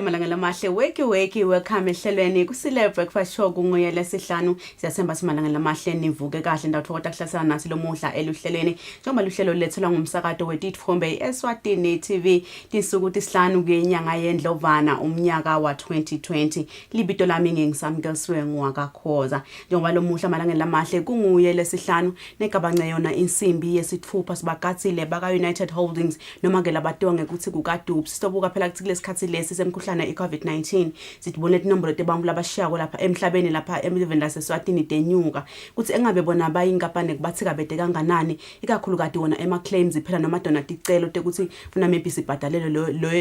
malanga lamahle wake welcome ehlelweni Kusile breakfast show kunguye lesihlanu siyathemba simalanga lamahle nivuke kahle ndawuthokoza kuhlasela nasi lomuhla eluhlelweni njengoba luhlelo lethelwa ngumsakazo weTithombe Eswatini TV disuku tisihlanu kuyenyanga yendlovana umnyaka wa 2020 libito lami ngingisamkelisiwe ngwakakhoza njengoba lomuhla malanga lamahle kunguye lesihlanu negabance yona insimbi yesithupha sibagatsile baka United Holdings noma ke labatonge ukuthi kukaDubs sizobuka phela kuthi lesikhathi lesi semkhuhlane iCovid-19 sitibone inombolo tebambu labashiyako lapha emhlabeni lapha emliveni laseSwatini denyuka kuthi engabe bona bayinkampani kubathika bede kanganani ikakhulu kade wona ema claims phela noma dona ticelo tekuthi funa maybe sibhadalele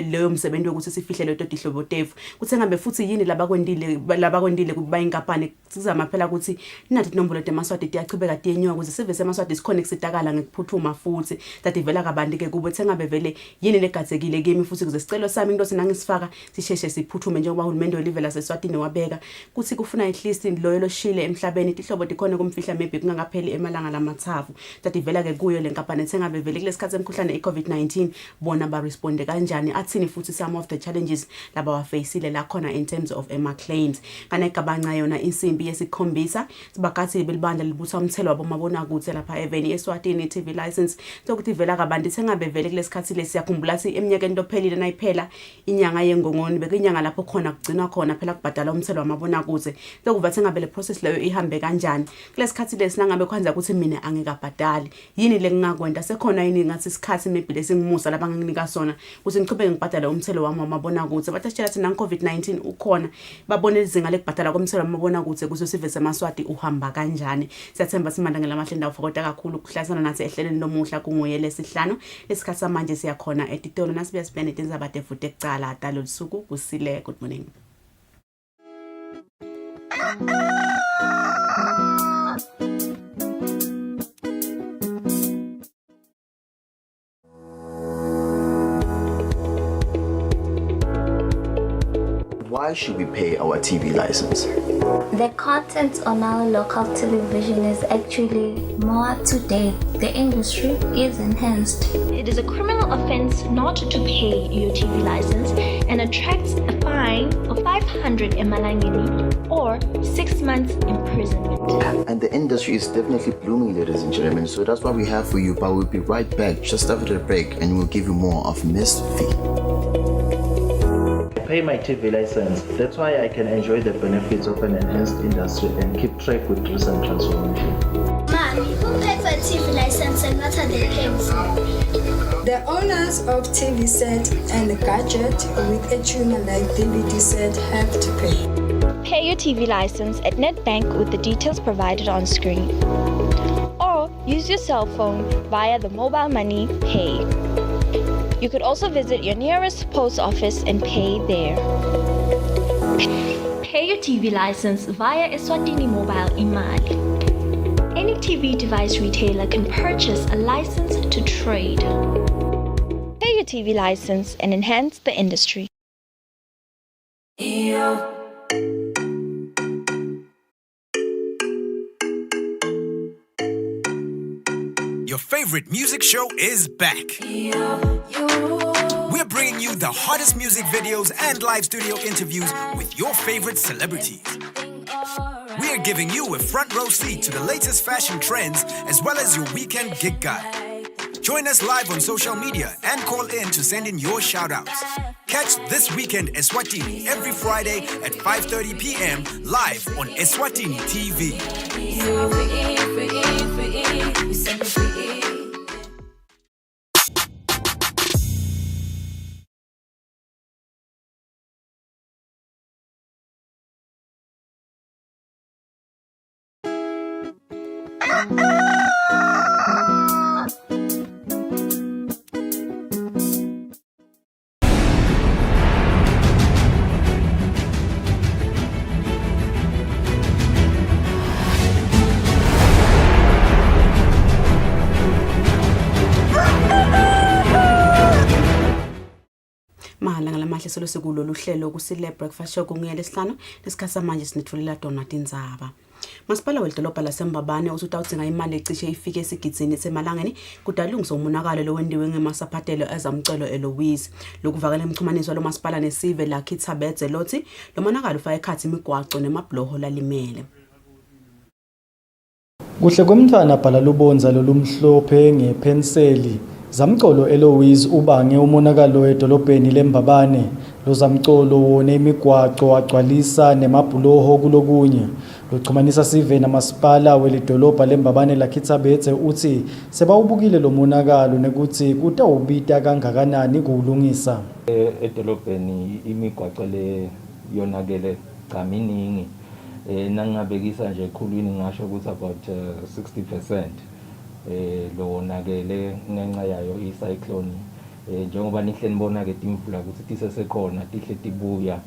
leyo msebenzi ukuthi sifihlele todihlobo tefu kuthi engabe futhi yini labakwendile kubayinkampani sizama phela ukuthi nathi inombolo temaswati tiyachibeka tiyenyuka ukuze sive semaswati sikhona kusitakala ngekuphuthuma futhi tativela kabanti ke kube thengabe vele yini legadzekile kimi futhi kuze sicelo sami into sinangisifaka sisheshe siphuthume njengoba uhulumende olive laseSwatini wabeka kuthi kufuna at least loyo loshile emhlabeni ihlobo dikhona kumfihla maybe kungangapheli emalanga lamathafu tativela ke kuyo lenkampani thengabe vele kulesikhathi semkhuhlane iCovid-19 bona ba responde kanjani athini futhi some of the challenges laba wafaceile la khona in terms of ema claims kana igabanca yona insimbi yesikhombisa sibagathi belibandla libutha umthelo wabo mabona kuthi lapha eveni eSwatini TV license sokuthi vela kabanti thengabe vele kulesikhathi lesiyakhumbula si eminyakeni lophelile nayiphela inyanga yengongoni bekinyanga lapho khona kugcina khona phela kubhadala umthelo wamabona kuze sokuva thengabe le process leyo ihambe kanjani kulesikhathi lesi nangabe kwenza ukuthi mina angikabhadali yini lengingakwenda sekhona yini ngathi isikhathi maybe lesingimusa labanginika sona ukuthi ngichubeke ngibhadala umthelo wami wamabona kuze bathashela thina COVID-19 ukhona babone izinga lekubhadala komthelo wamabona kuze kuzosive semaswati uhamba kanjani siyathemba simanda ngelamahle ndawufokota kakhulu kuhlasana nathi ehleleni lomuhla kunguye lesihlanu lesikhathi samanje siyakhona etitolo nasibuya sibhene tenzabade futhi ekucala talo lisuku Kusile. Good morning. Why should we pay our TV license? The content on our local television is actually more up to date. The industry is enhanced. It is a criminal offense not to pay your TV license and attracts a fine of 500 emalangeni or 6 months imprisonment. And the industry is definitely blooming, ladies and gentlemen. So that's what we have for you. But we'll be right back just after the break and we'll give you more of Miss V. Pay my TV license. That's why I can enjoy the benefits of an enhanced industry and keep track with recent transformation. Mommy, who paid for a TV license and what are they paying for? The owners of TV set and a gadget with a tuner like DVD set have to pay. Pay your TV license at NetBank with the details provided on screen. Or use your cell phone via the mobile money pay. You could also visit your nearest post office and pay there. Pay your TV license via Eswatini Mobile Imali. Any TV device retailer can purchase a license to trade. Pay your TV license and enhance the industry. Your favorite music show is back. We're bringing you the hottest music videos and live studio interviews with your favorite celebrities. We are giving you a front row seat to the latest fashion trends as well as your weekend gig guide. Join us live on social media and call in to send in your shout-outs. Catch This Weekend Eswatini every Friday at 5:30 p.m. live on Eswatini TV. Mahala ngalamahle solo sekulolu hlelo Kusile breakfast show kunguye lesihlanu lesikhathi manje sinithulela dona tindzaba Masipala wedolobha laseMbabane usutawudzinga imali ecishe ifike esigidini semalangeni kudalungisa umonakalo lowendiwe ngemasaphatelo ezamcelo eLouise. Lokuvakala emxhumaniswa lo masipala nesive la Kitsabedze lothi lo monakalo ufaka ekhathi imigwaqo nemabhloho lalimele. Kuhle komntwana bhala lubonza lolumhlophe ngepenseli. Zamcolo eLouise ubange umonakalo edolobheni leMbabane. Lo zamcolo wone imigwaqo agcwalisa nemabhuloho kulokunye. Lochumanisa sive namasipala welidolobha leMbabane laKitsabedze uthi sebawubukile lo monakalo nekuthi kutawubita kangakanani kuwulungisa. Edolobheni imigwaqo le yonakele kaminingi. Nangabekisa nje ekhulwini ngasho ukuthi about 60% lonakele ngenxa yayo icyclone. Njengoba nihle nibona ke imvula ukuthi tisesekhona tihle tibuya.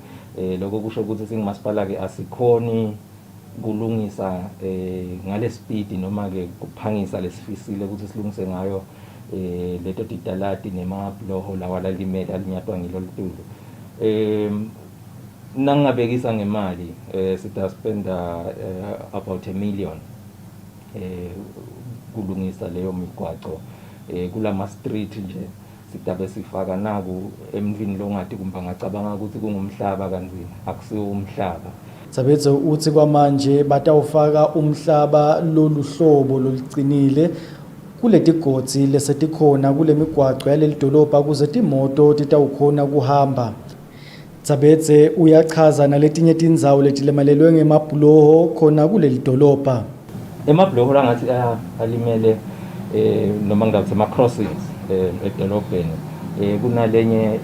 Lokho kusho ukuthi singumasipala ke asikhoni kulungisa ngale speed noma ke kuphangisa lesifisile ukuthi silungise ngayo leto titalati nemabloho lawa lalimele alinyatwa ngilolutulu. Nangabekisa ngemali sita spenda about $1 million kulungisa leyo migwaqo kulama street nje sitabe sifaka naku emvini longathi kumba ngacabanga ukuthi kungumhlaba kanti akusiwo umhlaba. Tsabedze uthi kwamanje batawufaka umhlaba loluhlobo lolucinile kuletigodzi lesetikhona kule migwaqo yaleli dolobha kuze timoto titawukhona kuhamba. Tsabedze uyachaza naletinye tindzawo letilemalelwe ngemabhuloho khona kuleli dolobha. Emabhuloho langathi alimele noma ngathi ama crossings edolobheni. Kunalenye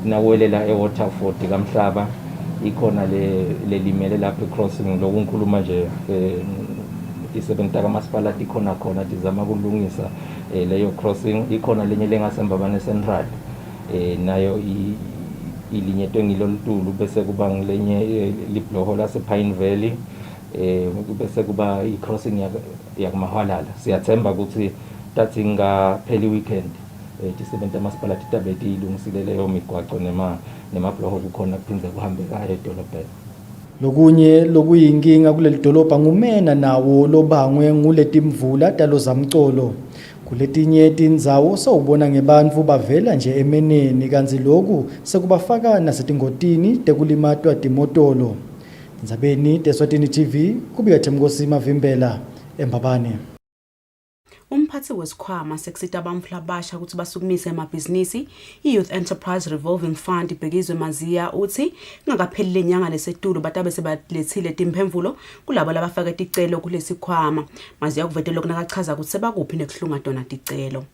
nawelela eWaterford kaMhlaba ikhona lelimele lapha ecrossing lokunkhuluma nje isebenta kamasipala ikhona khona tizama kulungisa leyo crossing. Ikhona lenye lengaseMbabane Central nayo ilinyetwe ngilolutulu bese kuba ngelenye libloho lase Pine Valley bese kuba i-crossing yakumahwalala. Siyathemba ukuthi tathi ngapheli weekend tisebenta masipala titabeti ilungisile leyo migwaqo nemabloho kukhona kuphindze kuhambe kahle edolobheni. Lokunye lokuyinkinga kuleli dolobha ngumena nawo lobangwe nguletimvula talo zamcolo. Kuletinye tindzawo sawubona ngebantfu bavela nje emeneni kanzi lokhu sekubafaka nasetingotini tekulimatwa timotolo. Ndzabeni Eswatini TV kubika Themkosi Mavimbela eMbabane. Umphathi wesikhwama sekusita abamfula abasha ukuthi basukumise emabhizinisi i-Youth Enterprise Revolving Fund ibhekizwe Maziya uthi ngakaphelile inyanga lesetulu batabe sebalethile timphemvulo kulabo labafaka ticelo kulesikhwama. Maziya kuvetele lokho nakachaza ukuthi sebakuphi nekuhlunga tona ticelo.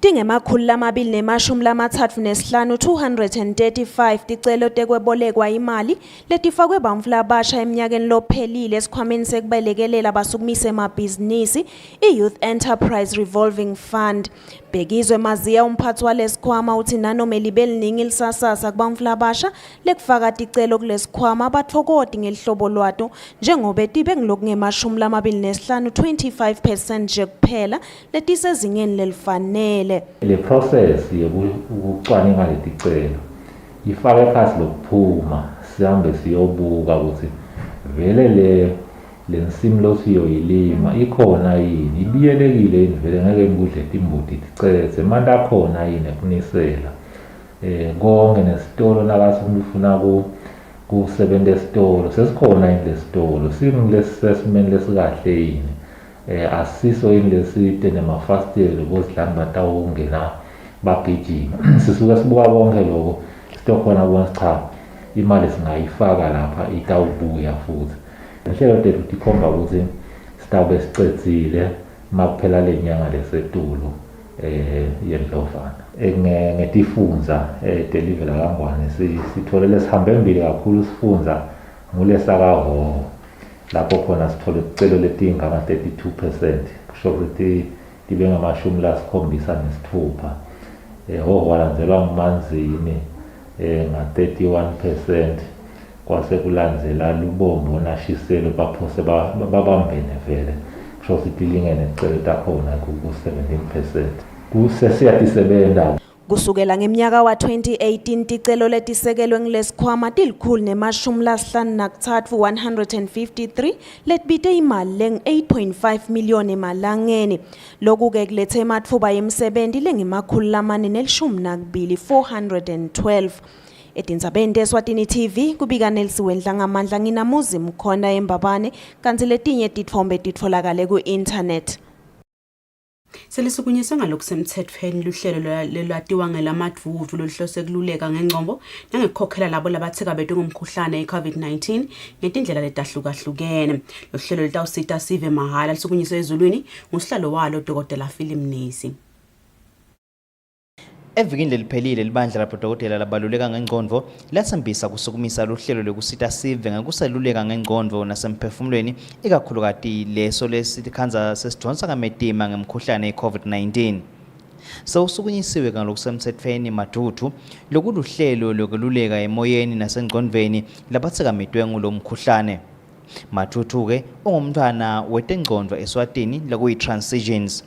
Tingemakhulu lamabili nemashumi lamathatfu nesihlanu 235 ticelo tekwebolekwa imali letifakwe bamfula abasha eminyakeni lophelile esikhwameni sekubelekelela basukumise emabhizinisi i-Youth Enterprise Revolving Fund. Bhekizwe Maziya umphathi walesikhwama uthi nanoma libe liningi lisasasa kubamfula abasha lekufaka ticelo kulesikhwama batfokoti ngelihlobo lwato njengoba tibe ngiloku ngemashumi lamabili nesihlanu 25% nje kuphela letisezingeni lelifanele. Le process yokucwaninga leticelo ifaka phasi lokuphuma sihambe siyobuka ukuthi vele lensimu losiyoyilima ikhona yini ibiyelekile yini vele ngeke ngikudle timbuti ticetse manje akhona yini ekunisela konke nesitolo nakasifuna kusebenza esitolo sesikhona yini lesitolo singilesesmen lesikahle yini asiso yini leside nemafasteli bozidlanga batawungena bagijima sisuka sibuka konke lokho sitokhona bona cha imali singayifaka lapha itawubuya futhi inhlelo tethu tikhomba ukuthi sitawube sicedzile makuphela lenyanga lesetulu yendlovana ngetifundza delivela kangwane sitholele sihambe embili kakhulu sifunza ngulesakahoho lapho khona sithole ticelo letingama 32% kusho ukuthi tibe ngamashumi lasikhombisa nesithupha hoho walandzelwa ngumanzini nga 31% kwase kulandzela lubombo nashiselo baphose babambene vele kusho ukuthi tilingene ticelo takhona ku 17% kusesiyatisebenta. Kusukela ngeminyaka wa-2018 ticelo letisekelwe ngilesikhwama tilikhulu-153 letibite imali leng-8.5 miliyoni emalangeni. Loku-ke kulethe ematfuba yemsebenti lengemakhulu-412 412. Etindzabeni te-Eswatini TV kubika Nelsiwendla ngamandla nginamuzi mkhona embabane kanti letinye titfombe titfolakale ku-internet. Selisukunyiswe ngalokusemthethweni luhlelo lelwatiwa ngelamadvuvu loluhlose kululeka ngengqondo nangekukhokhela labo labatheka betwe ngomkhuhlane i-COVID-19 ngetindlela letahlukahlukene. Lo hlelo litawusita sive mahhala lisukunyiswe ezulwini ngusihlalo walo Dr. Philip Nisi. Evikini leliphelile libandla labodokotela labaluleka ngengqondo lathembisa kusukumisa luhlelo lokusita sive ngekuseluleka ngengqondo nasemphefumulweni ikakhulukati leso lesikhanza sesidonsa kametima ngemkhuhlane i-COVID-19. Sewusukunyisiwe ngalokusemthethweni madudu lokuluhlelo lokululeka emoyeni nasengqondweni labatheka betwe ngulomkhuhlane. Madudu-ke ungumntwana wetengqondo Eswatini lakuyi-transitions.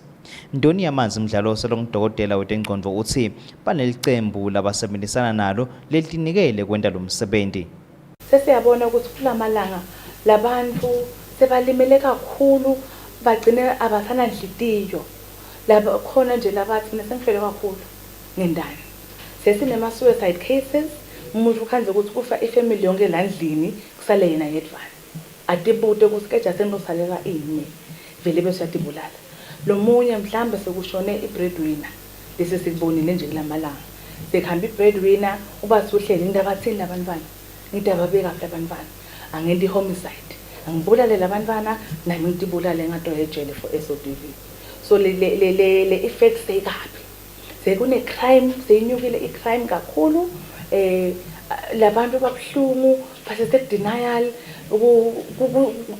Ndoni yamanzi mdlalo selongidokotela wetengqondo uthi banelicembu labasebenzisana nalo lelinikele kwenta lo msebenzi. Sesiyabona ukuthi kulamalanga labantu sebalimele kakhulu bagcine abasana nhliziyo. Laba khona nje labathi nesengifele kakhulu ngendani. Sesinema suicide cases umuntu ukhanze ukuthi kufa ifamily yonke landlini kusale yena yedwana. Atibute kusikeja senosalela ini vele bese yatibulala. Lo munye mhlambe sekushone i-breadwinner lesi sikubonile nje kulamalanga sekhamba i-breadwinner uba sihleli indaba athini labantwana indaba beka labantwana angendi homicide angibulale labantwana nami ngitibulale ngadoya ejele for SODV. So le effects seyikabi sekune crime seyinyukile i-crime kakhulu labantu babhlungu base denial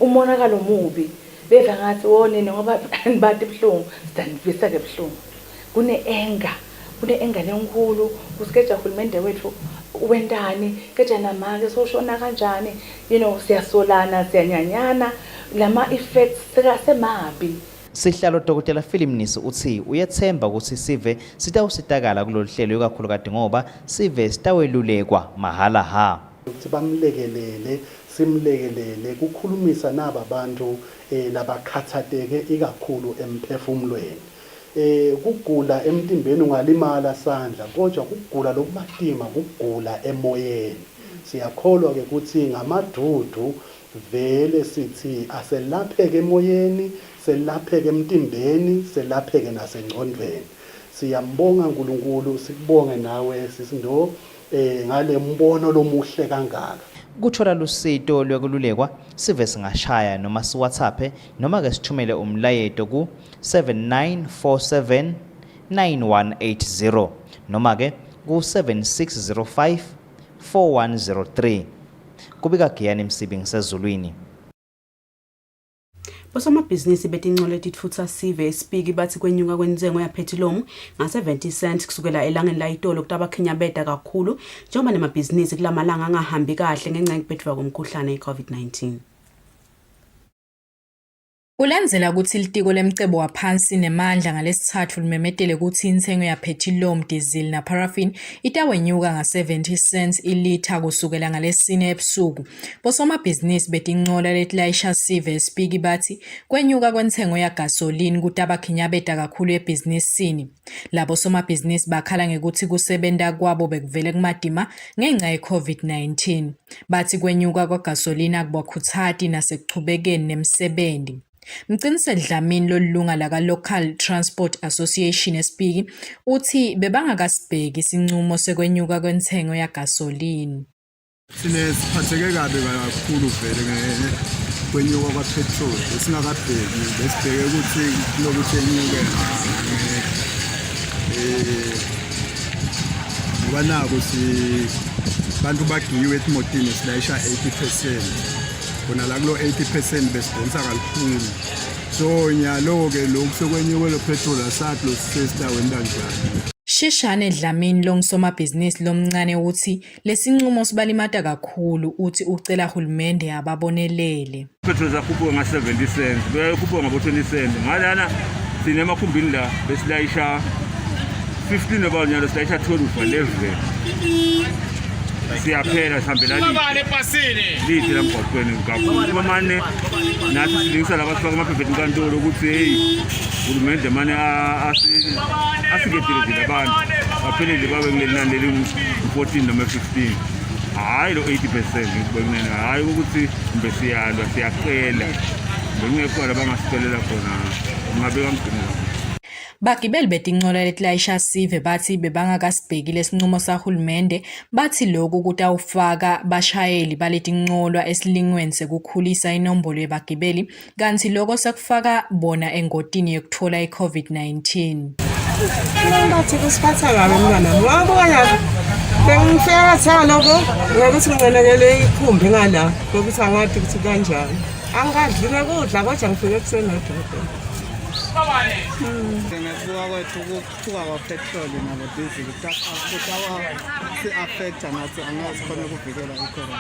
umonakalo mubi beva ngathi wonene ngoba bathi ibhlungu sidanivisa ke ibhlungu kune-anger lenkulu kusikeja uhulumende wethu wentani keja namake soshona kanjani siyasolana siyanyanyana lama-effects sekasemabi. Sihlalo Dr. Philip Nisi uthi uyathemba ukuthi sive sitawusitakala kulolu hlelo ikakhulukati ngoba sive sitawelulekwa mahala ha. Ukuthi bamlekelele simlekelele kukhulumisa naba bantu labakhathateke ikakhulu emphefumulweni. Kugula emtimbeni ungalimala sandla kodwa kugula lokumatima kugula emoyeni. Siyakholwa ke ukuthi ngamadudu vele sithi aselapheke emoyeni, selapheke emtimbeni, selapheke nasengqondweni. Siyambonga uNkulunkulu, sikubonge nawe sisindo ngale mbono lomuhle kangaka. Kuthola lusito lwekululekwa sive singashaya noma siWhatsApp noma ke sithumele umlayeto ku 7947 9180 noma ke ku 7605 4103. Kubika Giyani Msibi ngisezulwini. Bosomabhizinisi betinqolo titfutsa sive esipiki bathi kwenyuka kwentengo yaphethiloli nga-70 cents kusukela elangeni layitolo kutabakhinyabeda kakhulu njengoba nemabhizinisi kulamalanga angahambi kahle ngenxa yokubhedwa komkhuhlane i-COVID-19. Kulandzela ukuthi litiko lemcebo waphansi nemandla ngalesithathu limemetele ukuthi intengo yaphethiloli, diesel na paraffin itawenyuka nga-70 cents ilitha kusukela ngalesine ebusuku. Bosomabhizinisi betinqola letilayisha sive esipiki bathi kwenyuka kwentengo yagasolini kutabakhinyabeda kakhulu ebhizinisini. Labo somabhizinisi bakhala ngekuthi kusebenta kwabo bekuvele kumadima ngenxa ye-COVID-19. Bathi kwenyuka kwagasolini akubakhuthati nasekuchubekeni nemsebenti. Mcinise Dlamini lolunga laka Local Transport Association esipiki uthi bebangakasibheki isinqumo sekwenyuka kwentengo yagasolini. Siphatheke kabi kakhulu vele kwenyuka kwapetrol singakabheki besibheke ukuthi kunokuthi enyuke ngoba nako bantu bagiyiwe emotini silayisha 80%. Kuna la kulo 80% besidonsa kakhulu. So nyalo-ke lokhu sekwenyuke lo petrol asathi lo sesitawenza njani. Sheshane Dlamini lomsomabhizinisi lomncane uthi lesinqumo sibalimata kakhulu uthi ucela uhulumende ababonelele. Petrol zakhuphuka nga-70 cents, beyakhuphuka ngabo 20 cents. Ngalana sinemakhumbini la besilayisha 15 abanyalo sayisha 12 siyaphela sihambela lithi lamgwaqweni kakhulu mane nathi silingisa labasifaka amaphepha enkantolo ukuthi hey uhulumende mane asikethelezile abantu baphelele babe kuleli nani leli 14 noma 15 hayi lo 80% ngikubekunene hayi ukuthi mbe siyalwa siyaqela bengekhona bangasicelela khona ngabeka mgcinela. Bagibeli betinqola letilayisha sive bathi bebangakasibhekile isinqumo sahulumende bathi lokhu ukuthi awufaka bashayeli baletinqolwa esilingweni sekukhulisa inombolo yabagibeli kanti lokho sekufaka bona engotini yokuthola i-COVID-19. Bathi kusiphatha kabi mntwana ngoba kanyaka bengifika ngathi lokho ngokuthi ngincenekele ikhumbi ngala ukuthi angathi ukuthi kanjani angadli nekudla kodwa ngifike ekuseni nodokotela. Ngebuka kwethu ukukhuphuka kwapetroli nabo diesel si-affecta nathi angeke sikhone ukuvikela icorona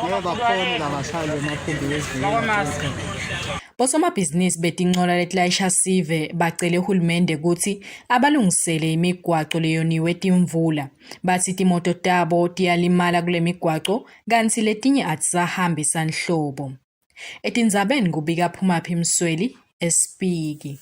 ngoba bakhona labashayeli bemakhumbi wezivikela. Bosomabhizinisi betinqola letilayisha sive bacele uhulumende ukuthi abalungisele imigwaqo leyoniwe timvula bathi timoto tabo tiyalimala kule migwaqo kanti letinye azisahambi sanhlobo. Etindzabeni kubika Phumaphi Msweli Espiki.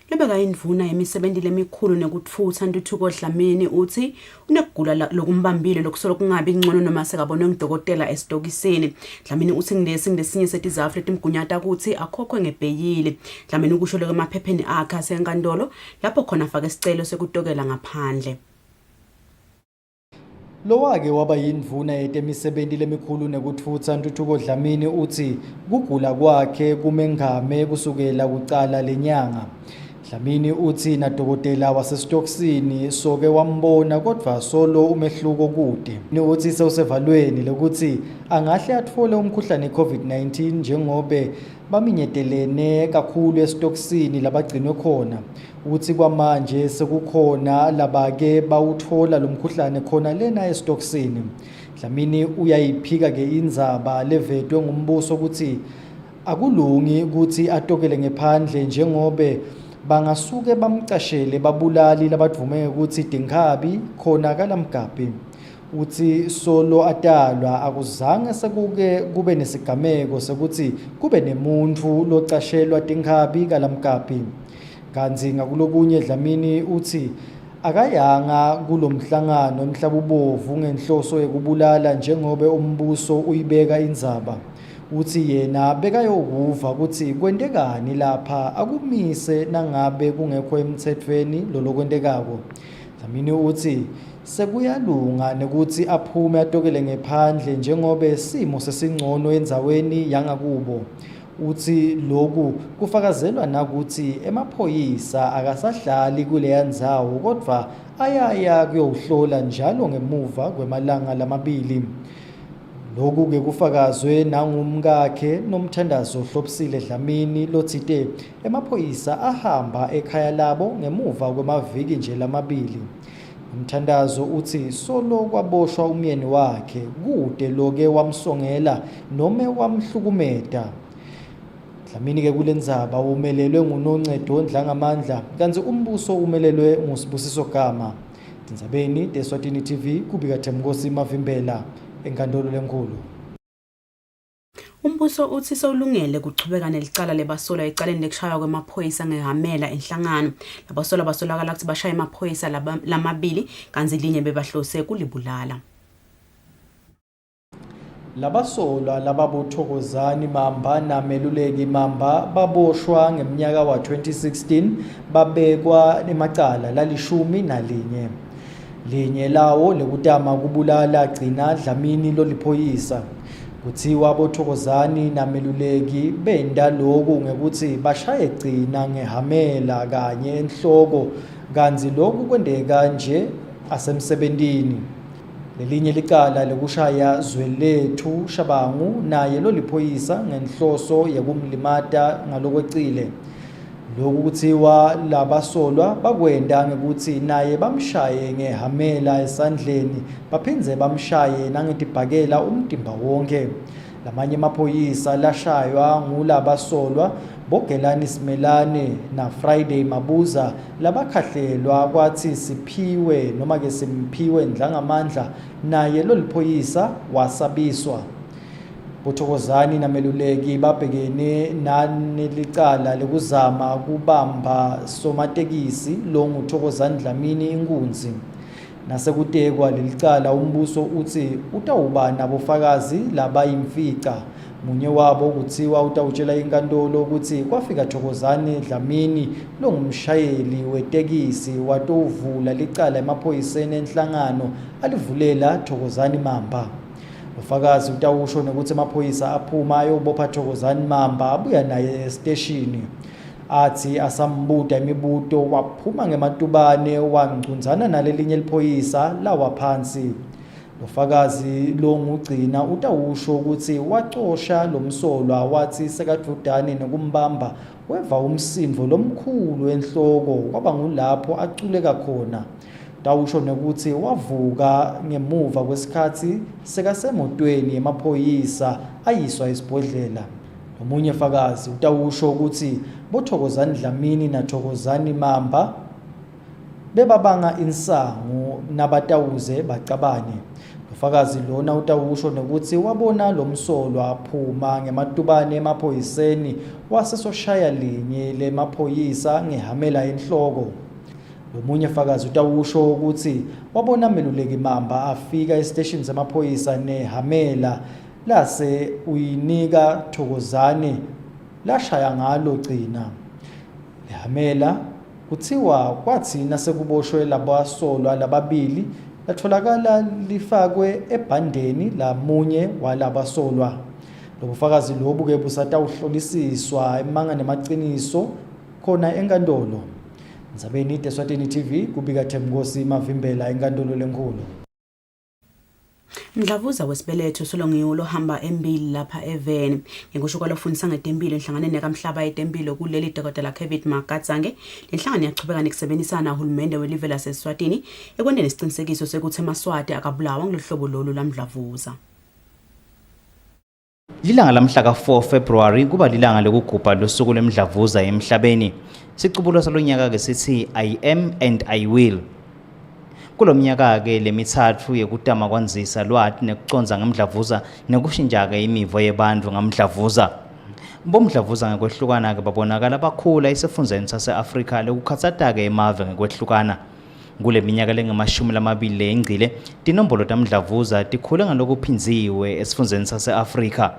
Lebeka indvuna yemisebenti lemikhulu nekutfutsa Ntuthuko Dlamini uthi unekugula lokumbambile lokusolo kungabi ngcono noma sekabonwe ngudokotela esitokisini. Dlamini uthi ngesinye setizatfu letimgunyata ukuthi akhokhwe ngebheyili. Dlamini ukusho lokho emaphepheni akhe asenkantolo lapho khona afake isicelo sekutokela ngaphandle. Lowake waba yindvuna yetemisebenti lemikhulu nekutfutsa Ntuthuko Dlamini uthi kugula kwakhe kumengame kusukela kucala lenyanga. Dlamini uthi nadokotela wasesitokisini soke wambona kodwa solo umehluko kude. Uthi sewusevalweni lokuthi angahle atfole umkhuhlane i-COVID-19 njengobe baminyetelene kakhulu esitokisini labagcinwe khona. Uthi kwamanje sekukhona labake bawuthola lo mkhuhlane khona lena esitokisini. Dlamini uyayiphika ke indzaba levetwe ngumbuso ukuthi akulungi ukuthi atokele ngephandle njengobe bangasuke bamcashele babulali labavume ukuthi Tinkhabi khona kalamgabhi. Uthi solo atalwa akuzange sekuke kube nesigameko sekuthi kube nemuntu locashelwa Tinkhabi kalamgabhi. Kanzi ngakulokunye Dlamini uthi akayanga kulomhlangano emhlabubovu ngenhloso yekubulala njengobe umbuso uyibeka indzaba. Uthi yena bekayokuva ukuthi kwentekani lapha akumise nangabe kungekho emthethweni lolokwentekako. Dlamini uthi sekuyalunga nekuthi aphume atokele ngephandle njengobe simo sesingcono endzaweni yangakubo. Uthi lokhu kufakazelwa nakuthi emaphoyisa akasahlali kuleya ndzawo kodwa ayaya kuyohlola njalo ngemuva kwemalanga lamabili. Lokhu ke kufakazwe nangumkakhe nomthandazo Kusile Dlamini lothite emaphoyisa ahamba ekhaya labo ngemuva kwemaviki nje lamabili. Umthandazo uthi solo kwaboshwa umyeni wakhe kude loke wamsongela noma wamhlukumeda. Dlamini ke kulendzaba umelelwe ngunoncedo Ndlangamandla kanti umbuso umelelwe nguSibusiso Gama. Tindzabeni Eswatini TV kubika Themkosi Mavimbela enkantolo lenkulu. Umbuso uthi sewulungele kuchubeka nelicala lebasola ecaleni lekushaywa kwemaphoyisa ngehamela enhlangano. Labasola basolakala ukuthi bashaya emaphoyisa lamabili kanzi linye bebahlose kulibulala. Labasolwa lababuthokozani Mamba nameluleki Mamba baboshwa ngeminyaka wa 2016 babekwa emacala lalishumi nalinye. Linye lawo lekutama kubulala gcina Dlamini loliphoyisa. Kuthiwa bothokozani nameluleki benda lokhu ngekuthi bashaye gcina ngehamela kanye enhloko kanzi lokhu kwendeka nje asemsebentini. Lelinye licala lekushaya Zwelethu Shabangu naye loliphoyisa ngenhloso yekumlimata ngalokwecile. Lokhu kuthiwa labasolwa bakwenda ngekuthi naye bamshaye ngehamela esandleni baphindze bamshaye nangetibhakela umtimba wonke. Lamanye amaphoyisa lashaywa ngulabasolwa Bogelani Simelane na Friday Mabuza labakhahlelwa kwathi siphiwe noma ke simphiwe ndlangamandla naye loliphoyisa wasabiswa. Bothokozani nameluleki babhekene nanelicala lekuzama kubamba somatekisi lo nguThokozani Dlamini inkunzi. Nasekutekwa lelicala umbuso uthi utawuba nabofakazi labayimfica. Munye wabo kuthiwa utawutshela inkantolo ukuthi kwafika Thokozani Dlamini lo ngumshayeli wetekisi watowuvula licala emaphoyiseni enhlangano alivulela Thokozani Mamba. Ufakazi utawusho nokuthi amaphoyisa aphuma ayobopha Thokozani Mamba abuya naye esteshini. Athi asambuda imibuto waphuma ngematubane wangcunzana nalelinye liphoyisa lawa phansi. Ufakazi lo ngugcina utawusho ukuthi wacosha lomsolwa wathi sekadudane nokumbamba weva umsindvo lomkhulu enhloko kwaba ngulapho aculeka khona. Tawusho nokuthi wavuka ngemuva kwesikhathi sekasemotweni yemaphoyisa ayiswa esibhodlela. Omunye fakazi utawusho ukuthi boThokozani Dlamini naThokozani Mamba bebabanga insangu nabatawuze bacabane. Ufakazi lona utawusho nokuthi wabona lomsolwa aphuma ngematubane emaphoyiseni wasesoshaya linye lemaphoyisa ngehamela enhloko. Lomunye fakazi utawusho ukuthi wabona Meluleki Mamba afika estation semaphoyisa nehamela lase uyinika Thokozani lashaya ngalo gcina. Lehamela kuthiwa kwathi nasekuboshwe labasolwa lababili latholakala lifakwe ebhandeni lamunye walabasolwa. Lobufakazi lobu ke busatawuhlolisiswa emanga nemaqiniso khona enkantolo. Ndzabeni Eswatini TV kubika Themkosi Mavimbela enkantolo lenkulu. Mdlavuza wesibeletho solongiwo lohamba embili lapha eVeni. Ngikusho kwalofundisa ngedempilo enhlanganeni yakamhlaba edempilo kuleli dokotela Kevin Makatsange. Lenhlangano yachubeka nekusebenzisana uhulumende welive laseSwatini ekwendeni isiqinisekiso sekuthi eMaswati akabulawa ngelohlobo lolu lamdlavuza. Lilanga lamhla ka-4 February kuba lilanga lokugubha losuku lemdlavuza emhlabeni. Sicubulo salonyaka ke sithi I am and I will. Kulomnyaka ke lemithathu yekutama kwanzisa lwati nekuconza ngemdlavuza nekushintsha ke imivo yebantu ngamdlavuza. Bomdlavuza ngekwehlukana ke babonakala bakhula esifundzeni sase-Afrika lekukhatsata ke emave ngekwehlukana. Kule minyaka lengama-20 engcile tinombolo tamdlavuza tikhule ngalokuphinziwe esifundzeni sase-Afrika.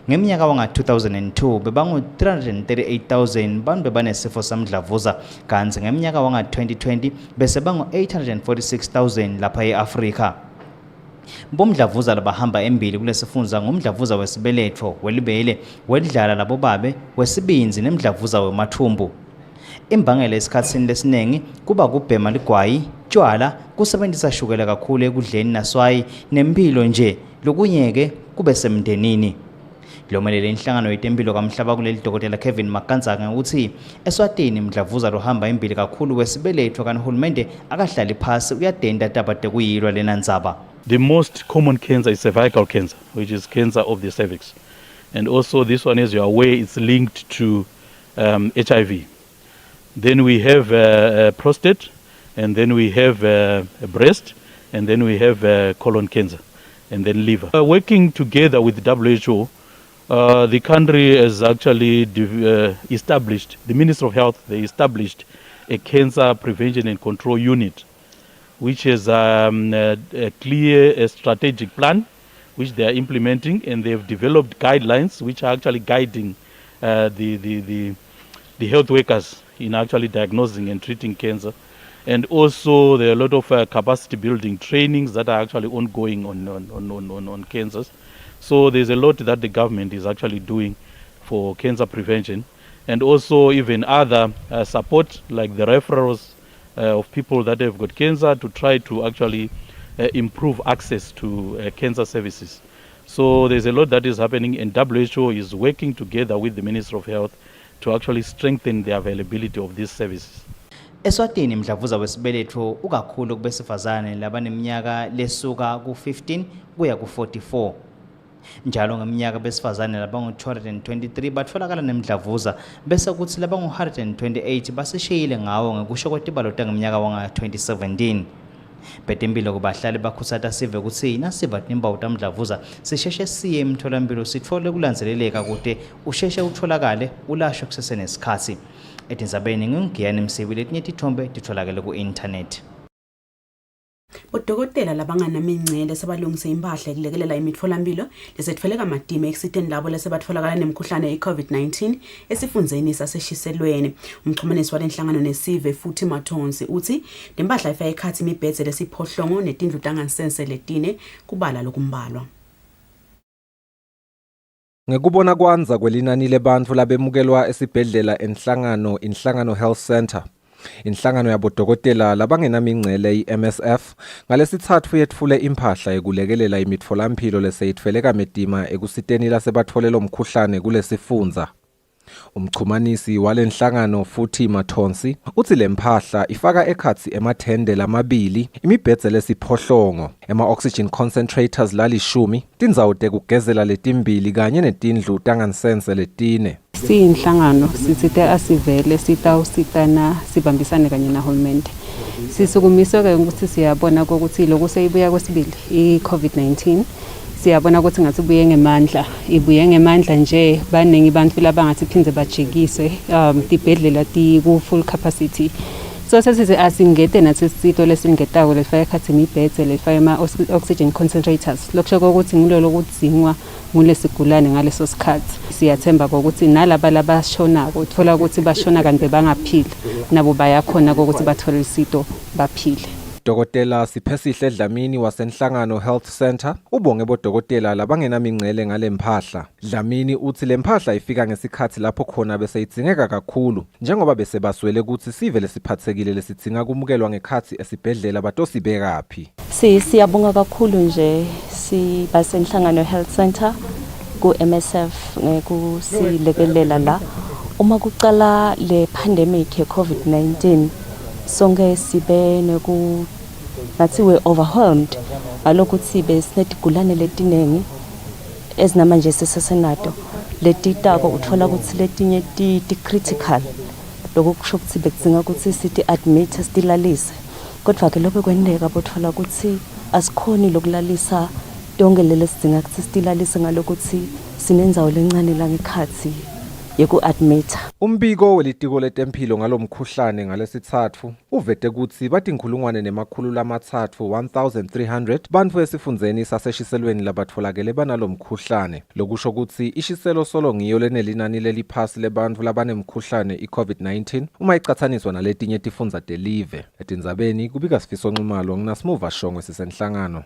Ngeminyaka wanga-2002 bebangu-338,000 bantu bebanesifo samdlavuza kanti ngeminyaka wanga-2020 bese bangu-846,000 lapha e-Afrika. Bomdlavuza labahamba embili kulesifundza ngumdlavuza wesibeletho, welibele, wedlala labobabe, wesibinzi nemdlavuza wemathumbu. Imbangela esikhatsini lesinengi kuba kubhema ligwayi, tshwala, kusebenzisa shukela kakhulu ekudleni naswayi nempilo nje lokunyeke kube semndenini. Lomelele inhlangano yetempilo kamhlaba kuleli dokotela Kevin Makatsange ukuthi eSwatini mdlavuza lohamba embili kakhulu wesibeletho kanti uhulumende akahlali phasi uyadenda tabate kuyilwa lena ndzaba. The most common cancer is cervical cancer, which is cancer of the cervix. And also this one, as you are aware, it's linked to HIV. Then we have prostate, and then we have breast, and then we have colon cancer, and then liver. Working together with WHO, the country has actually established, the Ministry of Health, they established a cancer prevention and control unit, which has a clear strategic plan, which they are implementing, and they have developed guidelines which are actually guiding the health workers in actually diagnosing and treating cancer. And also there are a lot of capacity building trainings that are actually ongoing on cancers. So there's a lot that the government is actually doing for cancer prevention, and also even other support like the referrals of people that have got cancer to try to actually improve access to cancer services. So there's a lot that is happening, and WHO is working together with the Ministry of Health to actually strengthen the availability of these services. Eswatini mdlavuza wesibeletho ukakhulu kubesifazane labaneminyaka lesuka ku-15 kuya ku-44. Njalo ngeminyaka besifazane labangu-223 batfolakala nemdlavuza bese kuthi labangu-128 basishiyile ngawo ngekusho kwetibalo tangeminyaka wanga-2017. Betimpilo kubahlali bakhuthaza sive kutsi nasiva timpawu tamdlavuza sisheshe siye emtholampilo sitfole kulandzeleleka kute usheshe utfolakale ulashwe kusesenesikhatsi. Etindzabeni ngingiyani Msibi, letinye tithombe titfolakele ku-internet. Odokotela labanganamingcele sebalungise impahla ekulekelela imitfolampilo lesetfeleka madime ekusiteni labo lesebatfolakala nemkhuhlane i-COVID-19 esifundzeni saseshiselweni. Umxhumanisi walenhlangano nesive futhi Mathonsi uthi lempahla ifaka ekhatsi imibhedze lesiphohlongo netindlu tangasese letine kubala lokumbalwa. Ngekubona kwanza kwelinani lebantfu labemukelwa esibhedlela inhlangano Health Center, inhlangano yabodokotela labangenamingcele i-MSF ngalesithathu yetfule impahla yekulekelela imitfolampilo leseyitfeleka medima ekusiteni lasebatfolelo mkhuhlane kulesifundza. Umchumanisi walenhlangano futhi Mathonsi uthi lempahla ifaka ekhatsi emathende lamabili, imibhedze lesiphohlongo, ema-oxygen concentrators lalishumi, tindzawo tekugezela letimbili kanye netindlu tangansense letine. Siyinhlangano sitsite asivele sitawusitana sibambisane kanye nahulumende. Sisukumiswe ke ukuthi siyabona ukuthi lokho seyibuya kwesibili i-COVID-19 siyabona ukuthi ngathi ibuye ngemandla nje baningi abantu labangathi phindze bajikiswe tibhedlela ku full capacity. So sesize asingete nathi sisito lesingetako lefaka ekhatsi imibhedze lefaka ama-oxygen concentrators lokusho ukuthi ngilolo kudzingwa ngulesigulane ngaleso sikhathi. Siyathemba ukuthi nalaba labashonako uthola ukuthi bashona kanti bangaphili nabo bayakhona ukuthi bathole isito baphile. Dokotela Siphesihle Dlamini wasenhlangano Health Center ubonge bodokotela labangenamingcele ngalempahla. Dlamini uthi lempahla ifika ngesikhathi lapho khona beseyidingeka kakhulu njengoba besebaswele ukuthi sive lesiphathekile lesidinga kumukelwa ngekhathi esibhedlela batosibekaphi. Siyabonga kakhulu nje basenhlangano Health Center ku MSF ngekusilekelela la uma kuqala le pandemic ye COVID-19 sonke sibe nathi we overwhelmed alokuthi sibe sinetigulane letinengi ezinamanje sisesenato letitako uthola ukuthi letinye ti critical lokusho ukuthi bekudzinga ukuthi sithi admit silalise kodwa ke lokho kwendeka bothola ukuthi asikhoni lokulalisa tonke lele sidinga ukuthi silalise ngalokuthi sinenzawo lencane la ngekhathi yeku-admita. Umbiko welitiko letempilo ngalomkhuhlane ngalesithathu uvete kutsi batinkhulungwane nemakhulu lamathathu 1300 bantfu esifundzeni saseshiselweni labatfolakele banalomkhuhlane. Lokusho kutsi ishiselo solo ngiyo lenelinani leliphasi lebantfu labanemkhuhlane i-COVID-19 uma icatsaniswa naletinye tifundza telive. Etindzabeni kubika Sifiso Nxumalo nginasimuva Shongwe sisenhlangano.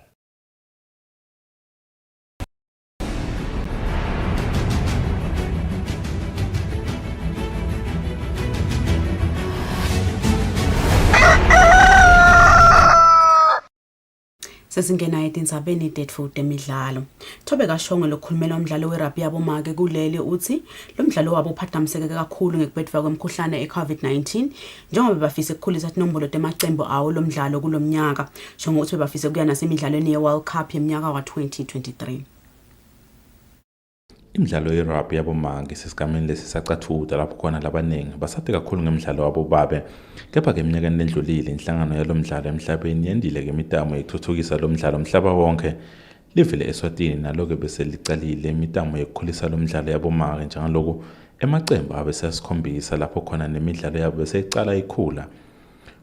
Sesingena etindzabeni tetfu temidlalo. Thobe kaShongwe lokhulumela umdlalo werugby yabomake kuleli uthi lo mdlalo wabo uphathamiseke kakhulu ngekubedwa kwemkhuhlane e-COVID-19 njengoba bafise ukukhulisa inombolo temacembu awo lo mdlalo kulomnyaka. Shongwe uthi bafise kuya nasemidlalweni ye-World Cup yeminyaka wa-2023. Imidlalo yerugby yabomake sesigameni lesisacathuda lapho khona labaningi basathe kakhulu ngemidlalo wabo babe. Kepha ke eminyakeni lendlulile inhlangano yalomdlalo emhlabeni yendile ke imitamo yokuthuthukisa lo mdlalo umhlaba wonke livile Eswatini naloke bese licalile imitamo yokukhulisa lo mdlalo yabomake njengaloku emacembu abe sesikhombisa lapho khona nemidlalo yabo bese icala ikhula.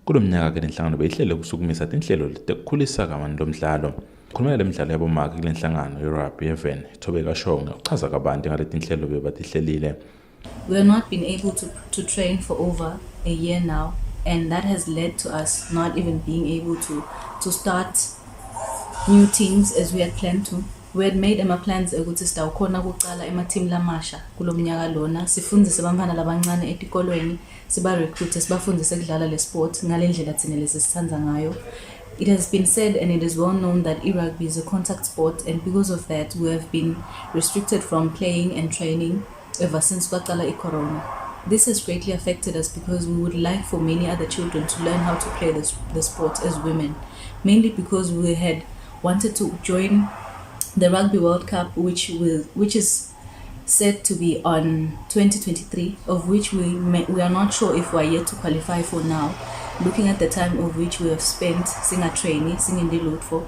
Kulomnyaka ke lenhlangano beyihlele ukusukumisa tinhlelo lekukhulisa kabantu lo mdlalo. Khulumela lemidlalo yabomake kule nhlangano yerugby even Thobe kaShongwe uchaza kabanti ngaletinhlelo bebatihlelile. We have not been able to train for over a year now, and that has led to us not even being able to start new teams as we had planned to. We had made plans ukuthi sitawukhona ukucala team lamasha kulomnyaka lona sifundise abantwana labancane etikolweni siba recruit sibafundise ukudlala le sport ngalendlela thina lesisithandza ngayo. It has been said and it is well known that rugby is a contact sport, and because of that we have been restricted from playing and training ever since kwaqala corona. This has greatly affected us because we would like for many other children to learn how to play the sport as women, mainly because we had wanted to join the Rugby World Cup, which is set to be on 2023, of which we are not sure if we are yet to qualify for now, looking at the time of which we have spent singa trainee singing the load for.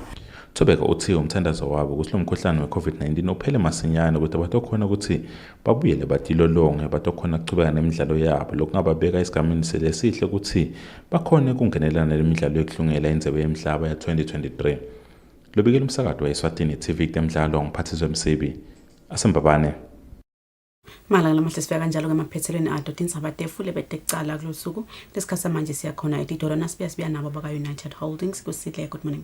Thobeka uthi umthandazo wabo ukuthi lo mkhuhlane we-COVID-19 uphele masinyane ukuthi batokhona ukuthi babuyele batilolonge batokhona kuchubeka nemidlalo yabo lokungababeka esigameni selesihle ukuthi bakhone kungenelana nemidlalo yokuhlungela indebe yemhlaba ya-2023. Lobikela umsakazo wa-Eswatini TV temidlalo ngiphathiswa Msebi asembabane. Malanga lamahle sifika kanjalo ngemaphethelweni adodini sabatefule betekucala kulosuku lesikhathi manje siyakhona etitolo nasibuya nabo baka United Holdings Kusile. Good morning.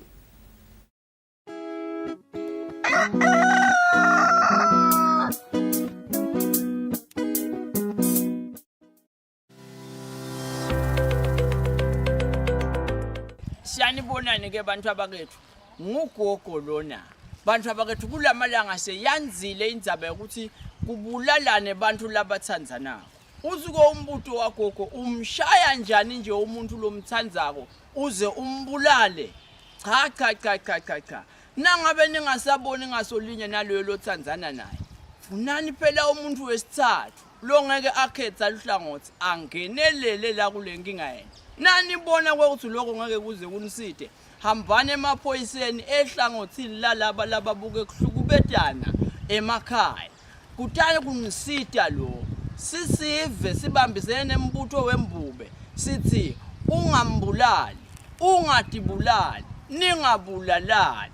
Siyanibonani ke bantu abakethu ngugogo lona bantu abakethu kulamalanga seyanzile indzaba ukuthi kubulalane bantu labathandzanako usuke umbutho wagogo umshaya njani nje umuntu lomthandzako uze umbulale cha nangabe ningasaboni ngasolinye naloyo lothandzana naye funani phela umuntu wesithathu lo ngeke akhetha luhlangothi angenelele la kule nkinga yena nani bona ukuthi lokho ngeke kuze kuniside hambane emaphoyiseni ehlangothini lalaba lababuke kuhlukubetana emakhaya kutane kunisida lo sisive sibambisene nembutho wembube sithi ungambulali ungadibulali ningabulalani.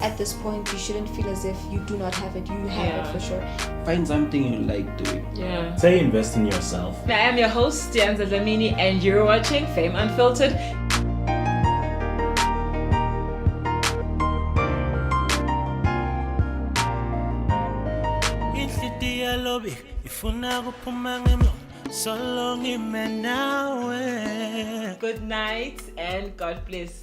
At this point, you shouldn't feel as if you do not have it. You have it for sure. Find something you like doing. Yeah. Say invest in yourself. I am your host, Tianza Dlamini, and you're watching Fame Unfiltered. Good night and God bless.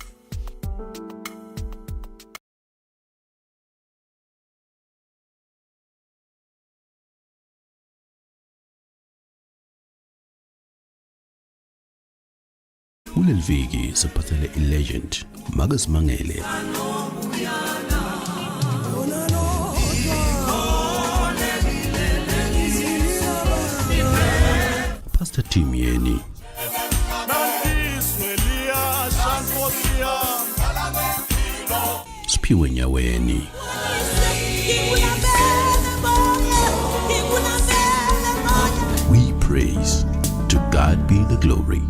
Kuleli viki siphathele ilegend Makazimangele. Pastor Tim Yeni. Spiwe Nyaweni. We praise, to God be the glory.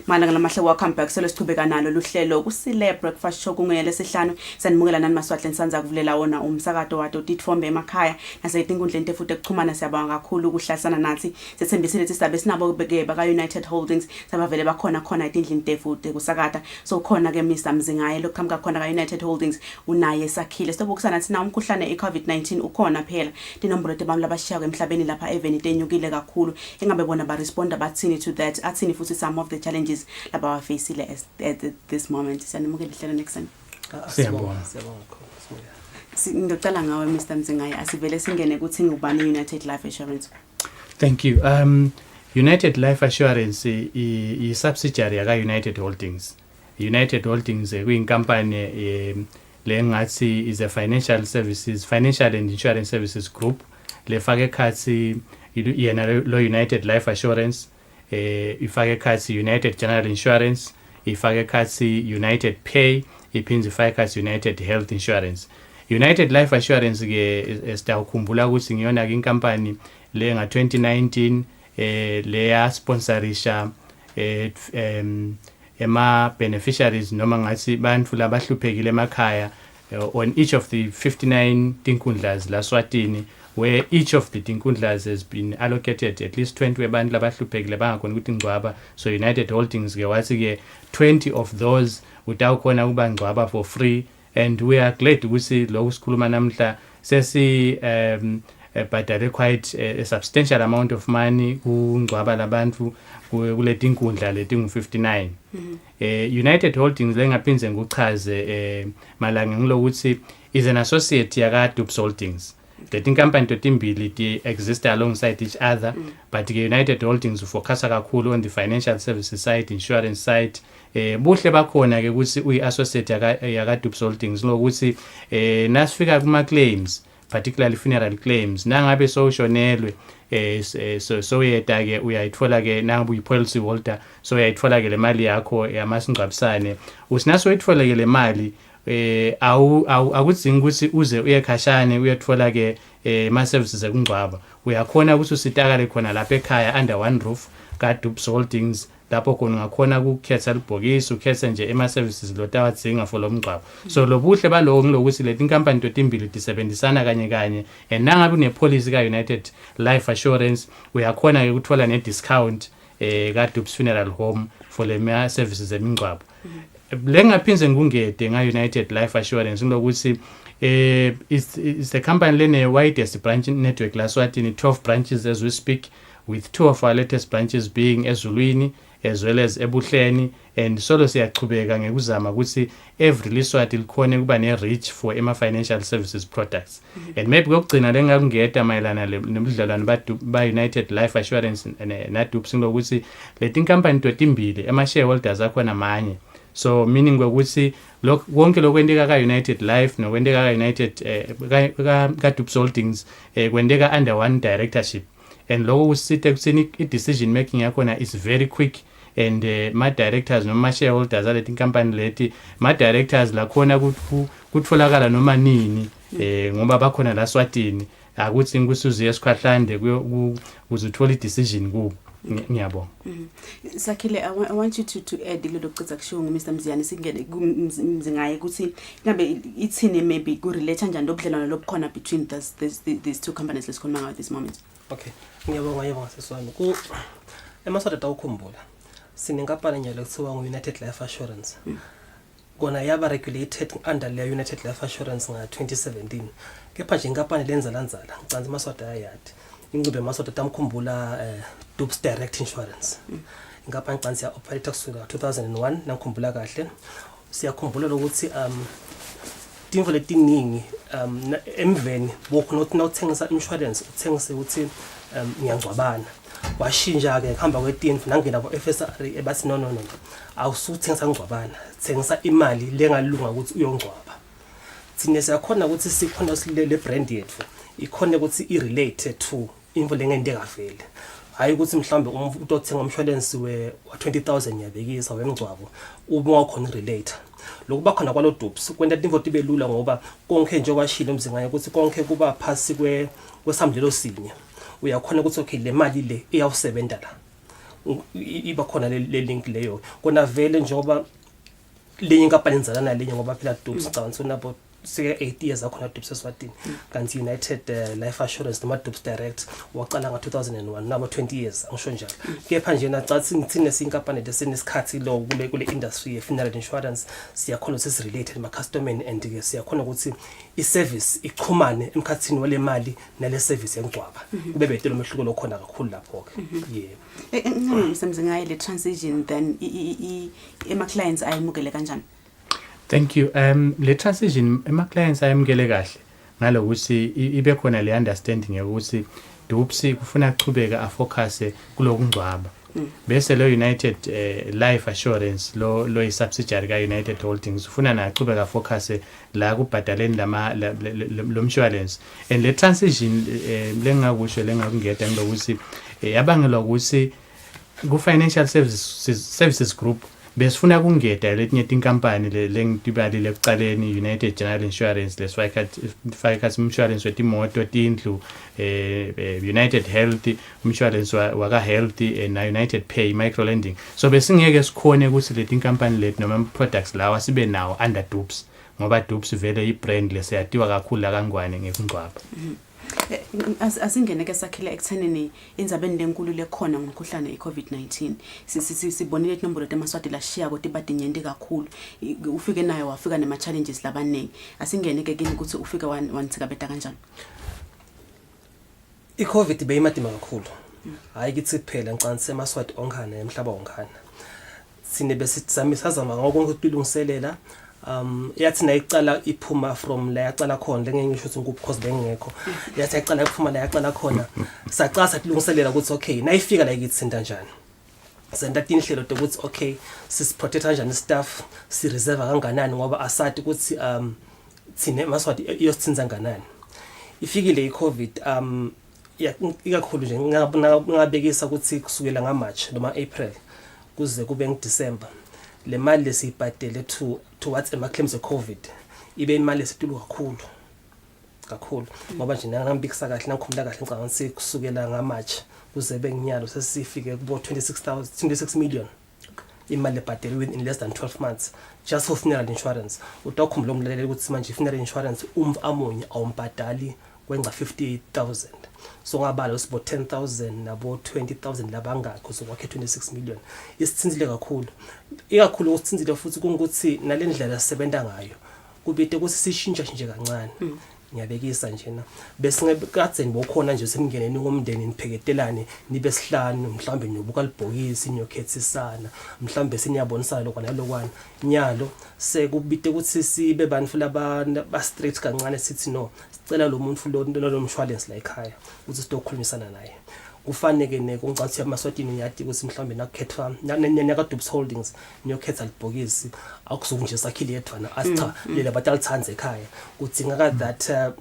Malanga lamahle welcome back selo siqhubeka nalo luhlelo Kusile breakfast show kungoya lesihlanu sanimukela nani maswahle nisanza kuvulela wona umsakazo wato titfombe emakhaya nasetinkundleni tefuthi ekuxhumana siyabonga kakhulu ukuhlasana nathi sethembisile sisabe sinabo beke baka United Holdings sabavele bakhona etindlini tefuthi kusakata so khona ke Mr Mzingaye lokhamka khona ka United Holdings unaye sakhile sobokusana thina umkhuhlane eCovid-19 ukhona phela tinombolo tebami labashiya emhlabeni lapha even itenyukile kakhulu engabe bona ba responda bathini to that athini futhi some of the challenges laba bafacile at this moment sanimukela ihlelo next time. Siyabonga. Ngicela ngawe Mr Mzingaye asivele singene kuthi ngubani United Life Assurance. Thank you. United Life Assurance is subsidiary ya United Holdings. United Holdings kuyinkampani lengathi is a financial and insurance services group lefake khathi yena lo United Life Assurance ifake khathi United General Insurance ifake khathi United Pay iphinde ifake khathi United Health Insurance. United Life Assurance ke esitawukhumbula ukuthi ngiyona ke inkampani le nga 2019 le ya sponsorisha ema beneficiaries noma ngathi bantu labahluphekile emakhaya on each of the 59 tinkundlas la Eswatini, where each of the tinkundlas has been allocated at least 20 abantu labahluphekile bangakhona ukuthi ngcwaba. So United Holdings ke wathi ke 20 of those utawukhona ukuba ngcwaba for free, and we are glad ukuthi lo sikhuluma namhla sesi bhadale quite a substantial amount of money kungcwaba labantu kuleti inkundla leti ngu-59. United Holdings lengaphindze ngikuchaze malanga ngilokuthi is an associate yaka Dupes Holdings. The company totimbili ti exist alongside each other, but the United Holdings focus kakhulu on the financial services side, insurance side. Buhle bakhona ke ukuthi uyi-associate yaka Dupes Holdings lokuthi nasifika kuma claims, particularly funeral claims, nangabe soshonelwe so uyeta ke uyayithola ke nangabe uyi-policy holder so uyayithola ke le mali yakho yamasingcwabisane. Usinaso uyithola ke le mali akudzingi ukuthi uze uyekhashane uyethola ke ma services ekungcwaba. Uyakhona ukuthi usitakale khona lapha ekhaya under one roof ka Dupes Holdings lapho khona ungakhona ukukhetha libhokisi ukhethe nje ema services lotawadzinga for lo mngcwabo. So lobuhle baloko ngilokuthi leti inkampani totimbili tisebenzisana kanye and nangabe une policy ka United Life Assurance uyakhona ke ukuthola ne discount ka Dupes Funeral Home for le ma services emingcwabo. Lengaphinze ngungede nga United Life Assurance ngilokuthi it's the company lene widest branch network la Eswatini, 12 branches as we speak, with 2 of our latest branches being Ezulwini as well as Ebuhleni, and solo siyachubeka ngekuzama ukuthi every Leswati likhone kuba ne reach for ema financial services products. And maybe kokugcina lengakungeda mayelana nebudlelwano ba United Life Assurance na Dupes ngokuthi leti inkampani totimbili ema shareholders akhona manye. So meaning ukuthi konke lokwendeka ka United Life nokwendeka ka United ka Dupes Holdings kwendeka under one directorship, and lokho kusithe kuthini i-decision making yakhona is very quick, and ma directors noma shareholders aleti company leti ma directors la khona kutfolakala noma nini ngoba bakhona la Eswatini akuthi ngikusuze esikhwahlande kuzuthola i-decision kubo. Ngiyabonga. Sakhile, I want you to add a little bit kusho Mr. Mziyani singene mzingaye ukuthi ngabe ithini maybe ku relate kanjani lobudlelwano lobukhona between these two companies lesikhuluma ngayo at this moment. Okay, ngiyabonga seswami ku emasada tawukhumbula sinenkampani nyalo kuthiwa United Life Assurance. Kona yaba regulated under le United Life Assurance nga 2017. Kepha nje inkampani lenza lanzala ngicandza masada ayati ingcibe masada tamkhumbula Dupes Direct Insurance. Inkampani ngicandza ya operate kusukela 2001 nangikhumbula kahle. Siyakhumbula ukuthi timvo letiningi emveni bokunothi nawuthengisa insurance uthengise ukuthi ngiyangcwabana washinja ke khamba kwetinfu nangena bo FSR ebathi no awusuthengisa ngcwabana thengisa imali lengalunga ukuthi uyongcwaba. Thine siyakhona ukuthi sikhona le brand yethu ikhona ukuthi i related to imvo lengende kavele, hayi ukuthi mhlambe umuntu othenga umshwalensi wa 20,000 yabekisa wemgcwabo ube wakhona relate. Lokuba khona kwalo Dupes kwenta timvo tibe lula ngoba konke nje kwashilo mzingaye ukuthi konke kuba phasi kwesamdlelo sinye. Uyakhona ukuthi okay le mali le iyawusebenza la iba khona le link leyo kona vele njengoba le inkampani enzalana lenye ngoba phela Dupes can't nabo sike 8 years akhona Dupes Eswatini kanti United Life Assurance noma Dupes Direct waqala nga 2001 nabo 20 years angisho njalo. Kepha nje nacathi ngithine sinkampani lesenesikhathi lo kule industry ye funeral insurance siyakhona ukuthi si related ma customer and ke siyakhona ukuthi I service iqhumane emkhathini wale mali nale service yengcwaba kube betelo mehluko lokhona kakhulu lapho ke. Ngicela msemzingaye le transition then ema clients ayimukele kanjani? Thank you. Le transition ema clients ayamukele kahle ngalokuthi ibe khona le understanding ukuthi Dupes kufuna ukuchubeka afocus kulokungcwaba. Bese lo United Life Assurance lo isubsidiary ka United Holdings ufuna na uchubeka focus la kubhadaleni lo insurance. And le transition lengakusho lengakungeda ngilokuthi yabangelwa ukuthi ku financial services group besifuna kungeda letinye tinkampani lengitibalile ekucaleni United General Insurance lesifaka insurance wetimoto tindlu United Health insurance waka health na United Pay microlending. So besingeke sikhone ukuthi leti inkampani leti noma products lawa sibe nawo under Dupes ngoba Dupes vele ibrand lesiyatiwa kakhulu la kangwane ngekungcwaba. Asingene ke sakhile ekuthenini indzabeni lenkulu lekhona ngomkhuhlane iCovid-19 sibonile inombolo emaswati lashiya kodwa ibadinyende kakhulu ufike nayo wafika nema challenges labaningi asingene ke kini ukuthi ufike wanthika beta kanjani? i-COVID beyimadima kakhulu hayi kithi kuphela ngicanga semaswati onkhana emhlaba onkhana sine besizama ngokonke ukulungiselela yathi nayicala iphuma from la yacala khona lengengisho ukuthi because bengekho yathi yacala iphuma la yacala khona sacasa silungiselela ukuthi okay nayifika la kithi senta kanjani senta inhlelo ukuthi okay sisiprotect kanjani staff si reserve kanganani ngoba asati ukuthi thine maswati iyosithinza kanganani ifikile i-COVID ikakhulu nje ngabekisa ukuthi kusukela ngaMarch noma April kuze kube ngiDecember le mali lesiyibhadele towards ama-claims e-COVID ibe imali esitulu kakhulu ngoba nje ngangibikisa kahle ngikhumbula kahle ngicabanga ukuthi kusukela ngaMarch kuze benginyalo sesifike kubo 26 million imali ebhadele within less than 12 months just for funeral insurance utawukhumbula umlaleli ukuthi manje funeral insurance amunye awumbhadali kwenza 58,000 so ngabalo sibo 10,000 nabo 20,000 labangakho so kwakhe 26 million isithinzile kakhulu ikakhulu usithinzile futhi kungukuthi nalendlela sisebenza ngayo kubite ukuthi sishintsha nje kancane ngiyabekisa njena bese ngekade nibokhona nje seningeneni ngomndeni nipheketelane nibe sihlanu mhlambe niyobuka libhokisi niyokhethisana mhlambe seniyabonisana lokwana lokwana nyalo sekubite ukuthi sibe bantu labantu ba straight kancane sithi no sicela lo muntu lo mshwalense la ekhaya ukuthi sizokhulumisana naye kufanele ngicabanga amaswatini nyati ukuthi mhlambe nakukhetha nyaka Dubs Holdings niyokhetha libhokisi akusuku nje sakhile yedwana asicha lela batalithanze ekhaya kudingeka that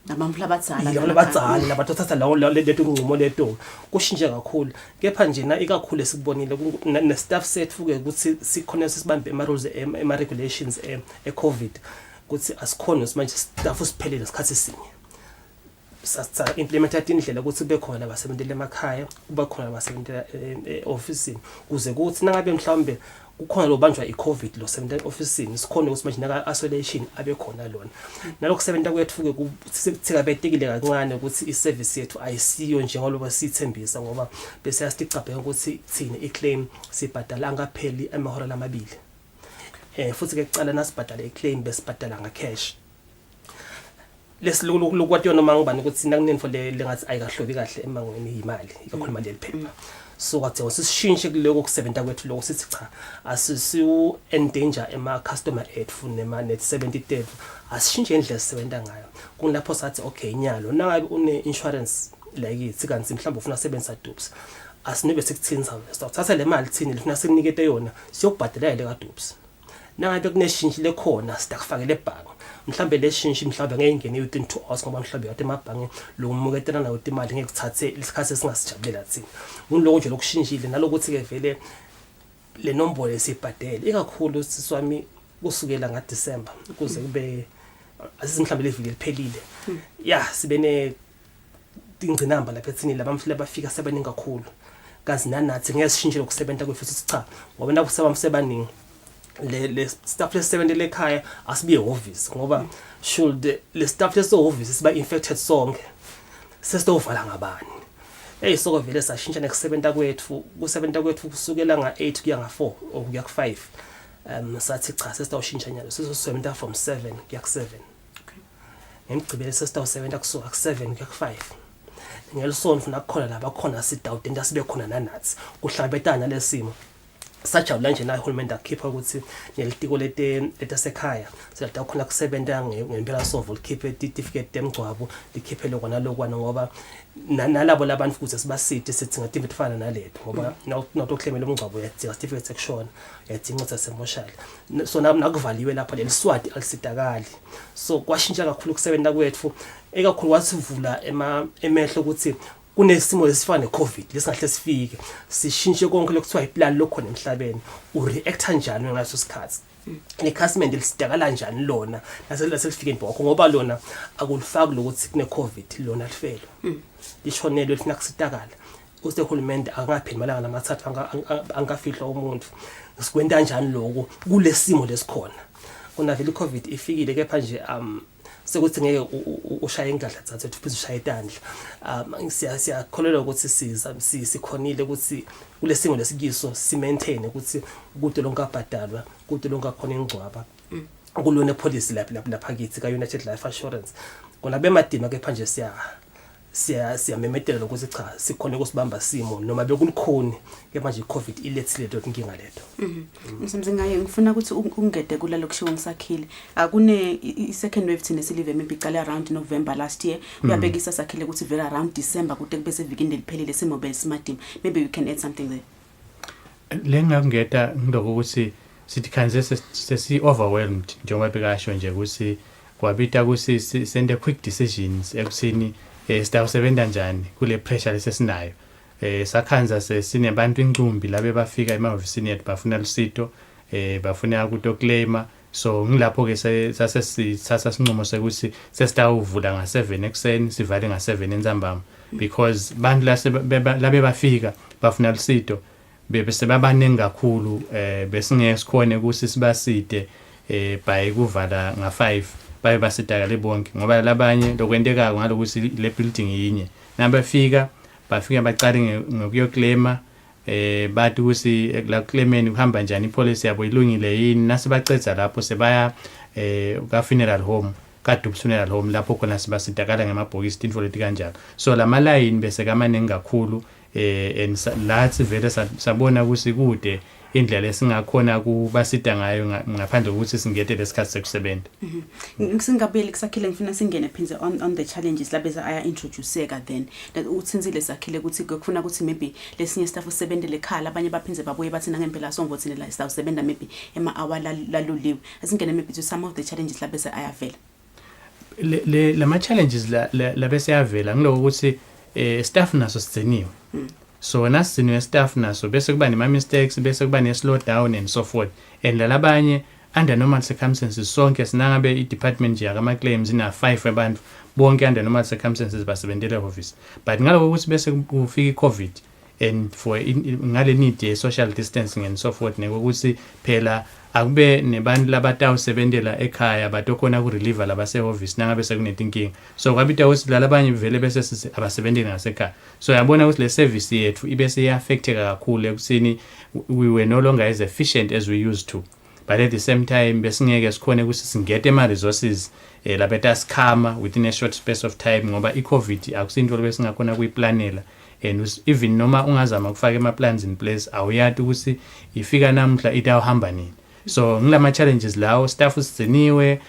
nabantu abadzala nabantu bathatha lawo leto kunqumo leto kushintshe kakhulu kepha nje na ikakhulu esikubonile ne staff sethu ke ukuthi sikhona sisibambe ama rules ama regulations e-COVID ukuthi asikhona manje staff usiphelele isikhathi sinye sa implementate indlela ukuthi kube khona abasebenzela emakhaya kuba khona abasebenzela e-office kuze kuthi nangabe mhlawumbe kukhona lo banjwa i-COVID lo sebenza e-office sikhona ukuthi manje naka isolation abe khona lona nalokho sebenza kwethu ke sikabetekile kancane ukuthi i-service yethu ayisiyo njengaloba sithembisa ngoba bese yasicabheka ukuthi thina i-claim sibhadala ngapheli amahora lamabili futhi ke kucala nasibhadala i-claim besibhadala nga-cash lesilukwathi yona mangibani ukuthi nakuneni for lengathi ayikahlobi kahle emangweni imali ikakhulu imali eliphepha so kwathi sishintshe kuloko kusebenza kwethu lokho sithi cha asisiu endanger ema customer ethu nema net 70 asishintshe indlela sisebenza ngayo kulapho sathi okay nyalo nangabe une insurance like ithi kanti mhlawumbe ufuna usebenzisa Dubs asinibe sikuthinza sithatha le mali thini lifuna sikunikete yona siyokubhadela le ka Dubs nangabe kuneshintshile khona sitakufakela ebhanki mhlambe leshinshi mhlambe ngeke ingene within 2 hours ngoba mhlambe yathi emabhange lo muketela nawo imali ngeke kuthathe isikhathi esingasijabulela thina kuloko nje lokushintshile nalokuthi ke vele le nombolo esibhadele ikakhulu siswami kusukela ngaDecember kuze kube asimhlambe leviki liphelile sibe ne ingcinamba lapha ethini labamhlaba bafika sebaningi kakhulu kazi nanathi ngeke sishintshe lokusebenza kwethu sithi cha ngoba nakuseba sebaningi le staff lesebenzele ekhaya asibiye office ngoba should le staff lesohoffice siba infected sonke sesitovala ngabani soko vele sashintsha nekusebenta kwethu kusukela nga8 kuya nga4 okuya ku5 sathi cha sesitawushintsha nyalo sizosebenza from 7 kuya ku7 ngimgcibele sesitawusebenza kusuka ku7 kuya ku5 ngelisonto funa kukhona laba khona sidawude ndasibe khona nanathi kuhlabetana lesimo sajabula nje na uhulumeni akhipha ukuthi nelitiko letasekhaya selata khona kusebenza ngempela sovo likhiphe certificate emgcwabo likhiphe lokwana lokwana ngoba nalabo labantu futhi sibasite sithi ngathi befana naletho ngoba nokukhlemela umgcwabo yadinga certificate section yadinga ukuthi semoshali so nakuvaliwe lapha leliswati alisitakali so kwashintsha kakhulu kusebenza kwethu ekakhulu wasivula emehlo ukuthi kunesimo lesifana neCovid lesingahle sifike sishintshe konke lokuthiwa iplan lokhona emhlabeni ureact kanjani ngaso sikhathi nekhasimende lisidakala kanjani lona laselifike impoko ngoba lona akulifaki lokuthi kuneCovid lona lifelo lishonelwe lifuna kusitakala usehulumende angapheli malanga namathathu angafihla umuntu sikwenta kanjani lokho kulesimo lesikhona kuna vele iCovid ifikile kepha nje sekuthi ngeke ushaye ingadla thathe uphinde ushaye itandla siyakholelwa ukuthi sikhonile ukuthi kulesimo lesikiso si maintain ukuthi kude lonke abhadalwa kude lonke akhona ingcwaba kulona policy lapha kithi ka United Life Assurance kona bemadima kepha nje siyamemetela lokuthi cha sikhona kusibamba simo noma bekulukhuni ke manje iCovid ilethile leto inkinga leto. Msemzingaye ngifuna ukuthi ungede kula lokushiwo ngisakhile. Akune i-second wave thina silive maybe iqala around November last year. Uyabhekisa sakhile ukuthi vela around December kude kube sevikini liphelile simo besimatima. Maybe you can add something there. Lengakungeta ngiloko ukuthi sithi khanze sesi overwhelmed njengoba bekasho nje ukuthi kwabita ukuthi sende quick decisions ekuthini sitawusebenza njani kule pressure lesesinayo. Sakhanza sinebantu incumbi labe bafika emahhovisini yethu bafuna lusito bafuna ukutoclaima. So ngilapho ke sasesithatha sinqumo sekuthi sesitawuvula nga7 ekseni sivale nga7 entsambama because bantu labe bafika bafuna lusito bese babaningi kakhulu besingeke sikhone ukuthi sibaside by kuvala nga5 baye basidakale bonke ngoba labanye lokwenteka ngalokuthi le building yinye nabafika bafika baqale ngokuyoclaima bathi ukuthi la claimeni kuhamba njani ipolicy yabo ilungile yini nasibacetha lapho sebaya ka funeral home kaDubu funeral home lapho khona sibasidakala ngemabhokisi tinfo leti kanjalo. So la malayini bese kamaningi kakhulu and lathi vele sabona ukuthi kude indlela esingakhona kubasida ngayo ngaphandle ukuthi singete lesikhathi sekusebenza. Ngisingabeli kusakhile ngifuna singene phinze on the challenges labeza aya introduceka then that uthinzile sakhile ukuthi kufuna ukuthi maybe lesinye staff usebenzele ekhala abanye baphinze babuye bathi ngempela songothini la staff usebenza maybe ema hour laluliwe asingene maybe to some of the challenges labeza ayavela. Le challenges la bese yavela ngiloko ukuthi staff naso sigciniwe. So nasigciniwe staff naso bese kuba nema mistakes bese kuba ne slow down and so forth and labanye under normal circumstances sonke sinangabe i-department nje akama claims ina 5 abantu bonke under normal circumstances basebenzela office but ngaloko ukuthi bese kufika iCovid and for ngale need ye social distancing and so forth nekokuthi phela akube nebantu labatawusebenzela ekhaya batokhona ku reliever labase office nangabe sekunetinkinga so kwabita ukuthi lalabanye vele bese abasebenzeli ngasekhaya so yabona ukuthi le service yethu ibese iaffecteka kakhulu ekuthini we were no longer as efficient as we used to but at the same time besingeke sikhone ukuthi singete ama resources labeta sikhama within a short space of time ngoba iCovid akusinto lebesingakhona kuyiplanela and even noma ungazama kufaka ama plans in place awuyathi ukuthi ifika namhla itawuhamba nini. So ngilama challenges lawo staff usiziniwe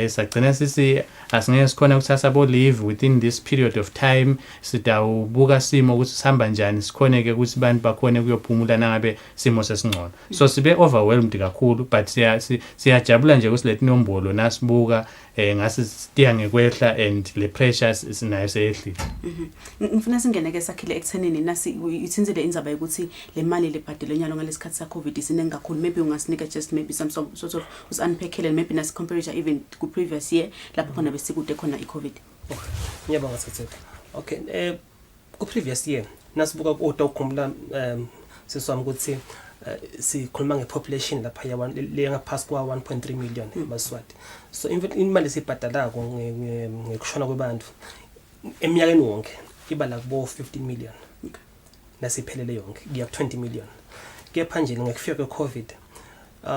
sagcina sisi asingeke sikhona ukuthatha abo leave within this period of time sitawubuka simo ukuthi sihamba njani sikhone ke ukuthi abantu bakhone kuyophumula nangabe simo sesingcono. So sibe overwhelmed kakhulu but siyajabula nje ukuthi lethi nombolo nasibuka ngase sitiya ngekwehla and le pressures isinayo seyehlile. Ngifuna singene ke sakhile ekuthenini nasi ithinzile indzaba ukuthi le mali lebhadelo nyalo ngalesikhathi sa Covid isinengi kakhulu maybe ungasinika just maybe some sort of us unpack and maybe nas comparator even ku previous year lapho khona besikude khona iCovid. Ngiyabonga sithethe. Okay ku previous year nasibuka ukukhumbula siswami ukuthi sikhuluma ngepopulation lapha ya le ngaphasi kwa 1.3 million eBaswati. So imali sibhadalako ngekushona kwabantu eminyakeni wonke iba la kubo 15 million. Nasiphelele yonke kuya 20 million. Kepha nje ngekufika kweCovid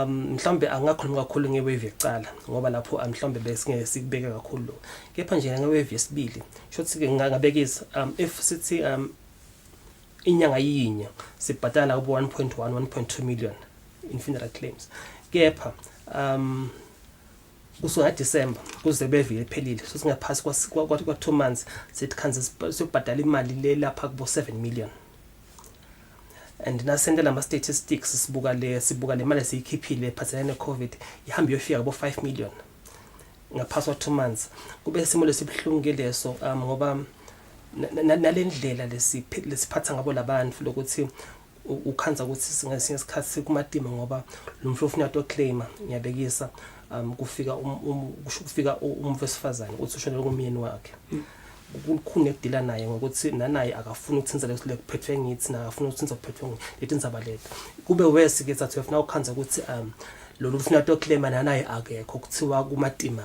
mhlawumbe angakhuluma kakhulu ngewave yecala ngoba lapho mhlawumbe besingeke sikubeke kakhulu. Kepha nje ngewave yesibili shothi ke ngingabekisa if sithi inyanga yinye sibhadala kubo 1.2 million in funeral claims. Kepha kusuka December kuze bevile ephelile so singaphasi kwa 2 months sithi khanze sibhadala imali le lapha kubo 7 million. And nasendela ama statistics sibuka le mali siyikhiphile phathelene neCovid ihamba yofika kubo 5 million ngaphasi kwa 2 months. Kube simo lesibhlungu leso ngoba nalendlela lesiphatha ngabo labantu lokuthi ukhanza ukuthi singasinye isikhathi kumatima ngoba lo mfo ufuna ukutoclaima ngiyabekisa kufika kufika umfesifazane uthi ushona kumyeni wakhe kukhona ukudila naye ngokuthi nanaye akafuna ukuthinza leso lekuphethwe ngithi na akafuna ukuthinza kuphethwe lethi indzaba lethu kube wese ke sathi ufuna ukukhanza ukuthi lo ufuna ukutoclaima nanaye akekho kuthiwa kumatima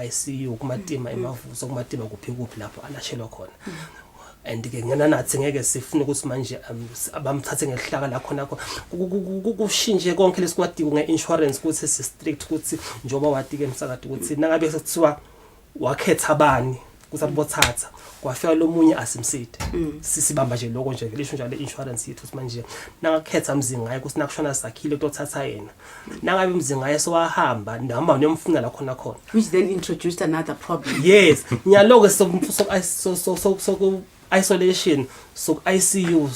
ICU kumatima emavuso kumatima kuphi lapho alashelwa khona. And ke ngena nathi ngeke sifune ukuthi manje abamthathe ngehlaka la khona kushintshe konke lesikwadinga ngeinsurance ukuthi si strict ukuthi njoba wathi ke msakade ukuthi nangabe sekuthiwa wakhetha abani kusathi bothatha kwafika lomunye asimside sisibamba nje lokho nje vele isho njalo insurance yethu manje nangakhetha mzinga ngaye kuthi nakushona sakhile kutothatha yena nangabe mzinga ngaye sowahamba noma uyomfuna la khona which then introduced another problem. Yes nyaloke so isolation so ICU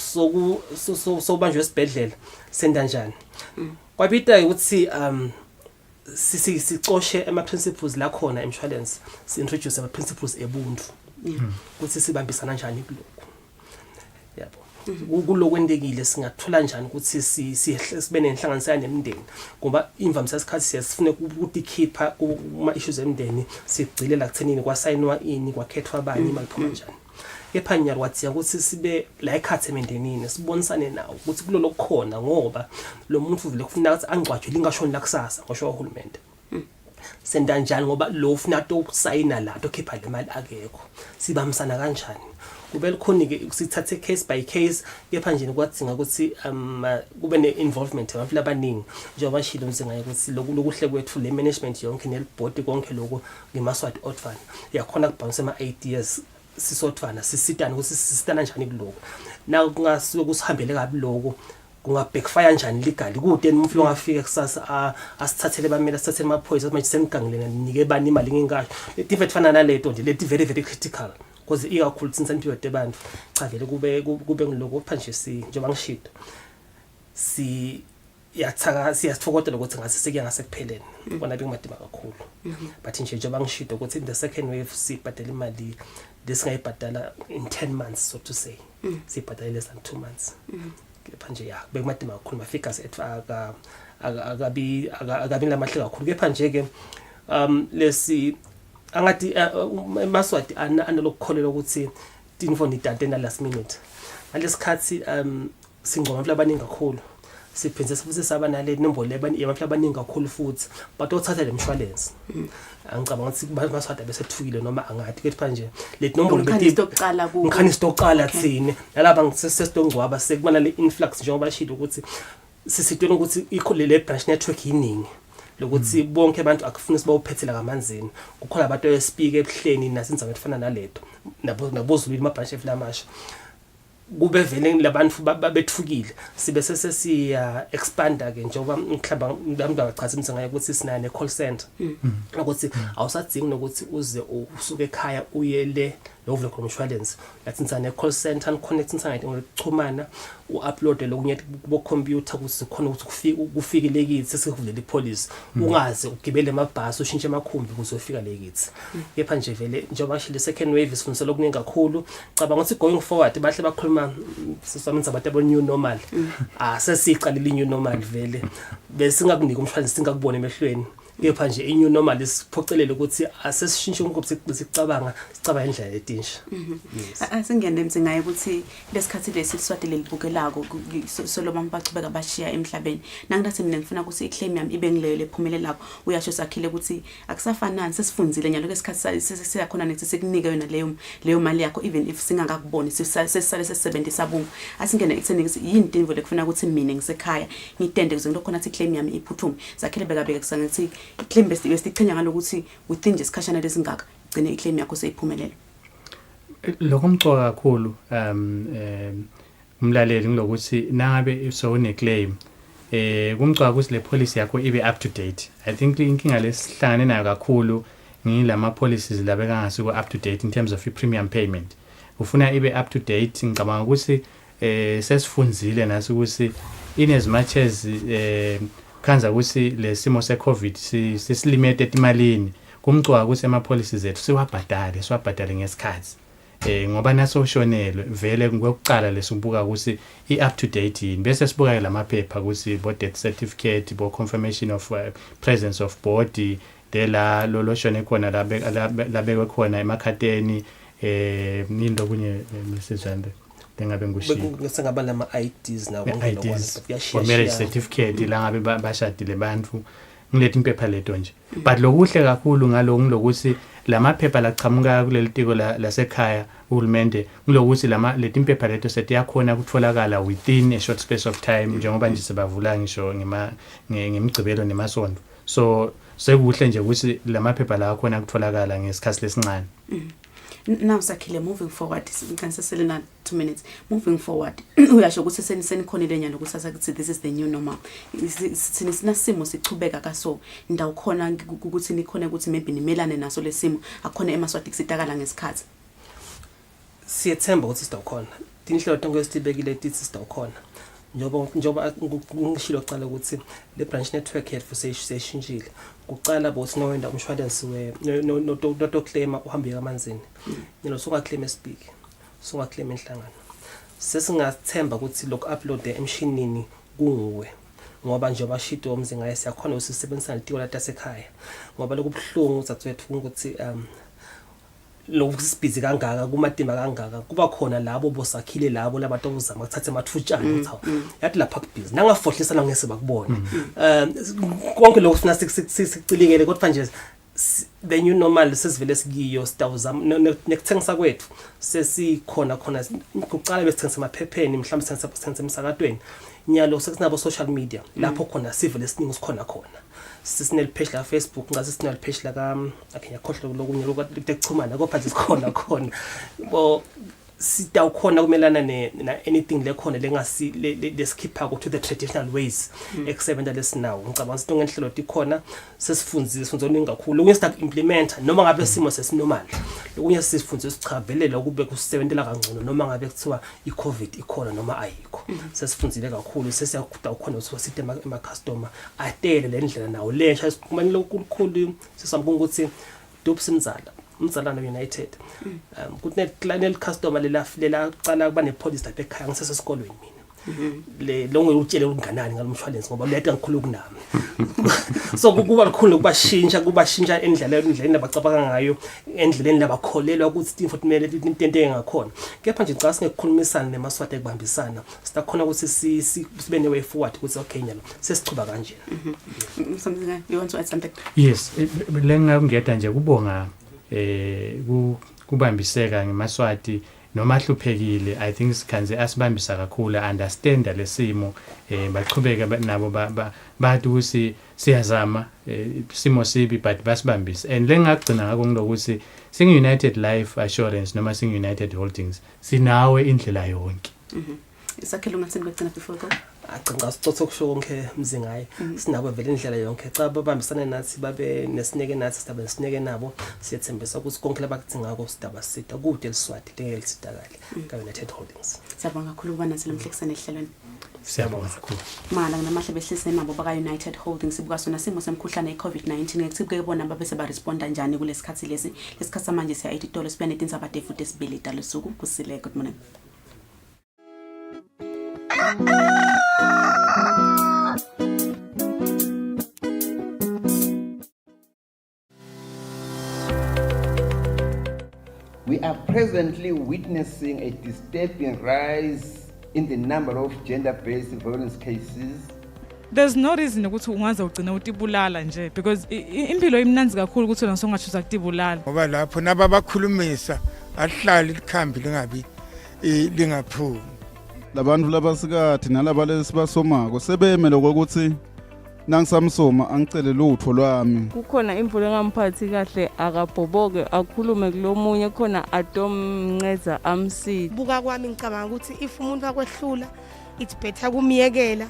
so banjwe esibhedlela senda njani kwabita ukuthi sicoshe ama principles la khona insurance si introduce ama principles ebuntu ukuthi sibambisana kanjani kuloko yabo kulokwendekile singathola njani ukuthi sibe nenhlanganisela nemindeni ngoba imvamisa isikhathi siyasifune ukuthi khipha kuma issues emndeni sigcile la kuthenini kwasayinwa ini kwakhethwa abanye maliphuma njani kepha nyalo wathi ukuthi sibe la ekhathe emendenini sibonisane nawo ukuthi kulolo khona ngoba lo muntu vele kufuna ukuthi angcwatshwe lingashoni la kusasa ngisho uhulumende senda njani ngoba lo ufuna ukusayina la tokhipha le mali akekho sibamsana kanjani kube likhoni ke sithathe case by case kepha nje kwadinga ukuthi kube ne-involvement abantu abaningi njengoba shilo mzinga ukuthi lokuhle kwethu le management yonke nelboard konke lokho ngemaswati othfana yakhona kubhalisa ama-ideas sisothwana sisitana ukuthi sisitana njani kuloko na kungasuke kusihambele kabi lokho kungabackfire njani legally kude umfilo ngafika kusasa asithathele bamela asithathele amaphoyisa manje sengigangelena nike bani imali ngingakho leti fana naleto nje leti very very critical because ikakhulu since impilo yabantu cha vele kube ngiloko phanje njengoba ngishito siyasithokotela ukuthi ngase sekuya ngasekupheleni kona bengimadima kakhulu but njengoba ngishito ukuthi in the second wave sibhadala imali lesingayibhadala in 10 months so to say sibhadala less than 2 months kepha nje bekumadima kakhulu mafigures ethu akabi lamahle kakhulu kepha nje ke lesi angathi emaswati analokukholela ukuthi tinfoni idatena last minute ngalesikhathi singoma abantu abaningi kakhulu siphindze futhi saba nale nombolo yabantu abaningi kakhulu futhi but othatha le insurance angicabanga ukuthi baswati bese thukile noma angathi kepha nje le nombolo ngikhani stoqala thine nalaba ngisesitongcwaba sekubana le influx njengoba shilo ukuthi sisitweni ukuthi ikhole branch network yiningi lokuthi bonke abantu akufuna sibawuphethela kamanzini kukhona abantu abespeak ebuhleni nasenza efana naleto nabozulwini amabranch eflamasha kube vele labantu babethukile sibe sesiya expanda ke njengoba mhlamba abantu abachaza imizwa ngayo ukuthi sina ne call center ukuthi awusadingi nokuthi uze usuke ekhaya uye le lovule insurance lathi insane call center and connect insane ngokuchumana uupload lokunye kubo computer ukuthi khona ukuthi kufike lekithi sesivulele ipolice ungaze ugibele amabhasi ushintshe amakhumbi kuzofika lekithi kepha nje vele njengoba shile second wave isifundisela okuningi kakhulu cabanga ukuthi going forward bahle bakhuluma sisamenza abantu abo new normal sesiqalile new normal vele bese singakunika umshwalense singakubona emehlweni kepha nje i-new normal isiphocelele ukuthi asesishintshe ngokuthi sicabanga indlela etinsha asingene emzingayo ukuthi lesikhathi lesiswati lelibukelako soloba mbachubeka bashiya emhlabeni nangathi mina ngifuna ukuthi iclaim yami ibe ngileyo lephumelelako uyasho sakhile ukuthi akusafanani sesifunzile nyalo lesikhathi siyakhona nethi sikunika yona leyo mali yakho even if singakakuboni sesisale sesebenzisa bungu asingene ekutheni yini dinvo lekufuna ukuthi mina ngisekhaya ngitende kuze ngilokhona ukuthi iclaim yami iphuthume sakhile bekabeka kusangathi iclaim besichenya ngalokuthi within nje isikhashana lesingaka gcine iclaim yakho seyiphumelela lokho mcoka kakhulu umlaleli ngilokuthi nangabe so une claim kumcoka ukuthi le policy yakho ibe up to date. I think inkinga lesihlangane nayo kakhulu ngilama policies labeka ngasuku up to date in terms of premium payment ufuna ibe up to date ngicabanga ukuthi sesifunzile naso ukuthi in as much as khanza ukuthi lesimo seCovid sisilimited imalini kumcoka ukuthi ama policies ethu siwabhadale ngesikhathi ngoba naso ushonelwe vele ngokuqala lesubuka ukuthi i-up to date yini bese sibuka lamaphepha ukuthi bo death certificate bo confirmation of presence of body de la loshone khona labekwe khona emakhateni nini lokunye mesizande dengabe ngushiya ngisengaba lama IDs nawo ngiyashaya marriage certificate la ngabe bashadile bantu ngilethi impepha leto nje but lokuhle kakhulu ngalo ngilokuthi lamaphepha laqhamuka kuleli tiko lasekhaya uhulumende ngilokuthi leti impepha leto setiyakhona ukutholakala within a short space of time njengoba nje sebavula ngisho ngemigcibelo nemasonto so sekuhle nje ukuthi lamaphepha la akhona ukutholakala ngesikhathi lesincane Now Sakhile, moving forward, can say in 2 minutes. Moving forward, uyasho ukuthi senikhonile nyalo ukuthi this is the new normal. Sinisimo sichubeka kaso indawo khona ukuthi nikhona ukuthi maybe nimelane naso lesimo akhona eMaswati kusitakala ngesikhathi. Siyethemba ukuthi sitawukhona. Tinhlelo tonke esitibekile tithi sitawukhona. Njoba ngishilo cala ukuthi le branch network yethu seyishintshile. Kuqala bothi nowenda umshwalensi no claim uhambe kamanzini. Yilo soka claim espeak. Soka claim inhlangano. Sesingathemba ukuthi lokhu upload emshinini kunguwe. Ngoba nje bashito omzinga yesiyakhona usisebenzisana litiko latasekhaya. Ngoba lokubhlungu uzathwethu ukuthi lokhu sibhizi kangaka kumatimba kangaka kuba khona labo bosakhile labo labantu obuzama ukuthatha emathutshana ukuthi yathi lapha kubhizi nangafohlisana ngese bakubona konke lokho sina sicilingele kodwa nje the new normal sesivele sikiyo sitawuzama nekuthengisa kwethu sesikhona kuqala besithengisa emaphepheni mhlawumbe sithengisa emsakatweni nyalo sesinabo social media lapho khona sivele siningi sikhona sinel page la Facebook ngaze sinel page la ka akenya khohlo lokunye lokuchumana kodwa nje sikhona bo sitawukhona kumelana na anything lekhona lengasi lesikhipha to the traditional ways except lesinawo ngicabanga sithi ngenhlelo tikhona sesifundzise oningi kakhulu lokunye sita implement noma ngabe simo sesinormal lokunye sisifundzise sichavelela ukube kusebenzela kangcono noma ngabe kuthiwa iCovid ikhona noma ayikho sesifundzile kakhulu sesiyakuda ukhona ukuthi sithe ema customer atele le ndlela nawo lesha kufanele ukukhulu sisambunga ukuthi dopsimzala umzalana United kuthi ne customer lela qala kuba ne police type ekhaya ngisesesikolweni mina le longe utshele unganani ngalomshwalensi ngoba leyata ngikhulu kunami so kuba likhulu kubashintsha endlela abacabanga ngayo endleleni labakholelwa ukuthi info kumele into engakhona kepha nje cha singekukhulumisana neMaswati ekubambisana sitakhona ukuthi sibe ne way forward ukuthi okay nyalo sesichuba kanje. Something you want to add something? Yes, lengakungeda nje kubonga kubambiseka ngeMaswati noma hluphekile. I think sikhanze asibambisa kakhulu understand lesimo baqhubeka nabo bathi ukuthi siyazama simo sibi but basibambise and lengagcina ngako ngilokuthi Sing United Life Assurance noma Sing United Holdings sinawe indlela yonke. Isakhelo ngathini begcina before go? Acinga sicotho kusho konke mzingayi sinabo vele indlela yonke cha babambisana nathi babe nesineke nathi sidabe sineke nabo siyethembisa ukuthi konke labakudingako sidaba sita kude eliswati lengelisitakahle ka United Holdings. Siyabonga kakhulu ukuba nathi lamhlekisana ehlelweni. Siyabonga kakhulu. Mala namahle behlise nabo baka United Holdings bukasona simo semkhuhlane iCovid-19 ngekuthi bona babe seba responda njani kulesikhathi lesikhathi manje siya $80 sibe netinsaba futhi esibili dalosuku Kusile. Good morning. We are presently witnessing a disturbing rise in the number of gender-based violence cases. There's no reason ukuthi ungaze ugcina utibulala nje because impilo imnanzi kakhulu ukuthi wena songachuza kutibulala. Ngoba lapho nababakhulumisa ahlali likhambi lingabi lingaphumi. Labantu labasikathi nalaba lesibasomako sebemele ukuthi nangisamsoma angicele lutho lwami. Kukhona imvulo engamphathi kahle akabhoboke akhulume kulomunye khona adomnceza amsidi. Buka kwami ngicabanga ukuthi if umuntu akwehlula it's better kumiyekela.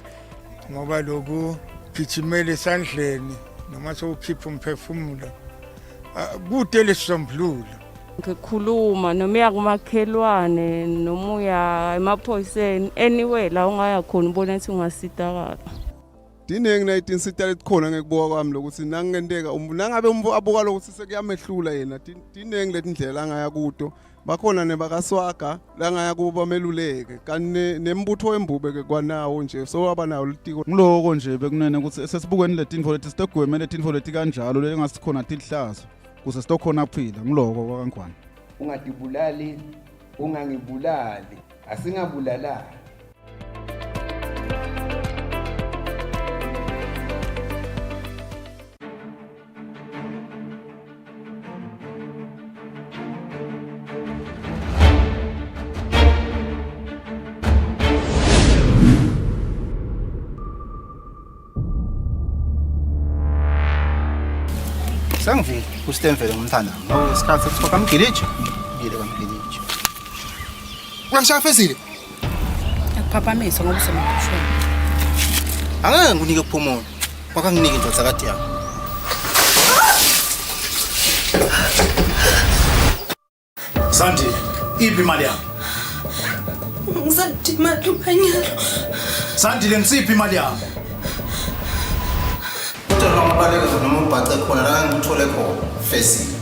Ngoba lokhu gijimele esandleni noma sokukhipha umphefumulo kude lesisombululo. Ngikhuluma noma yakumakhelwane noma uya emaphoyiseni anyway la ungaya khona ubona ukuthi ungasitakala. Diningi na itinsita likhona ngekubuka kwami lokuthi nangenteka nangabe abuka lokuthi sekuyamehlula yena diningi letindlela angaya kuto bakhona nebakaswaga la ngaya kuba bameluleke kanti nembutho wembube ke kwanawo nje so waba nawo litiko ngiloko nje bekunene ukuthi sesibukweni letinfo leti sitegweme letinfo leti kanjalo lengasikhona tihlazo kuze sitokhona kuphila ngiloko kwakangwana. Ungadibulali ungangibulali asingabulalani. Sangivile uStemvele ngomthanda ngoba isikhathi sokuthi amgilije ubalekile kampeliji. Uyangishaya Fezile? Akuphaphamisa ngoba usemthethweni. Angeke nginike ukuphumula. Kwakho nginike indodza kade yakho. Santi, iphi imali yakho? Ngisathi imali ubanyalo. Santi, lengisiphi imali yakho? Uthola ubalekile noma ubhace khona la ngithole khona Fezile.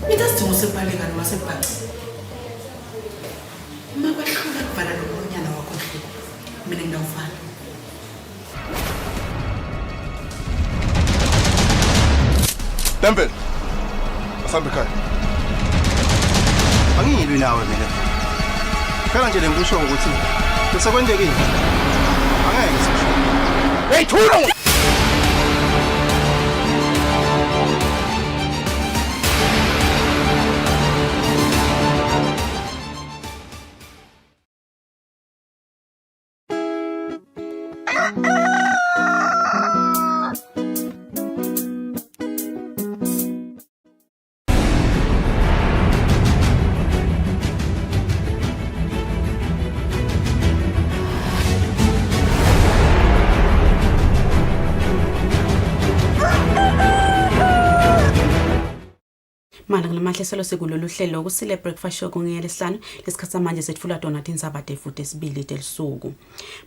Mina sidingo sebaleka noma sebhace. Uma bahlula kuvala lo monyana wakho nhluko. Mina ngiyawuvala. Temple. Asambe ekhaya. Angiyilwi nawe mina. Phela nje lembusho ukuthi bese kwenzekile. Angeke sisho. Hey thula. Mana ngilamahleselo sekulolu hlelo Kusile breakfast show kungelesihlanu lesikhathi manje sethula Donatin Sabate futhi esibili telisuku.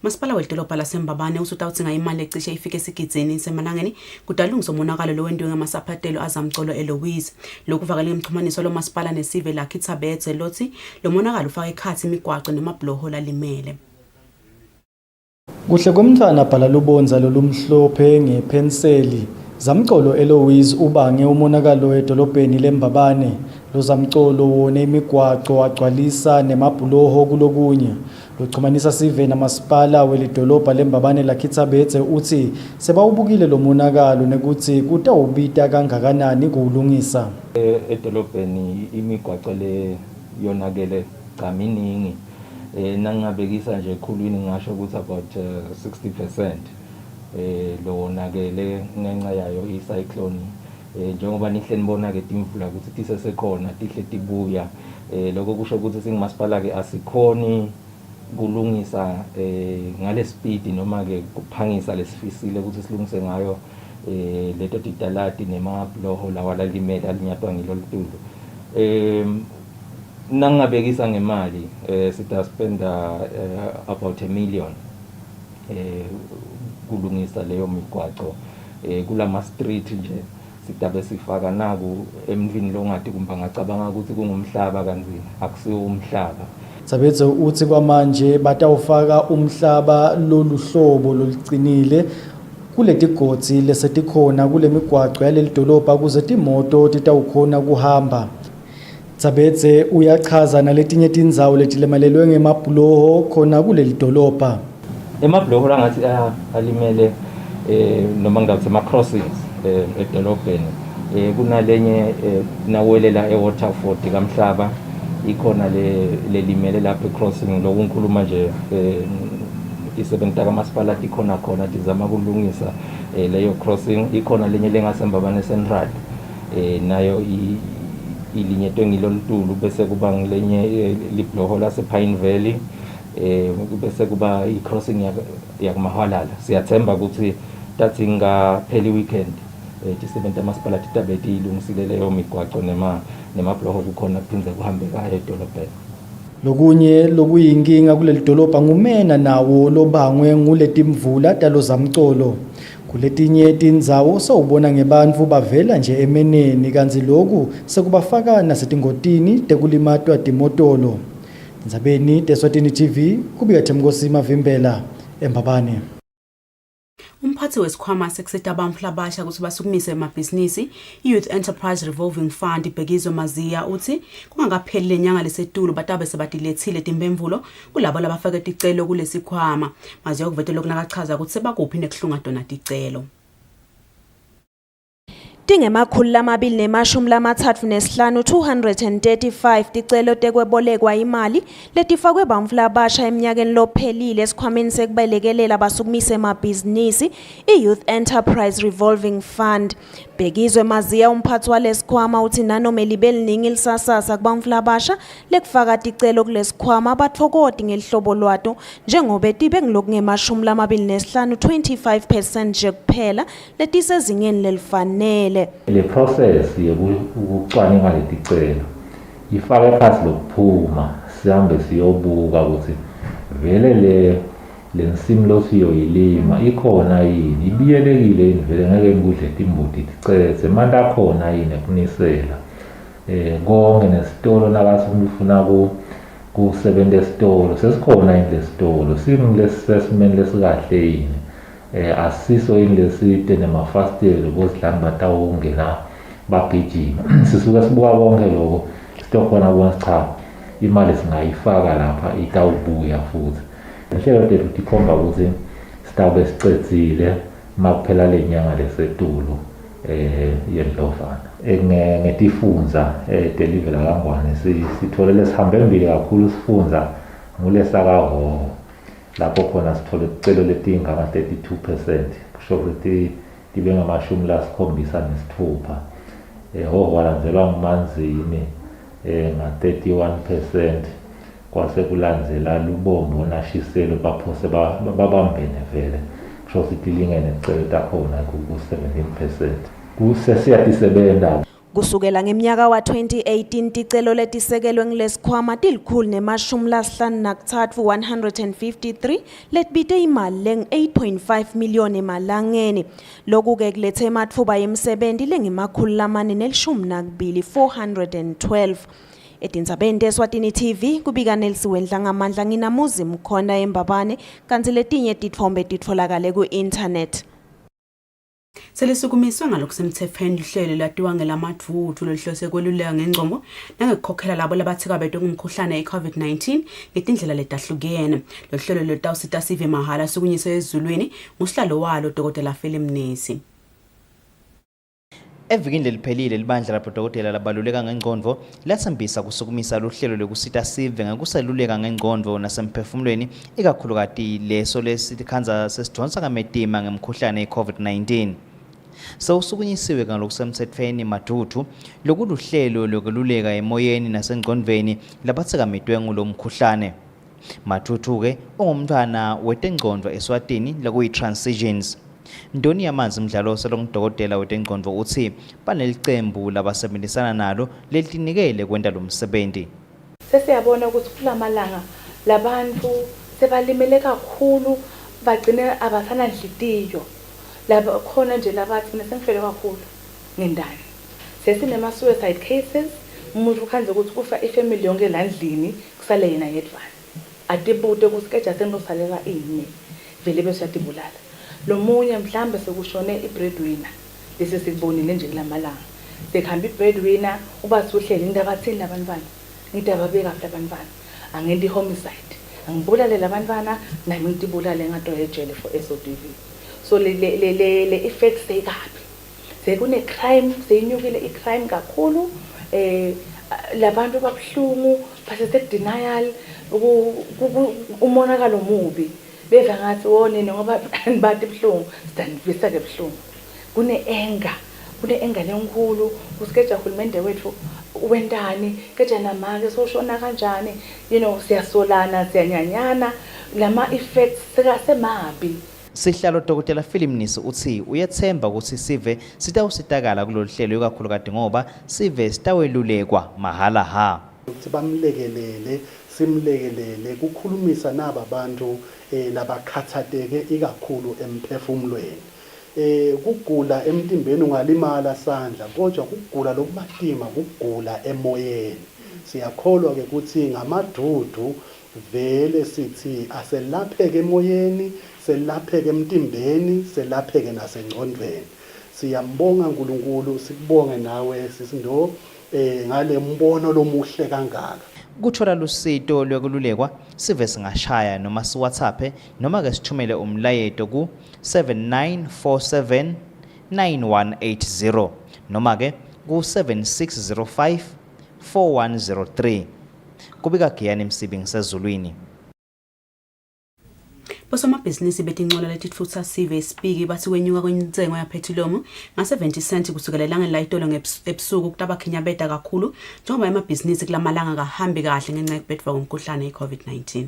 Masipala wedolobha laseMbabane usutawutsinga imali ecishe ifike esigizeni semanangeni kudalungisa umonakalo lo wendiwe ngamasaphatelo azamcolo eLouise. Lokuvakala ngemxhumaniso lo masipala nesive lakhe Itsabetse lothi lo monakalo ufaka ekhathi imigwaqo nemabhloho lalimele. Kuhle komntwana bhala lubonza lolumhlophe ngepenseli Zamcolo Eloise ubange umonakalo edolobheni leMbabane lo Zamcolo wona imigwaqo wagcwalisa nemabhuloho kulokunye loxhumanisa sive namasipala welidolobha leMbabane laKhitsabetse uthi sebawubukile lo monakalo nekuthi kutawubita kangakanani kuwulungisa edolobheni imigwaqo le yonakele kaminingi nangingabekisa nje ekhulwini ngasho ukuthi about 60% lo nakele ngenxa yayo icyclone njengoba nihle nibona ke imvula ukuthi tisesekhona tihle tibuya lokho kusho ukuthi singumasipala ke asikhoni kulungisa ngale speed noma ke kuphangisa lesifisile ukuthi silungise ngayo leto tidalati nemabloho lawa lalimele alinyatwa ngilo litulo nangingabekisa ngemali sita spenda about 1 million kulungisa leyo migwaqo kulama street nje sitabe sifaka naku emvini longathi kumba ngacabanga ukuthi kungumhlaba kanzima akusiwo umhlaba Sabetse uthi kwamanje batawufaka umhlaba loluhlobo lolucinile kuletigodzi lesetikhona kule migwaqo yaleli dolobha kuze timoto titawukhona kuhamba Sabetse uyachaza naletinye tindzawo letilemalelwe ngemabhuloho khona kuleli dolobha emabloho langathi alimele noma ngathi ama crossings edolobheni kunalenye nawelela eWaterford kaMhlaba ikhona lelimele lapha crossing lokunkhuluma nje isebenta kamasipala ikhona khona dizama kulungisa leyo crossing ikhona lenye lengaseMbabane Central nayo ilinyetwe ngilolutulu bese kuba ngelenye libloho lase Pine Valley bese kuba i-crossing yakumahalala siyathemba ukuthi tathi ngapheli weekend tisebenta amasipala titabe tilungisile leyo migwaqo nemabloho kukhona kuphindze kuhambe kahle edolobheni Lokunye lokuyinkinga kuleli dolobha ngumena nawo lobangwe nguletimvula talo Zamcolo kuletinye tindzawo sawubona ngebantfu bavela nje emeneni kanzi lokhu sekubafaka nasetingotini tekulimatwa timotolo Ndzabeni Eswatini TV kubika Themkosi Mavimbela eMbabane Umphathi wesikhwama sekuseta abamhla abasha ukuthi basukumise emabhizinisi Youth Enterprise Revolving Fund ibhekizwe Maziya uthi kungakapheli lenyanga lesetulo batabe sebatilethile timbemvulo kulabo labafake ticelo kulesikhwama Maziya ukuvetela kunakachaza ukuthi sebakuphi nekuhlunga dona ticelo Tingemakhulu lamabili nemashumi lamathatfu nesihlanu 235 ticelo tekwebolekwa imali letifakwe bantfu labasha eminyakeni lophelile esikhwameni sekubelekelela basukumise emabhizinisi i-Youth Enterprise Revolving Fund. Bhekizwe Maziya umphathi walesikhwama uthi nanoma libe liningi lisasasa kubantfu labasha lekufaka ticelo kulesikhwama batfokoti ngelihlobo lwato njengoba tibe ngelokungemashumi lamabili nesihlanu 25% nje kuphela letisezingeni lelifanele. Le process yokucwaninga leticelo ifake phasi lokuphuma sihambe siyobuka ukuthi vele le nsimi losiyoyilima ikhona yini ibiyelekile yini vele ngeke ngikudle timbuti ticetse manje akhona yini ekunisela konke nesitolo nakathi ufuna kusebenza esitolo sesikhona yini lesitolo singilesesimeni lesikahle yini asiso yini leside nemafasteli bozidlanga batawungena bagijima sisuke sibuka konke lokho sitokhona bona cha imali singayifaka lapha itawubuya futhi inhlelo lethu tikhomba ukuthi sitawube sicedzile makuphela lenyanga lesetulo yendlovana ngetifunza delivela kangwane sithole lesihambe embili kakhulu sifunza ngulesakahoho lapho khona sithole ticelo letingama 32% kusho ukuthi tibe ngamashumi lasikhombisa nesithupha hoho walandzelwa ngumanzini nga 31% kwase kulandzela lubombo nashiselo baphose babambene vele kusho ukuthi tilingene ticelo takhona ku 17% kusesiyatisebenza. Kusukela ngeminyaka wa 2018 ticelo letisekelwe ngilesikhwama tilikhulu nemashumi lasihlanu nakuthatfu 153 letibite imali leng 8.5 million emalangeni. Loku-ke kulethe ematfuba yemsebenti lengemakhulu lamane nelishumi nakubili 412. Etindzabeni te-Eswatini TV kubika Nelsiwe Ndlangamandla nginamuzi Mkhonda eMbabane kanti letinye titfombe titfolakale ku-internet. Selisukumiswe ngalokusemthethweni lihlelo latiwa ngelamadvuthu lohlose kweluleka ngengcomo nangekukhokhela labo labathika betwe ngumkhuhlane i-COVID-19 ngetindlela letahlukene. Lo hlelo lotawusita sive mahala sukunyiswe ezulwini ngusihlalo walo Dr. Philip Nesi. Evikini leliphelile libandla labodokotela labaluleka ngengqondo lathembisa kusukumisa luhlelo lokusita sive ngekuseluleka ngengqondo nasemphefumulweni ikakhulukati leso lesikhanza sesidonsa kametima ngemkhuhlane i-COVID-19. Sewusukunyisiwe ngalokusemthethweni maduthu lokuluhlelo lokululeka emoyeni nasengqondweni labathikamitwe ngulo mkhuhlane. Maduthu-ke ungumntwana wetengqondo Eswatini lakuyi-transitions. Ndoni yamanzi mdlalo selongidokotela wetengqondo uthi banelicembu labasebenzisana nalo lelinikele kwenta lo msebenzi. Sesiyabona ukuthi kulamalanga labantu sebalimele kakhulu bagcine abasana nhliziyo. Laba khona nje labathi nesengifele kakhulu ngendani. Sesinema suicide cases umuntu ukhanze ukuthi kufa ifamily yonke landlini kusale yena yedwa. Atibute kusikeja senosalela ini vele bese yatibulala. Lo munye mhlambe sekushone ibreadwinner bese sikubonile nje kulamalanga sekhamba ibreadwinner uba sihleli indaba athini labantwana ngidaba beka labantwana angendi homicide angibulale labantwana nami ngitibulale ngadoya ejele for SODV. So le effects sekabi sekune crime seyinyukile icrime kakhulu labantu babhlungu base denial umonakalo mubi beva ngathi wonini ngoba bathi ibhlungu sidanivisa ke ibhlungu kune enga lenkulu kusikeja uhulumende wethu wentani keja namake soshona kanjani siyasolana siyanyanyana lama effects sekasemabi. Sihlalo Dr. Philip Nisi uthi uyathemba ukuthi sive sitawusitakala kulolu hlelo ikakhulukati ngoba sive sitawelulekwa mahala ha. Ukuthi bamlekelele simlekelele kukhulumisa naba bantu labakhathateke ikakhulu emphefumulweni. Kugula emtimbeni ungalimala sandla kodwa kugula lokumatima kugula emoyeni. Siyakholwa ke ukuthi ngamadudu vele sithi aselapheke emoyeni selapheke emtimbeni selapheke nasengqondweni. Siyambonga uNkulunkulu sikubonge nawe sisindo ngale mbono lomuhle kangaka. Kuthola lusito lwekululekwa sive singashaya noma siWhatsApp noma ke sithumele umlayeto ku 7947 9180 noma ke ku 7605 4103. Kubika Giyani Msibi ngisezulwini. Bosomabhizinisi betincola letitfutsa sive speak bathi kwenyuka kwentengo yaphethilolo nga-70 cent kusukela elangeni layitolo ebusuku kutabakhinyabeta kakhulu njengoba emabhizinisi kulamalanga kahambi kahle ngenxa yokubhedwa komkhuhlane i-COVID-19.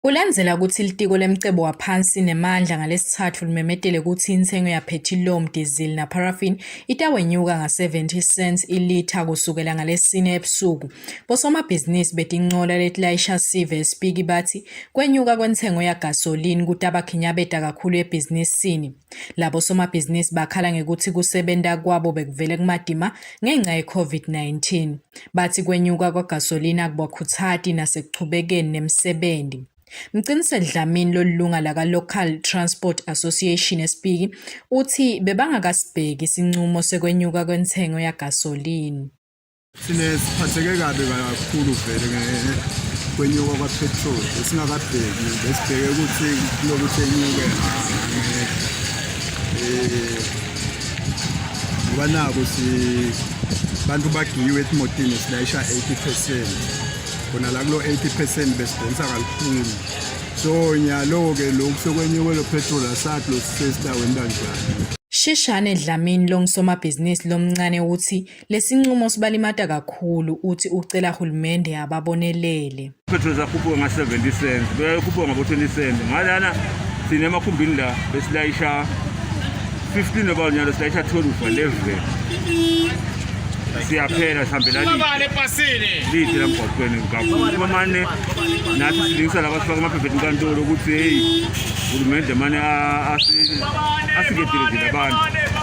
Kulandzela ukuthi litiko lemcebo waphansi nemandla ngalesithathu limemetele ukuthi intengo yaphethilolo, diesel na paraffin itawenyuka nga-70 cents ilitha kusukela ngalesine ebusuku. Bosomabhizinisi betincola letilayisha sive speak bathi kwenyuka kwentengo yagasoline kutabakhinyabeta kakhulu ebhizinisini. Labo somabhizinisi bakhala ngekuthi kusebenta kwabo bekuvele kumadima ngenxa ye-COVID-19. Bathi kwenyuka kwagasoline akubakhuthati nasekuchubekeni nemsebenti. Mciniseli Dlamini lolunga laka Local Transport Association esipiki uthi bebangakasibheki isinqumo sekwenyuka kwentengo yagasoline. Siphatheke kabi kakhulu vele kwenyuka kwapetrol singakabheki besibheke ukuthi kulokuthi enyuke ngoba nako bantu bagiyiwe emotini silayisha 80%. Kona la kulo 80% besidonsa kakhulu. So nyalo-ke lokhu sekwenyuke lo petrol asathi lo sisestaweni kanjani. Shishane Dlamini lomsomabhizinisi lomncane uthi lesinqumo sibalimata kakhulu uthi ucela uhulumende ababonelele. Petrol zakhuphuka nga-70 cents, beyakhuphuka ngabo-20 cents. Ngalana sinemakhumbini la besilayisha 15 about nyalo silayisha 12 siyaphela sihambelana lithi lamgwaqweni kakhulu mane nathi silingisa laba sifaka amaphepha enkantolo ukuthi hey uhulumende mane asiketile abantu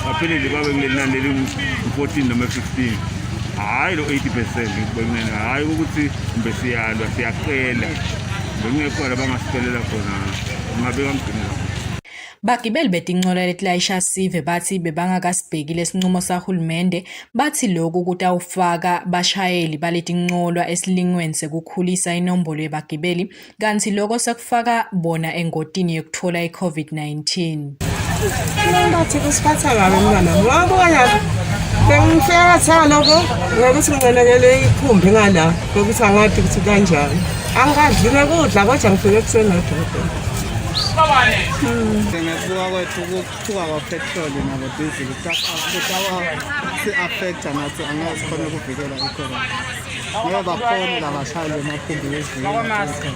baphelele babe kulenani leli-14 noma 15. Hayi lo 80% ngikubonene, hayi ukuthi mbe siyalwa siyacela bengekho la bangasicelela khona ngabeka ngigcinela. Bagibeli betincola letilayisha sive bathi bebangakasibhekile isinqumo sahulumende bathi lokhu kutawufaka bashayeli baletincolwa esilingweni sekukhulisa inombolo yabagibeli kanti lokho sekufaka bona engotini yokuthola i-COVID-19. Ngathi kusiphatha kabi mntwana ngoba bengifika tha lokho ngokuthi ngicenekele ikhumbi ngala ngokuthi angathi ukuthi kanjani angadlile kudla kodwa ngifike ekuseni nodokotela. Ngebuka kwethu ukukhuphuka kwapetroli nabo diesel si-affecta nathi angeke sikhone ukuvikela icorona ngoba bakhona labashayeli emakhumbi wezinye.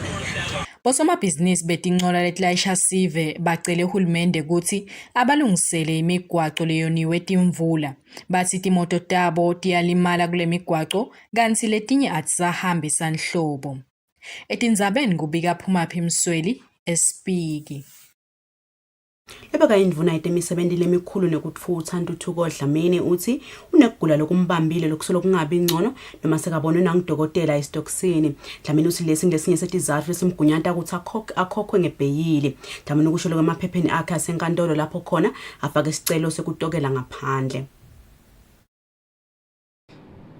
Bosomabhizinisi betincola letilayisha sive bacele uhulumende ukuthi abalungisele imigwaqo leyoniwe timvula. Bathi timoto tabo tiyalimala kule migwaqo kanti letinye azisahambi sanhlobo. Etindzabeni kubika Phumaphi Msweli esipiki. Lebeka indvuna itemisebenti lemikhulu nekutfutsa Ntuthuko Dlamini uthi unekugula lokumbambile lokusolo kungabi ngcono noma sekabonwe nangudokotela esitokisini. Dlamini uthi lesi ngesinye setizatfu esimgunyata ukuthi akhokhwe ngebheyili. Dlamini ukusho lokho emaphepheni akhe asenkantolo lapho khona afake isicelo sekutokela ngaphandle.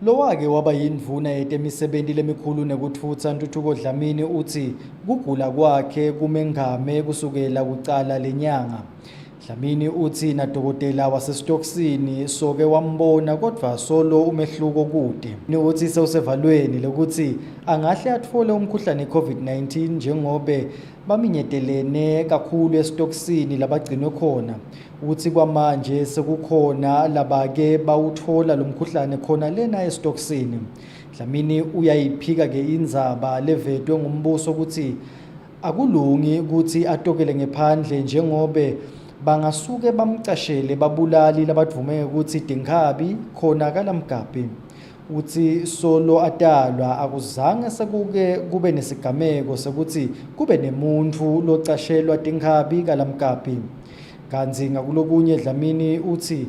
Lowake waba yindvuna yetemisebenti lemikhulu nekutfutsa Ntuthuko Dlamini uthi kugula kwakhe kumengame kusukela kucala lenyanga. Dlamini uthi nadokotela wasesitokisini soke wambona kodwa solo umehluko kude. Uthi sewusevalweni lokuthi angahle atfole umkhuhlane i-COVID-19 njengobe baminyetelene kakhulu esitokisini labagcinwe khona. Uthi kwamanje sekukhona labake bawuthola lo mkhuhlane khona lena esitokisini. Dlamini uyayiphika ke indzaba levedwe ngumbuso ukuthi akulungi ukuthi atokele ngephandle njengobe bangasuke bamcashele babulali labadvume ukuthi Tinkhabi khona kalamgabhi. Uthi solo atalwa akuzange sekuke kube nesigameko sekuthi kube nemuntu locashelwa Tinkhabi kalamgabhi. Kanzi ngakulokunye Dlamini uthi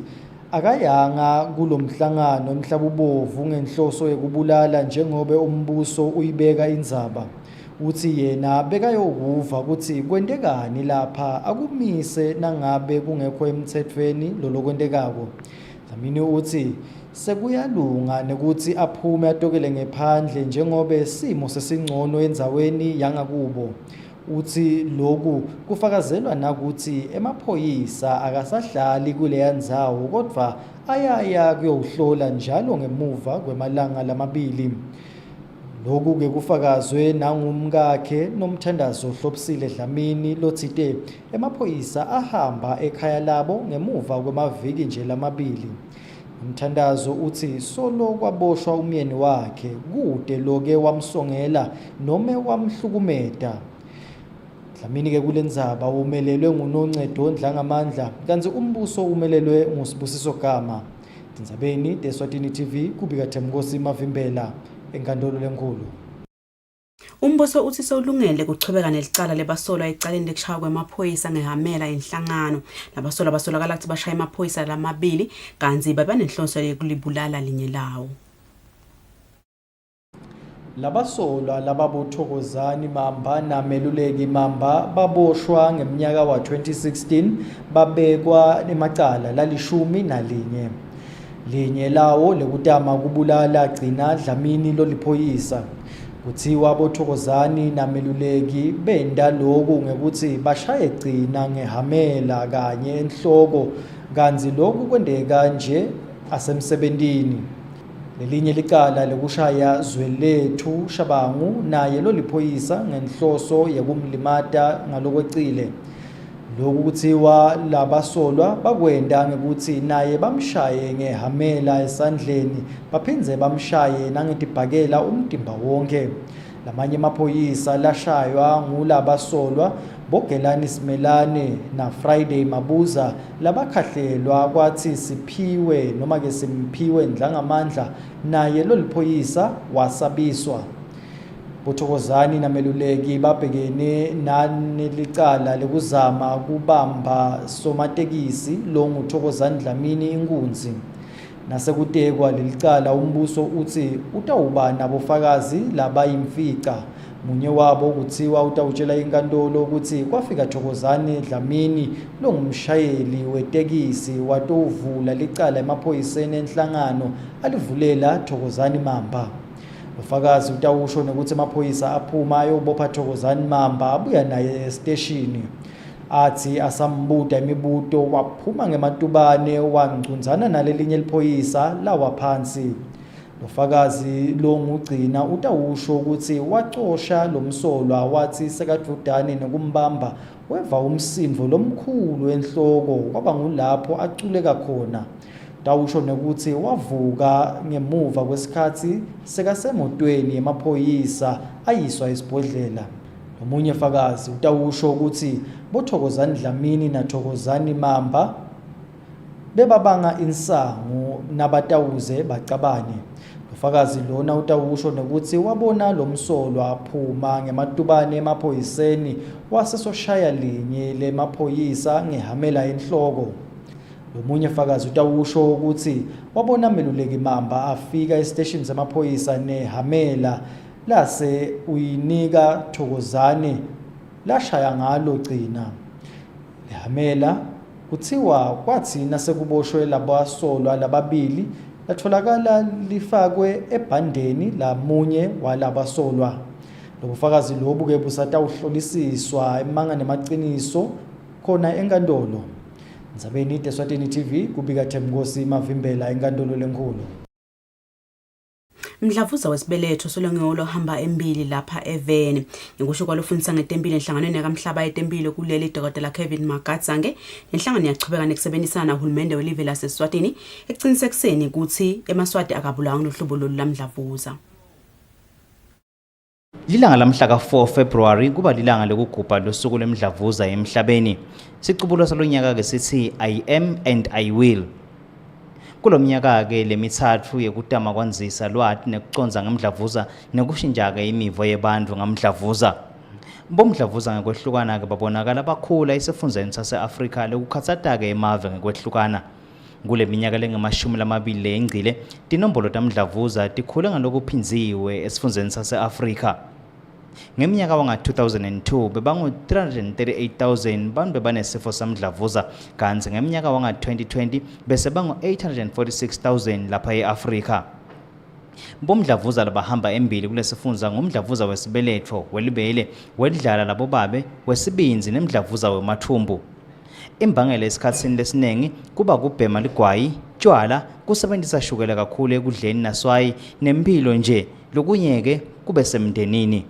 akayanga kulomhlangano emhlabubovu ngenhloso yokubulala njengobe umbuso uyibeka indzaba. Uthi yena bekayokuva ukuthi kwentekani lapha akumise nangabe kungekho emthethweni lo kwentekako. Dlamini uthi sekuyalunga nekuthi aphume atokele ngephandle njengobe simo sesingcono endzaweni yangakubo. uthi lokhu kufakazelwa nakuthi emaphoyisa akasahlali kuleya ndzawo kodwa ayaya kuyohlola njalo ngemuva kwemalanga lamabili. Lokhu ke kufakazwe nangumkakhe nomthandazo Kusile Dlamini lothite emaphoyisa ahamba ekhaya labo ngemuva kwemaviki nje lamabili. Umthandazo uthi solo kwaboshwa umyeni wakhe kude loke wamsongela noma wamhlukumeda. Dlamini ke kulendzaba umelelwe nguNoncedo Ndlangamandla kanti umbuso umelelwe nguSibusiso Gama. Tindzabeni Eswatini TV kubika Themkosi Mavimbela enkantolo lenkulu. Umbuso uthi sewulungele kuchubeka nelicala lebasolwa ecaleni lekushaya kwemaphoyisa ngehamela enhlangano. Labasolwa basolakala ukuthi bashaya emaphoyisa lamabili kanti babanenhloso yokulibulala linye lawo. Labasolwa lababuthokozani Mamba nameluleki Mamba baboshwa ngemnyaka wa 2016 babekwa emacala lalishumi nalinye. Linye lawo lekutama kubulala gcina Dlamini loliphoyisa. Kuthiwa bothokozani nameluleki benda lokhu ngekuthi bashaye gcina ngehamela kanye enhloko kanzi lokhu kwendeka nje asemsebentini. Lelinye licala lekushaya Zwelethu Shabangu naye loliphoyisa ngenhloso yekumlimata ngalokwecile. Lokhu kuthiwa labasolwa bakwenda ngekuthi naye bamshaye ngehamela esandleni baphindze bamshaye nangetibhakela umtimba wonke. Lamanye amaphoyisa lashaywa ngulabasolwa Bogelani Simelane na Friday Mabuza labakhahlelwa kwathi Siphiwe noma ke Simphiwe Ndlangamandla naye loliphoyisa wasabiswa. Bothokozani nameluleki babhekene nanelicala lekuzama kubamba somatekisi longuThokozani Dlamini inkunzi. Nasekutekwa lelicala umbuso uthi utawuba nabofakazi labayimfica. Munye wabo kuthiwa utawutshela inkantolo ukuthi kwafika Thokozani Dlamini longumshayeli wetekisi watovula licala emaphoyiseni enhlangano alivulela Thokozani Mamba. Ufakazi utawusho nokuthi amaphoyisa aphuma ayobopha Thokozani Mamba abuya naye esteshini. Athi asambuta imibuto waphuma ngematubane wangcunzana nalelinye liphoyisa lawa phansi. Ufakazi longugcina utawusho ukuthi wacosha lomsolwa wathi sekadudane nokumbamba weva umsindvo lomkhulu enhloko kwaba ngulapho aculeka khona. Tawusho nokuthi wavuka ngemuva kwesikhathi sekasemotweni yemaphoyisa ayiswa esibhodlela. Omunye fakazi utawusho ukuthi bothokozani Dlamini naThokozani Mamba bebabanga insangu nabatawuze bacabane. Ufakazi lona utawusho nokuthi wabona lomsolwa aphuma ngematubane emaphoyiseni wasesoshaya linye lemaphoyisa ngehamela enhloko. Lomunye fakazi utawusho ukuthi wabona meluleki Mamba afika estation semaphoyisa nehamela lase uyinika Thokozani lashaya ngalo gcina. Lehamela kuthiwa kwathi nasekuboshwe labasolwa lababili latholakala lifakwe ebhandeni lamunye walabasolwa. Lobufakazi lobu ke busatawuhlolisiswa emanga nemaqiniso khona enkantolo. Ndzabeni Eswatini TV kubika Themkosi Mavimbela enkantolo lenkulu. Mdlavuza wesibeletho solongewolo hamba embili lapha eVeni. Ngikusho kwalofundisa ngetempile enhlanganweni kaMhlaba etempile kuleli Dr. Kevin Magatsange. Inhlangano yachubeka nekusebenzisana nohulumende welive laseSwatini ekuqinisekiseni ukuthi emaswati akabulawa ngohlobo lomdlavuza. Lilanga lamhla ka-4 February kuba lilanga lokugubha losuku lwemidlavuza emhlabeni. Siqubulo salonyaka ke sithi I am and I will. Kulomnyaka ke lemithathu yekutama kwanzisa lwati nekuconza ngemdlavuza nekushintsha ke imivo yebantu ngamdlavuza. Bomdlavuza ngekwehlukana ke babonakala bakhula esifundzeni sase-Afrika lekukhatsata ke emave ngekwehlukana. Kule minyaka lengama-20 lengcile tinombolo tamdlavuza tikhule ngalokuphinziwe esifundzeni sase-Afrika. Ngeminyaka wanga-2002 bebangu-338,000 bantu bebanesifo samdlavuza kanti ngeminyaka wanga-2020 bese bangu-846,000 lapha e-Afrika. Bomdlavuza labahamba embili kulesifundza ngumdlavuza wesibeletho, welibele, wedlala labobabe, wesibinzi nemdlavuza wemathumbu. Imbangela esikhatsini lesinengi kuba kubhema ligwayi, tshwala, kusebenzisa shukela kakhulu ekudleni naswayi, nempilo nje lokunyeke kube semndenini.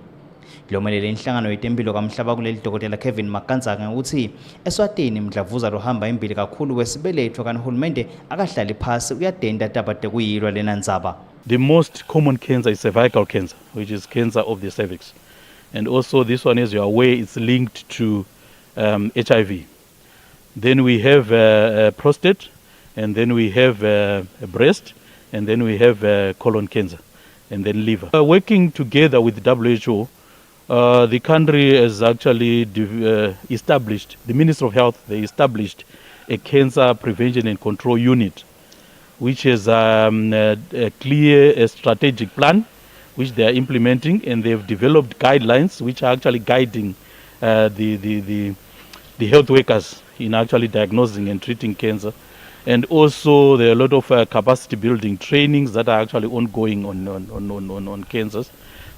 Lomelele inhlangano yetempilo kamhlaba kuleli Dr. Kevin Makanzaka ukuthi Eswatini mdlavuza lohamba embili kakhulu wesibeletho kanhulumende akahlali phasi uyadenda tabate kuyilwa lena ndzaba. The most common cancer is cervical cancer, which is cancer of the cervix. And also this one, as you are aware, it's linked to HIV. Then we have prostate, and then we have breast, and then we have colon cancer, and then liver. Working together with WHO, the country has actually established, the Ministry of Health, they established a cancer prevention and control unit, which is a clear strategic plan which they are implementing, and they've developed guidelines which are actually guiding the health workers in actually diagnosing and treating cancer. And also there are a lot of capacity building trainings that are actually ongoing on cancers.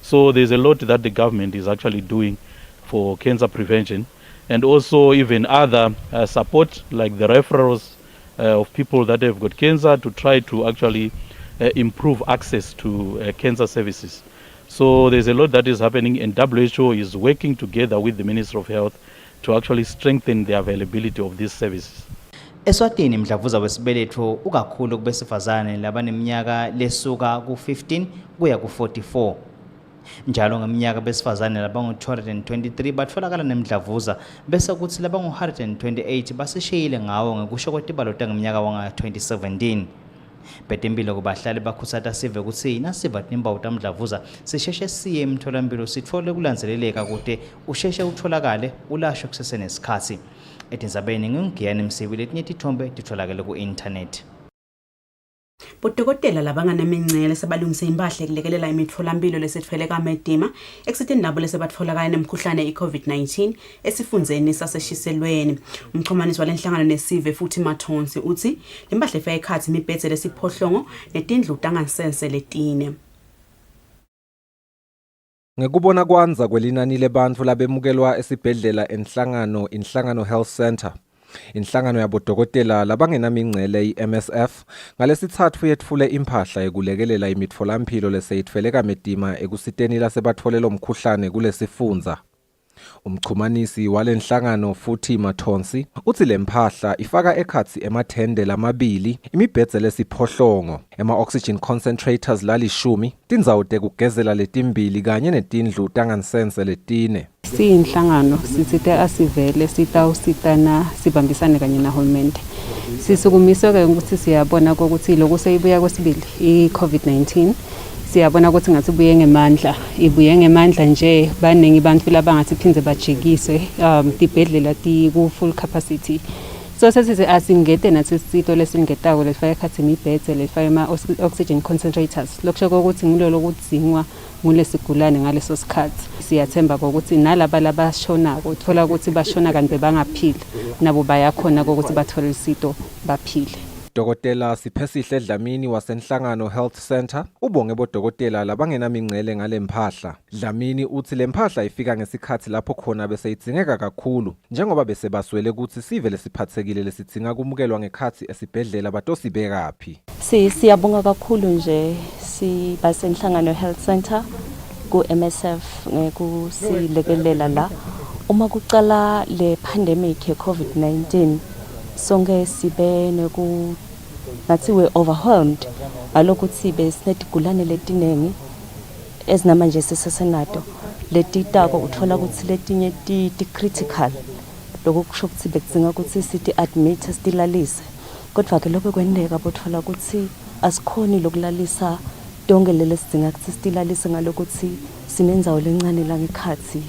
So there's a lot that the government is actually doing for cancer prevention, and also even other support like the referrals of people that have got cancer to try to actually improve access to cancer services. So there's a lot that is happening, and WHO is working together with the Ministry of Health to actually strengthen the availability of these services. Eswatini mdlavuza wesibeletho ukakhulu kubesifazane labaneminyaka lesuka ku-15 kuya ku-44. Njalo ngeminyaka besifazane labangu-223 batfolakala nemdlavuza bese kuthi labangu-128 basishiyile ngawo ngekusho kwetibalo tangeminyaka wanga-2017. Betempilo kubahlali bakhuthaza sive ukuthi nasiva timpawu tamdlavuza sisheshe siye emtholampilo sithole kulandzeleleka kude usheshe utholakale ulashwe kusesenesikhathi. Etindzabeni ngingiyani Msibi, letinye tithombe titholakele ku-internet. Bodokotela labanganemincele sebalungise impahla ekulekelela imitfolampilo lesitfele kaMedima ekusitheni nabo lesebatfolakala nemkhuhlane i-COVID-19 esifundzeni saseshiselweni. Umxhumanisi walenhlangano nesive futhi Mathonsi uthi lempahla ifaka ekhatsi imibhedze lesiphohlongo netindlu tangasese letine. Ngekubona kwanza kwelinani lebantfu labemukelwa esibhedlela inhlangano Health Center. Inhlangano yabodokotela labangenamingcele i-MSF ngalesithathu yetfule impahla yekulekelela imitfolampilo leseyitfele kaMedima ekusiteni lasebatfolelo mkhuhlane kulesifundza. Umxhumanisi walenhlangano futhi Mathonsi uthi lempahla ifaka ekhatsi emathende lamabili, imibhedze lesiphohlongo, ema-oxygen concentrators lali-10, tindzawo tekugezela letimbili kanye netindlu tangansense letine. Siyinhlangano sitsite asivele sitawusitana sibambisane kanye nahulumende. Sisukumiswe ke ukuthi siyabona ukuthi lokho seyibuya kwesibili i-COVID-19 siyabona ukuthi ngathi ibuye ngemandla nje baningi abantu labangathi phindze bajikiswe tibhedlela ku full capacity. So sesize asingete nathi sito lesingetako lefaka ekhathi imibhedze lefaka ama-oxygen concentrators lokusho ukuthi ngilolo kudzingwa ngulesigulane ngaleso sikhathi. Siyathemba ukuthi nalaba labashonako uthola ukuthi bashona kanti bangaphili nabo bayakhona ukuthi bathole isito baphile. Dokotela Siphesihle Dlamini wasenhlangano Health Center ubonge bodokotela labangenamingcele ngalempahla. Dlamini uthi lempahla ifika ngesikhathi lapho khona beseyidingeka kakhulu njengoba besebaswele ukuthi sive lesiphathekile lesidinga kumukelwa ngekhathi esibhedlela batosibekaphi. Siyabonga kakhulu nje basenhlangano Health Center ku MSF ngekusilekelela la uma kucala le pandemic ye COVID-19 sonke sibe ngathi we overwhelmed alokuthi besinetigulane letinengi ezinamanje sisesenato letitako uthola ukuthi letinye ti critical lokusho ukuthi bekudzinga ukuthi sithi admit silalise kodwa ke lokho kwendeka bothola ukuthi asikhoni lokulalisa tonke lele sidinga ukuthi silalise ngalokuthi sinenzawo lencane la ngekhathi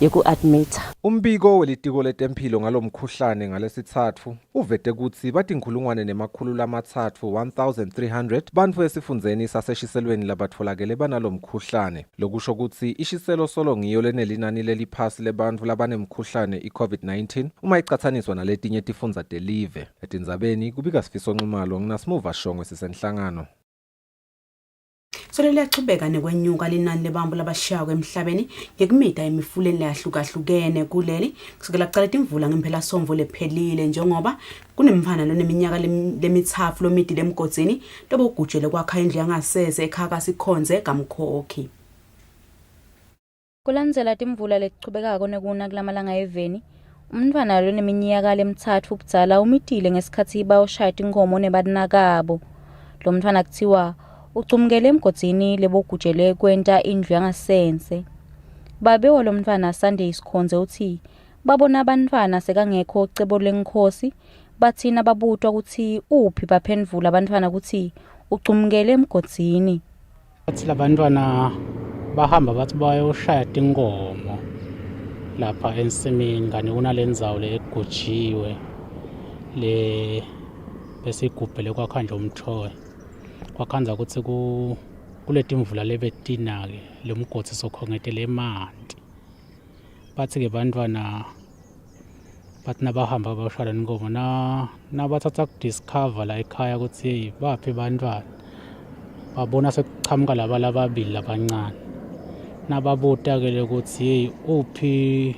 yeku-admita. Umbiko welitiko letempilo ngalomkhuhlane ngalesithathu uvete ukuthi batinkhulungwane nemakhulu lamathathu 1300 bantfu esifundzeni saseshiselweni labatfolakele banalomkhuhlane. Lokusho ukuthi ishiselo solo ngiyo lenelinani leliphasi lebantfu labanemkhuhlane i-COVID-19 uma icathaniswa naletinye tifundza telive. Etindzabeni kubika Sifiso Nxumalo nginasimuva Shongwe sisenhlangano. Solo liyachubeka nekwenyuka linani lebantu labashiyayo emhlabeni ngekumita emifuleni leyahlukahlukene kuleli kusukela kuqala imvula ngempela somvo lephelile njengoba kunemvana neminyaka lemithathu lomidile emgodzini lobugujele kwakha indlu yangasese ekhaka sikhonze kamkhokhi. Kulandzela timvula letichubekako nekuna kulamalanga eveni, umntfwana loneminyaka lemithatfu ubudzala umitile ngesikhatsi bayoshaya tinkhomo nebanakabo. Lo mntfwana kuthiwa ucumukele emgodzini lebogujele kwenta indlu yangasense. Babe lo mntfwana Sunday Sikhonze uthi babona abantwana sekangekho cebo lenkhosi bathina babutwa ukuthi uphi baphendvula abantwana ukuthi ucumukele emgodzini. Bathi labantwana bahamba bathi bayoshaya tinkomo lapha ensimini kanye kunalendzawo legujiwe le bese igubhele kwakha nje umthoya kwakhanza ukuthi kuletimvula lebetinake lomgodzi sokhongetele emanti bathi ke bantwana bathi nabahamba bayoshaya inkomo nabathatha kudiscover la ekhaya ukuthi baphi bantwana babona sekuchamuka lababili labancane nababuta ke ukuthi hey uphi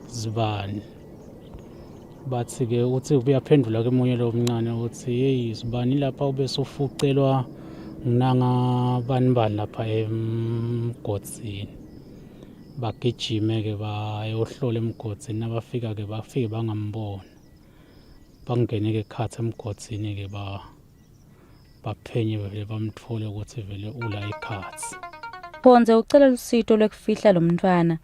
Zibani bathi ke uthi uyaphendula ke munye lo mncane ukuthi hey Zibani lapha ubese ufucelwa nginanga banibani lapha emgodzini bagijime ke bayohlola emgodzini nabafika ke bafike bangambona bangene ke khatha emgodzini ke baphenye vele bamthole ukuthi vele ula ikhatsi. Sikhonze ucela lusito lwekufihla lo mntwana.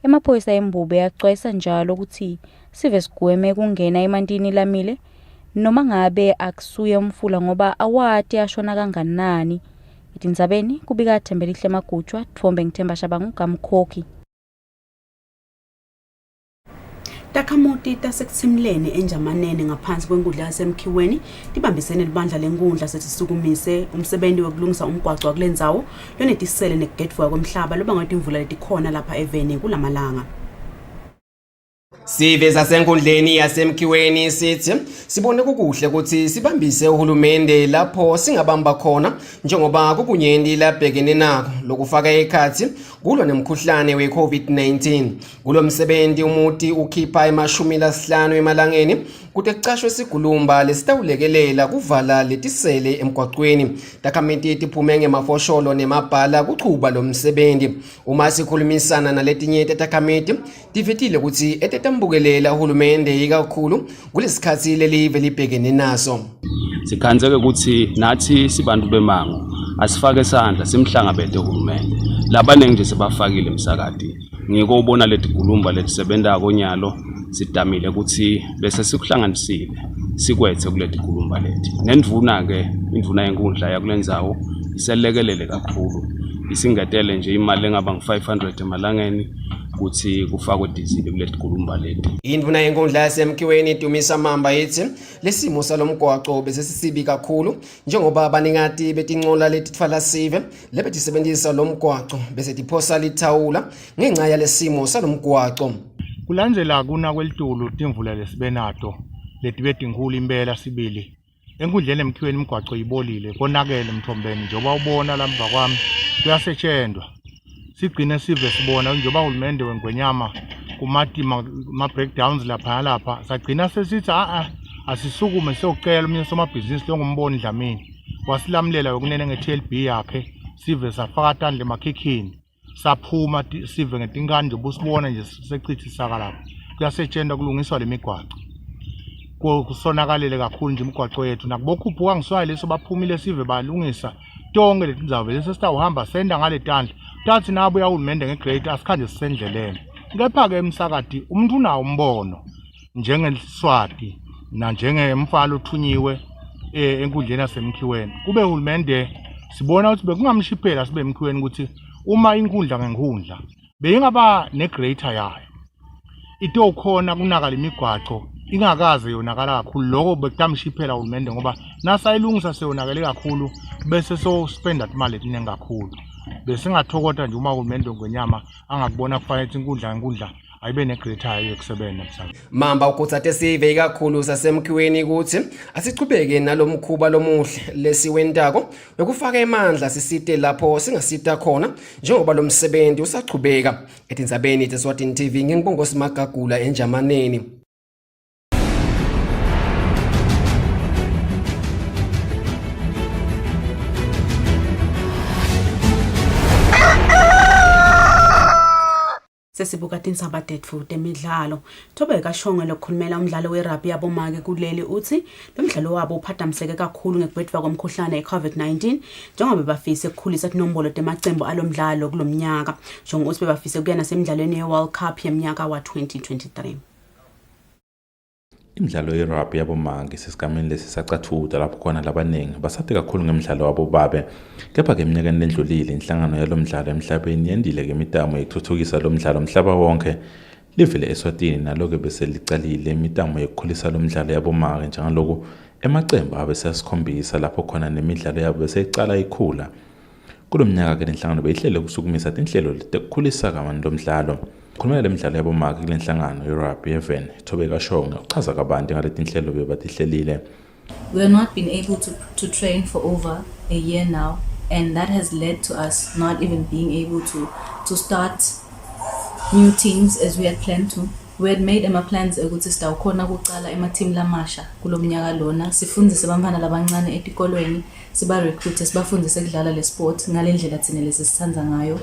Emaphoyisa eMbube yaxwayisa njalo ukuthi sive sigweme kungena emantini lamile noma ngabe akusuye umfula ngoba awati ashona kanganani. Itindzabeni kubika Thembelihle Magujwa, Thombe Ngithemba Shabangu kaMkhokhi. Takhamuti tasekutsimleni enjamanene ngaphansi kwenkundla yasemkhiweni libambisene libandla lenkundla sesisukumise umsebenzi wokulungisa umgwaqo wakulendzawo lonetisele nekugedvuka kwemhlaba lobangathi imvula letikhona lapha eveni kulamalanga. Siveza senkundleni yasemkhiweni sithi sibone kukuhle ukuthi sibambise uhulumende lapho singabamba khona njengoba kukunyendi labhekene nako lokufaka ekhathi kulwa nemkhuhlane we-COVID-19 kulo msebenzi umuti ukhipha ema-50 emalangeni kude kucashwe sigulumba lesitawulekelela kuvala letisele emgwaqweni takhamiti tiphume ngemafosholo nemabhala kuchuba lo msebenzi uma sikhulumisana naletinye takhamiti tivitile ukuthi etetambukelela uhulumende ikakhulu kulesikhathi lelive libhekene naso. Sikhanzeke ukuthi nathi sibantu bemango asifake isandla simhlangabethe uhulumende labanenge nje sebafakile emsakadini ngiko ubona letigulumba letisebenta konyalo sidamile ukuthi bese sikuhlanganisile sikwethe kuletigulumba leti nendvuna ke indvuna yenkundla yakulendzawo iselekelele kakhulu isingetele nje imali engaba ngu500 emalangeni ukuthi kufakwe dizili kuletigulumba leti. Indvuna yenkundla yasemkhiweni iDumisa Mamba ithi lesimo salomgwaqo bese sisibi kakhulu njengoba abaningati betincola letitfala sive lebetisebenzisa lomgwaqo bese tiphosa lithawula ngenxa yalesimo salomgwaqo. Kulandzela kuna kwelitulu timvula lesibenato letibetinkhulu impela sibili enkundleni emkhiweni imgwaqo ibolile konakele Mthombeni njengoba ubona lapha kwami kuyasetshenzwa sigcine sive sibona njengoba uhulumende weNgwenyama kumati ma breakdowns lapha sagcina sesithi asisukume siyocela umunye somabhizinisi longumboni Dlamini wasilamulela ukunene nge-TLB yakhe sive safaka tandle emakhikhini saphuma sive ngetinkani nje busibona nje sechitha isaka lapho kuyasetshenzwa kulungiswa lemigwaqo kusonakalele kakhulu nje imigwaqo yethu nakubokhuphuka ngiswaye leso baphumile sive balungisa tonke letindzawo vele sesitawuhamba senda ngale tandle tathi nabo yahulumende ngegrade asikhanje sisendleleni kepha ke emsakati umuntu unawo umbono njengeSwati na njengemfalo othunyiwe enkundleni yasemkhiweni kube uhulumende sibona ukuthi bekungamshiphela sibe emkhiweni ukuthi uma inkundla ngenkundla beyingaba negrader yayo itokhona kunakala imigwaqo ingakaze yonakala kakhulu lokho bekutamshiphela uhulumende ngoba nasayilungisa seyonakele kakhulu bese so spenda imali eningi kakhulu bese ngathokota nje uma uhulumende weNgwenyama angakubona kufanele inkundla ayibe negreat high yokusebenza emhlabeni. Mamba ukuthathe sive kakhulu sasemkhiweni ukuthi asichubeke nalomkhuba lomuhle lesiwentako ukufaka emandla sisite lapho singasita khona njengoba lo msebenzi usachubeka. Etindzabeni teSwatini TV ngingibongo Simagagula enjamaneni. Sesibuka tindzaba tetfu temidlalo. Thobeka Shongwe lokukhulumela umdlalo werugby yabomake kuleli uthi lo mdlalo wabo uphadamiseke kakhulu ngekubhedwa komkhuhlane i-COVID-19 njengoba bafise ukukhulisa inombolo temacembu alomdlalo kulomnyaka. Shongwe uthi bafise kuya nasemidlalweni ye-World Cup yeminyaka wa-2023. Imidlalo yerugby yabomake sesigameni lesisacathuda lapho khona labaningi basathe kakhulu ngemidlalo wabo babe. Kepha ke eminyakeni lendlulile inhlangano yalomdlalo emhlabeni yendile ke imitamo yokuthuthukisa lo mdlalo umhlaba wonke. Livile Eswatini naloke bese licalile imitamo yokukhulisa lo mdlalo yabomake njengaloko emacembu abe sesikhombisa lapho khona nemidlalo yabo bese icala ikhula. Kulomnyaka ke lenhlangano beyihlele kusukumisa tinhlelo lekukhulisa kabantu lo mdlalo. Khulumela lemidlalo yabomake kule nhlangano yerugby even Thobeka Shongwe uchaza kabanti ngale tinhlelo bebatihlelile. We have not been able to train for over a year now, and that has led to us not even being able to start new teams as we had planned to. We had made plans ukuthi sitawukhona ukuqala team lamasha kulomnyaka lona sifundise abantwana labancane etikolweni siba recruit sibafundise ukudlala le sport ngalendlela thina lesisithandza ngayo.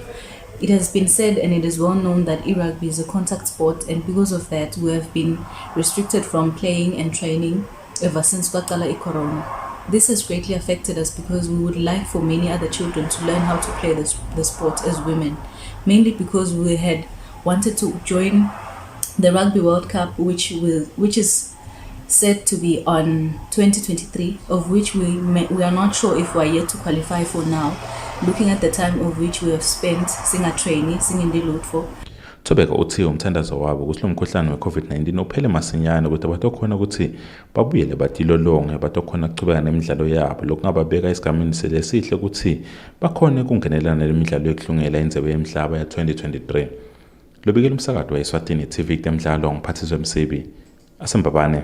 It has been said and it is well known that rugby is a contact sport, and because of that we have been restricted from playing and training ever since corona. This has greatly affected us because we would like for many other children to learn how to play the sport as women, mainly because we had wanted to join the Rugby World Cup which is set to be on 2023, of which we are not sure if we are yet to qualify for now, looking at the time of which we have spent singa training singing the load for. Thobeka uthi umthandazo wabo ukuthi lo mkhuhlane we-COVID-19 uphele masinyane ukuthi batokhona ukuthi babuyele batilolonge batokhona ukuchubeka nemidlalo yabo lokungababeka esigameni selesihle ukuthi bakhone ukungenelana nemidlalo yokuhlungela indebe yemhlaba ya-2023. Lobikela umsakazo weSwatini TV temidlalo ngiphathiswa Msebi asembabane.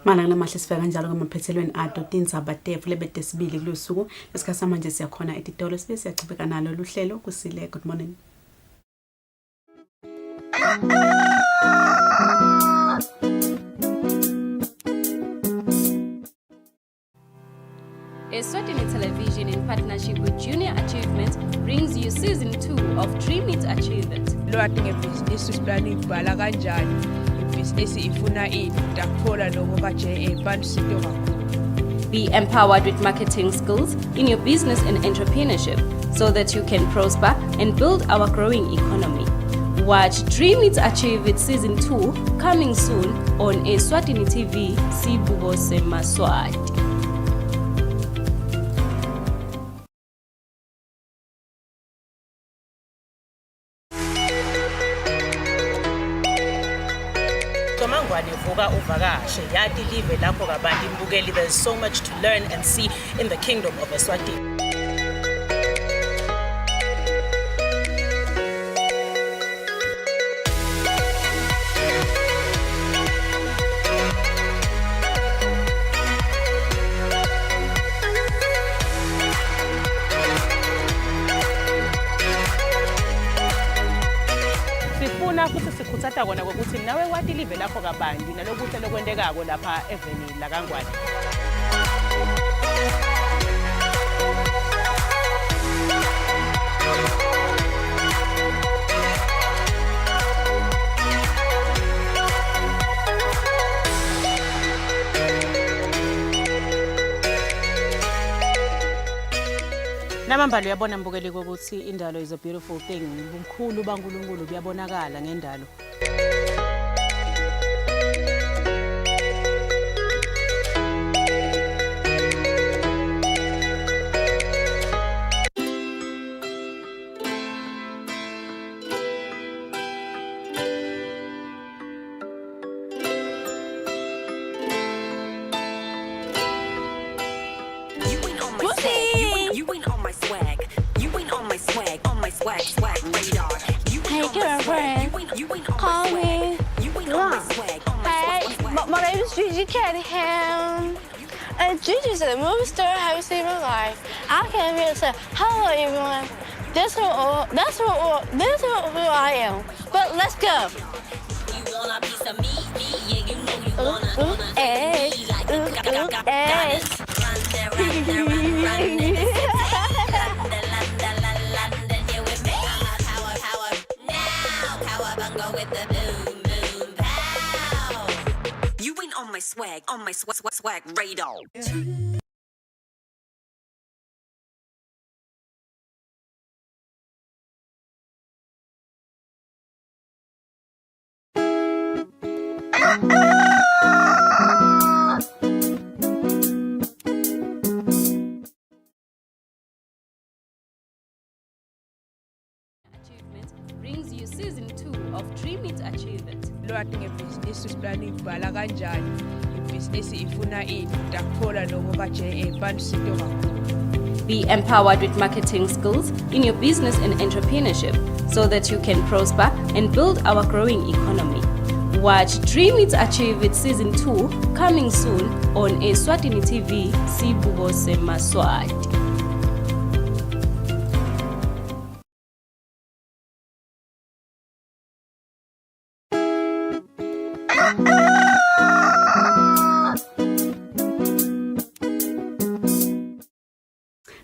Malanga lamahle sifika kanjalo ngamaphethelweni ado tindzaba tefu lebetesibili kulosuku lesikhathi manje siyakhona etitolo sibe siyachubeka nalo luhlelo Kusile. Good morning. Eswatini Television in partnership with Junior Achievement brings you season 2 of Dream It Achieve It. Lwati ngebhizinisi usiplanning ibhala kanjani ibhizinisi ifuna ini ndakuthola lokho ka-JA bantu sinto kakhulu. Be empowered with marketing skills in your business and entrepreneurship so that you can prosper and build our growing economy. Watch Dream It Achieve It Season 2 coming soon on Eswatini TV Sibubo Semaswati. There's so much to learn and see in the kingdom of Eswatini. Sifuna futhi sikhuthata kona ukuthi nawe wati live lapho kabandi nalokuhle lokwendekako lapha eveni la Kangwane. Namambalo uyabona mbukeli ukuthi indalo is a beautiful thing. Ubukhulu baNkulunkulu buyabonakala ngendalo. Hey girlfriend, call me. Hey, my name is Gigi Callahan. And Gigi's a movie star I haven't seen in my life. I came here to say, hello everyone. This is who I am. But let's go. You ain't on my swag radar. Brings you season 2 of Dream It, Achieve It. lwati ngebhizinisi usiplan ivala kanjani ibhizinisi ifuna ini ndakuthola nokuba nje abantu sinto kakhulu. Be empowered with marketing skills in your business and entrepreneurship so that you can prosper and build our growing economy. Watch Dream It, Achieve It Season 2 coming soon on Eswatini TV, Sibubo Semaswati.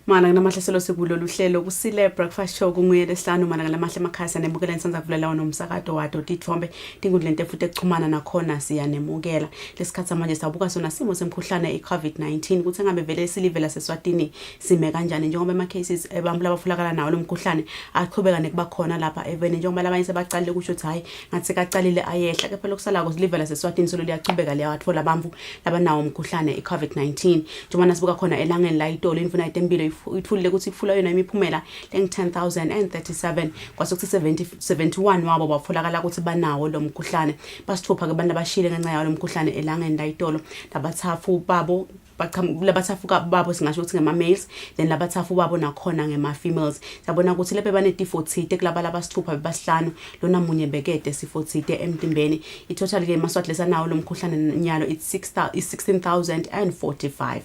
Malanga namahle selo sikulolu hlelo Kusile breakfast show kunguye lesihlanu malanga lamahle emakhaya nemukela nisanza kuvulela nomsakazo wato tithombe tingudle nte futhi ekuxhumana nakhona siyanemukela lesikhathi manje sabuka sona simo semkhuhlane iCovid-19 kuthi ngabe vele silive laseSwatini sime kanjani njengoba ama cases ebambula abafulakala nawo lo mkhuhlane aqhubeka nekuba khona lapha eveni njengoba labanye sebaqalile kusho ukuthi hayi ngathi kaqalile ayehla kepha lokusala silive laseSwatini solo liyaqhubeka liyathola abamvu labanawo umkhuhlane iCovid-19 njengoba nasibuka khona elangeni la itolo infuna itempilo ithulile ukuthi kufula yona imiphumela leng 10,037 kwasukuthi 71 wabo bafulakala ukuthi banawo lo mkhuhlane basithupha ke abantu abashile ngenxa yawo lo mkhuhlane elangeni la itolo labathafu babo labathafu babo singasho ukuthi ngema males then labathafu babo nakhona ngema females sabona ukuthi lepe bane T40 kulaba labasithupha besihlanu lona munye bekede si40 emtimbeni itotal ke maswati lesanawo lo mkhuhlane nyalo it's 16,045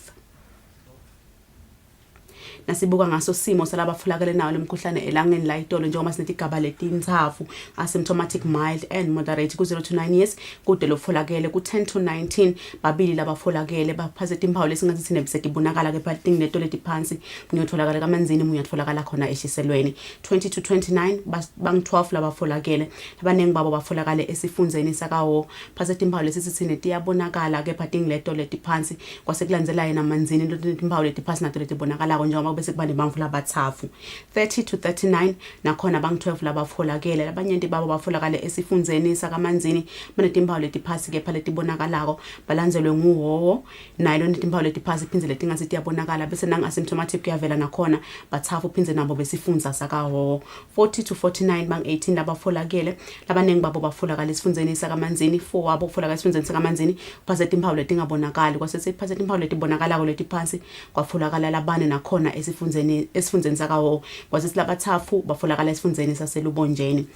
nasibuka ngaso simo salabafulakele nawo lemkhuhlane elangeni la itolo njengoba sinethi igaba letinzafu asymptomatic mild and moderate ku 0 to 9 years kude lofulakele ku 10 to 19 babili labafulakele baphaze timpawu lesingathi sinebiseti ibonakala ke phathi neto letiphansi kunyotholakala kamanzini munyatholakala khona eshiselweni 20 to 29 bang 12 labafulakele abanengi babo bafulakale esifundzeni sakawo phaze timpawu lesithi sinethi yabonakala ke phathi leto letiphansi kwasekulandzela yena manzini letimpawu letiphansi nato letibonakala njengoba bese kuba nebamvu labathafu 30 to 39 nakhona bang 12 labafulakele abanye babo bafulakale esifundzeni sakamanzini banetimpawu letiphasi ke phela tibonakalako balandzelwe nguhowo nayo netimpawu letiphasi phinze letingasi tiyabonakala bese nang asymptomatic kuyavela nakhona bathafu phinze nabo besifundza sakahowo 40 to 49 bang 18 labafulakele labanengi babo bafulakale esifundzeni sakamanzini 4 wabo bafulakale esifundzeni sakamanzini phase timpawu letingabonakali kwasese phase timpawu letibonakalako letiphansi kwafulakala labane nakhona esifundzeni sakawo kwasisi labathafu bafulakala esifundzeni saselubonjeni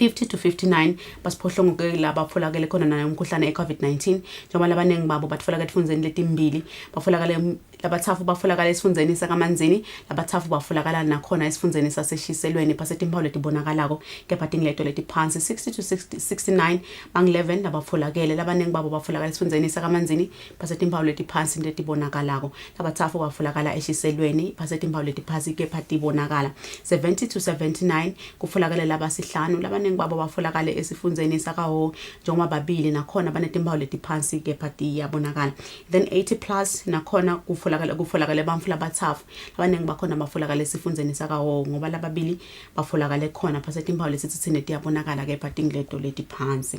50 to 59 basiphohlongo ke laba bafulakele khona nayo umkhuhlane eCovid-19 njengoba labanengi babo batfolakala esifundzeni letimbili bafulakale labathafu bafulakala esifundzeni sakamanzini labathafu bafulakala nakhona esifundzeni saseshiselweni phase timpawu letibonakalako kepha tingleto letiphansi 60 to 69 bang 11 labafulakele labanengi babo bafulakala esifundzeni sakamanzini phase timpawu letiphansi letibonakalako labathafu bafulakala eshiselweni phase timpawu letiphansi kepha tibonakala 70 to 79 kufulakale labasihlanu labanengi babo bafulakale esifundzeni sakawo njengoba babili nakhona banetimpawu letiphansi kepha tiyabonakala then 80 plus nakhona kufulakale bamfula bathafu abanengi bakhona bafulakale esifundzeni sakawo ngoba lababili bafulakale khona phase timpawu lesithi sineti yabonakala kepha tingleto letiphansi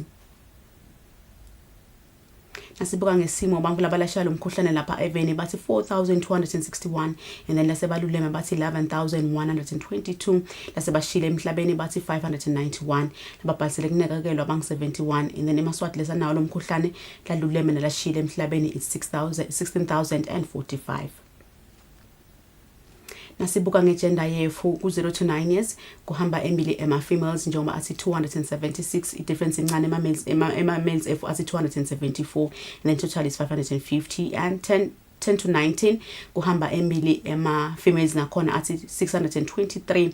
nasibuka ngesimo bantu labalashaya umkhuhlane lapha eveni bathi 4,261 and then lasebaluleme bathi 11,122 lasebashile emhlabeni bathi 591 lababhalisele kunekekelwa bang 71 and then emaswati lesanawo lomkhuhlane laluleme nalashile emhlabeni it's 16,045 Nasibuka ngegender yefu ku 0 to 9 years kuhamba embili females njengoba athi 276 i-difference incane males efu athi 274 and then total is 550 and 10 to 19 kuhamba embili females nakhona athi 623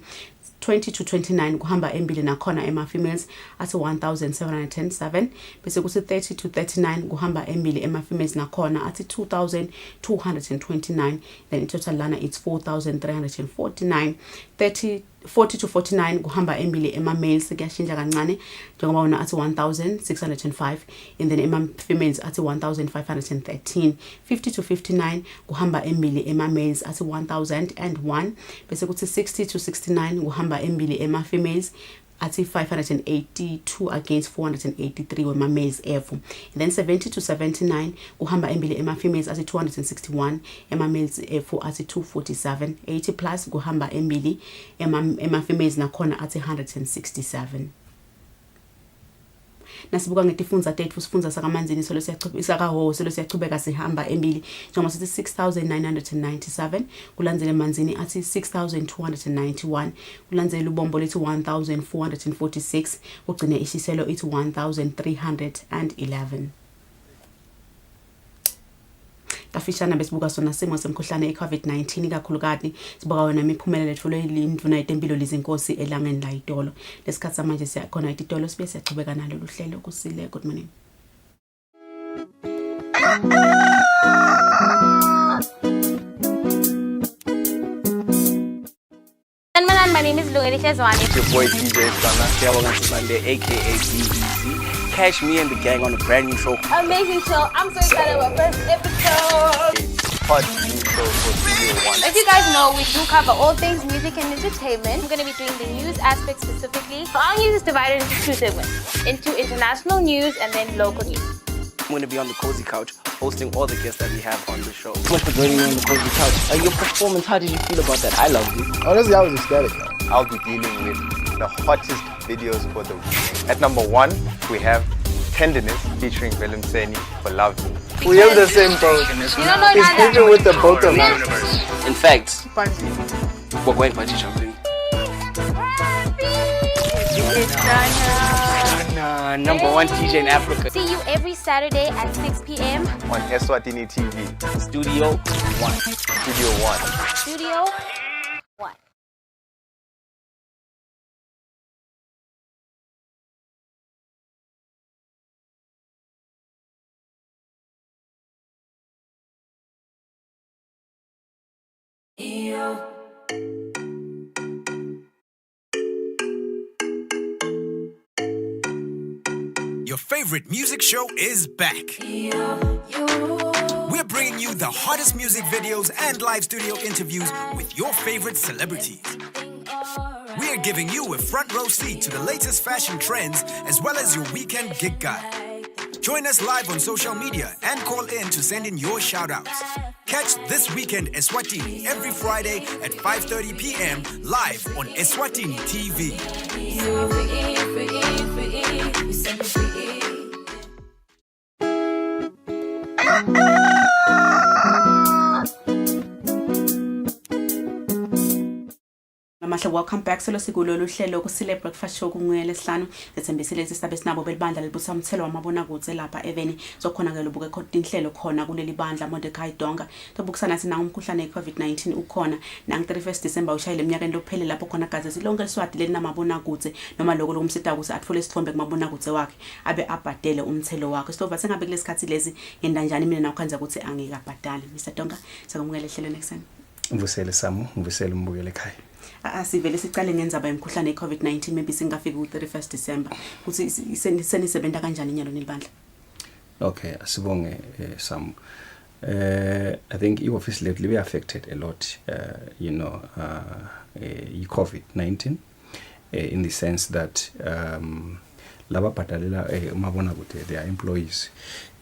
20 to 29 kuhamba embili nakhona females athi 1707 bese kuthi 30 to 39 kuhamba embili females nakhona athi 2229 then in total lana it's 4349 40 to 49 kuhamba embili males kuyashintsha kancane njengoba wona athi 1605 and then females athi 1513 50 to 59 kuhamba embili males athi 1001 bese kuthi 60 to 69 kuhamba embili females athi 582 against 483 males efu and then 70 to 79 kuhamba embili females athi 261 males efu athi 247 80 plus kuhamba embili females nakhona athi 167. Nasibuka ngetifunza tethu sifunza sakamanzini solo siyachubeka solo siyachubeka sihamba embili njengoba sithi 6997 kulandzele manzini athi 6291 kulandzele ubombo lithi 1446 kugcine ishiselo ithi 1311. Kafishana besibuka sona simo semkhuhlane i-COVID-19 kakhulukati sibuka wona imiphumela letfolwe yindvuna yetempilo lizinkosi elangeni la itolo lesikhathi samanje siyakhona itolo sibe siyachubeka nalo luhlelo Kusile. Good morning. My name is Eswatini. It's your boy DJ Eswatini, aka BEZ. Catch me and the gang on a brand new show. Amazing show. I'm so excited about first episode. It's hot new show for Studio One. As you guys know, we do cover all things music and entertainment. I'm going to be doing the news aspect specifically. So our news is divided into two segments, into international news and then local news. I'm going to be on the cozy couch hosting all the guests that we have on the show. Thanks for joining me on the cozy couch. Your performance, how did you feel about that? I loved it. Honestly, I was ecstatic. I'll be dealing with the hottest videos for the week. At number 1, we have Tenderness featuring Willem Seni for Love Me. We have the same boat. He's featuring with the both of us. In fact, we're going bungee jumping. Number 1 DJ in Africa. See you every Saturday at 6 p.m. on Eswatini TV. Studio One. Studio One. Studio One. Your favorite music show is back. We're bringing you the hottest music videos and live studio interviews with your favorite celebrities. We are giving you a front row seat to the latest fashion trends as well as your weekend gig guide. Join us live on social media and call in to send in your shout-outs. Catch This Weekend Eswatini every Friday at 5:30 p.m. live on Eswatini TV. Welcome back. Solo sigulolu hlelo Kusile breakfast show kunguye lesihlanu sethembisile isisabe sinabo belibandla libusa umthelo wamabona kudze lapha eveni sokhona ke lobuke khona inhlelo khona kuleli bandla Mordecai Donga tobukisana sina umkhuhlane iCovid-19 ukhona nang 31 December ushayile eminyakeni lokuphela lapho khona gaze silonke liswadi lena mabona kudze noma lokho lokumsita ukuthi atfule isithombe kumabona kudze wakhe abe abhadele umthelo wakhe sitova sengabe kulesikhathi lezi ngenda njani mina nakwenza ukuthi angikabhadali Mr Donga sakumukela ehlelo next time Mvusele Samu mvusele mbukele ekhaya asivele sicale ngenzaba yemkhuhlane iCovid-19 maybe singafika ku-31 December ukuthi senisebenta kanjani inyalo nelibandla. Okay asibonge Sam I think i-office lately we affected a lot i-COVID-19 in the sense that laba bhadalela mabona kude their employees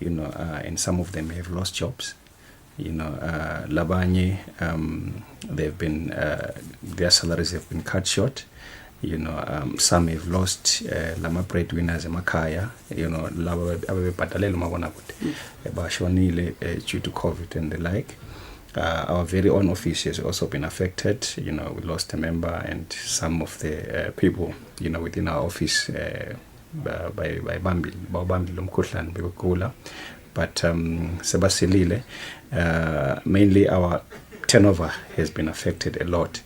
and some of them have lost jobs. Labanye, they've been, their salaries have been cut short. Some have lost lama breadwinners emakaya. Laba ababepatalele mabona kude bashonile due to COVID and the like. Our very own office has also been affected. We lost a member and some of the people, within our office by Bambi lomkhuhlane bekugula. But sebasilile, mainly our turnover has been affected a lot.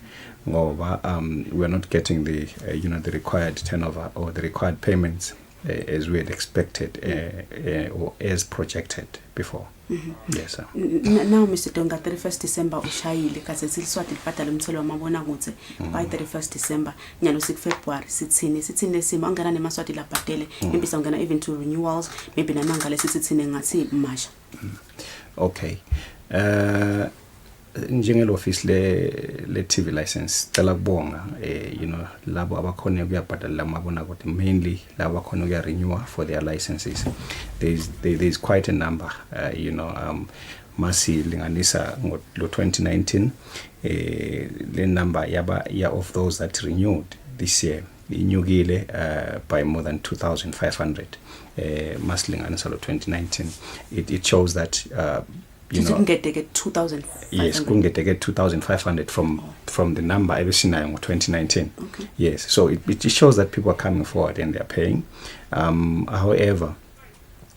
We're not getting the the required turnover or the required payments as we had expected or as projected before. Yes, sir. Now Mr. Donga 31st December ushayile kaze siliswati libhadala umthelo wamabona kuze by 31st December nyalo 6 February sithini lesimo angena nemaswati labhadele maybe sangena even to renewals maybe nananga lesithini ngathi masha. Okay. Njengelo office le TV license cela kubonga labo abakhona ukuyabhadala amabona kodwa mainly labo abakhona ukuyarenew for their licenses. There's quite a number masilinganisa ngo 2019 the number of those that renewed this year inyukile by more than 2,500 masilinganisa lo 2019. It shows that you can get 2,500. Yes, couldn't get 2,500 from the number I was in 2019. Okay. Yes, so it shows that people are coming forward and they are paying. However,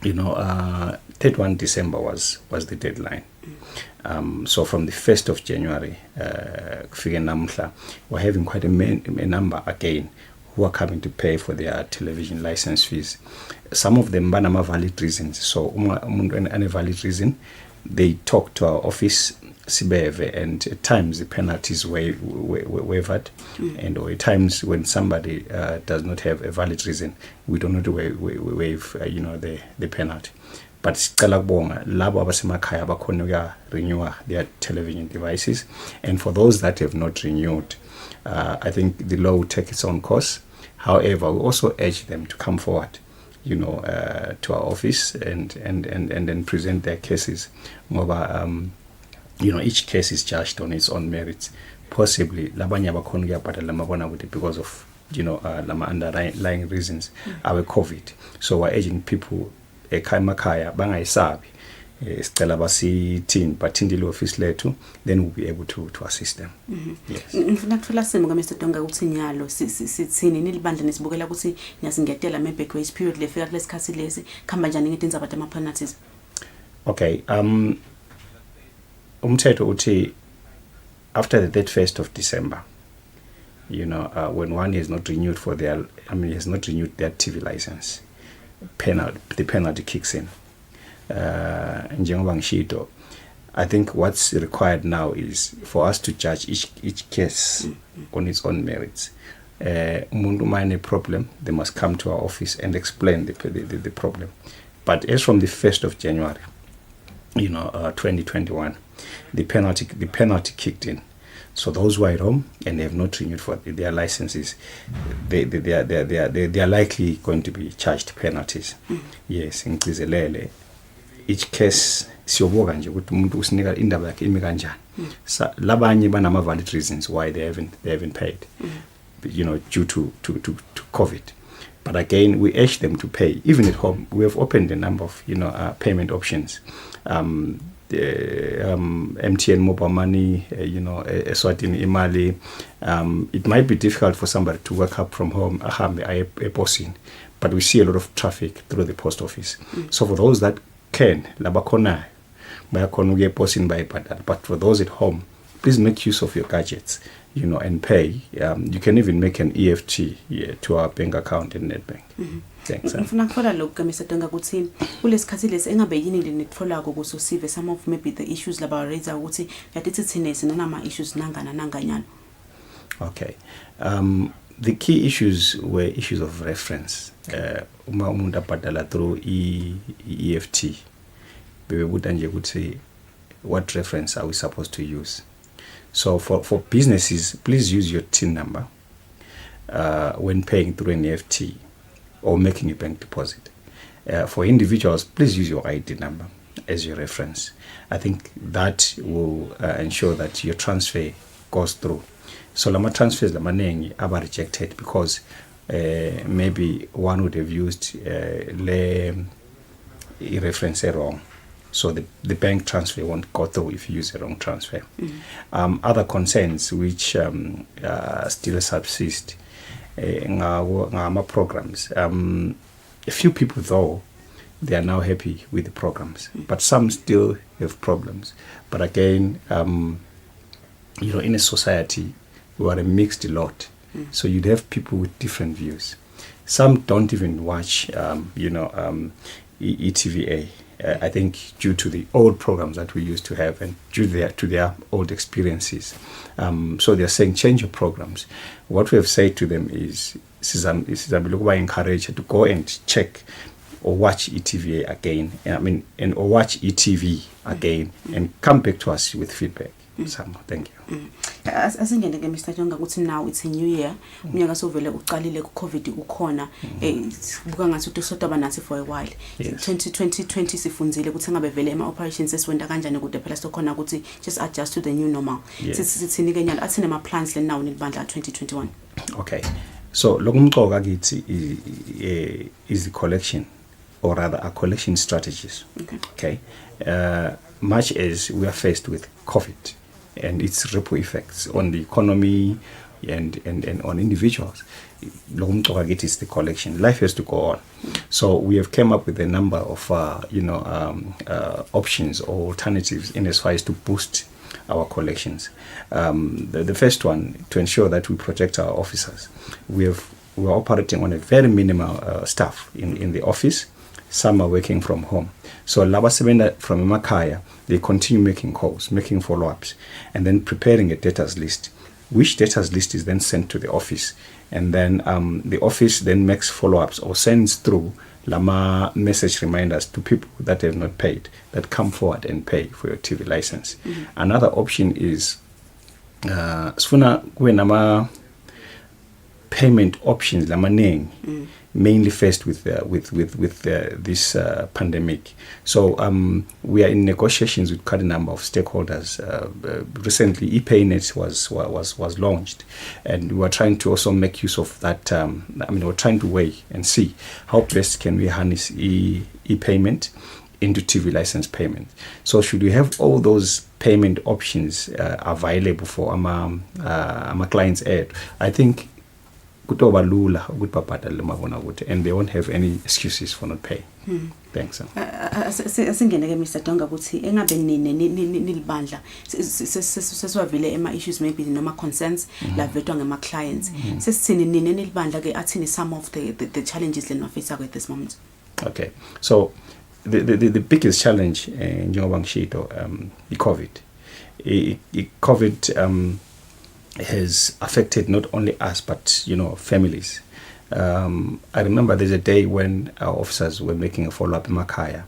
31 December was the deadline. So from the 1st of January, we're having quite a number again who are coming to pay for their television license fees. Some of them banama valid reasons. So any valid reason, they talk to our office sibeve, and at times the penalties waived, and or at times when somebody does not have a valid reason, we do not waive the penalty. But sicela kubonga labo abasemakhaya bakhona ukuya renew their television devices, and for those that have not renewed, I think the law will take its own course. However, we also urge them to come forward to our office and then present their cases. Each case is judged on its own merits. Possibly labanye abakhona ukuyabhadala amabona kude because of lama underlying reasons our COVID. So we're urging people ekhaya bangayisabi sicela basithini bathindile office lethu, then we'll be able to assist them. Yes. Ngifuna kuthola simo ka Mr. Donga ukuthi nyalo sithini nilibandla nisibukela ukuthi niyasingetela maybe grace period lefika kulesikhathi lesi khamba njani ngidinza abantu ama penalties. Okay, umthetho uthi after the 31st of December, when one has not renewed has not renewed their TV license, the penalty kicks in. I think what's required now is for us to judge each case on its own merits. Umuntu mine problem, they must come to our office and explain the problem. But as from the 1st of January, 2021, the penalty kicked in. So those who are at home and they have not renewed for their licenses, they are likely going to be charged penalties. Yes, in Kusile, each case siyoboka nje ukuthi umuntu usinika indaba yakhe imi kanjani. Labanye banama valid reasons why they haven't paid. Due to COVID. But again, we urge them to pay even at home. We have opened a number of payment options. MTN mobile money, Eswatini imali. It might be difficult for somebody to work up from home, but we see a lot of traffic through the post office. So for those that can, labakona, but for those at home, please make use of your gadgets, and pay. You can even make an EFT to our bank account in NetBank. Thanks. Ngifuna kuthola lokho Mr. Donga ukuthi kulesikhathi lesi engabe yini lenitfola ukuthi usive some of maybe the issues laba raise ukuthi yathi thine sinama issues nanganyana. Okay. The key issues were issues of reference. Uma umuntu abhadala through EFT. Bebebuda nje ukuthi what reference are we supposed to use? So for businesses, please use your TIN number when paying through an EFT or making a bank deposit. For individuals, please use your ID number as your reference. I think that will ensure that your transfer goes through. So lama transfers lamanengi aba rejected because maybe one would have used le reference wrong. so the bank transfer won't go through if you use the wrong transfer. Other concerns which still subsist programs. A few people though, they are now happy with the programs, but some still have problems. But again, in a society, we are a mixed lot. So you'd have people with different views. Some don't even watch, ETVA. I think due to the old programs that we used to have and due to their old experiences. So they're saying change your programs. What we have said to them is encourage to go and check or watch ETVA again. Or watch ETV again and come back to us with feedback. Thank you. Asingene ke Mr. Jonga ukuthi now it's a new year. Unyaka sovele uqalile ku COVID ukhona. Buka ngathi utosotoba nathi for a while. 2020 sifunzile ukuthi ngabe vele ama operations esiwenda kanjani kude phela sokhona ukuthi just adjust to the new normal. Sithini ke nyalo athina ama plans le now nibandla 2021. Okay. So lokumcoka kithi is the collection, or rather our collection strategies. Okay. Much as we are faced with COVID and its ripple effects on the economy and on individuals, it is the collection. Life has to go on. So we have come up with a number of options or alternatives in as far as to boost our collections. The first one, to ensure that we protect our officers. We are operating on a very minimal staff in the office. Some are working from home. So laba sebenda from Makaya, they continue making calls, making follow-ups, and then preparing a debtors list, which debtors list is then sent to the office. And then the office then makes follow-ups or sends through lama message reminders to people that have not paid, that come forward and pay for your TV license. Another option is sifuna kube nama payment options lamaningi, mainly faced with this pandemic. So we are in negotiations with quite a number of stakeholders. Recently, ePaynet was launched, and we are trying to also make use of that. We're trying to weigh and see how best can we harness ePayment into TV license payment. So should we have all those payment options available for our clients? I think and they won't have any excuses for not paying. Thanks. Asingene ke Mr. Donga ukuthi engabe nilibandla sesiwavile ema issues maybe noma concerns la vetwa ngema clients. Sesithini nini nilibandla ke athini some of the challenges lena face at this moment. Okay. So the biggest challenge njengoba ngishito COVID. COVID has affected not only us but we I remember there's a day when our officers were making a follow-up in Makaya.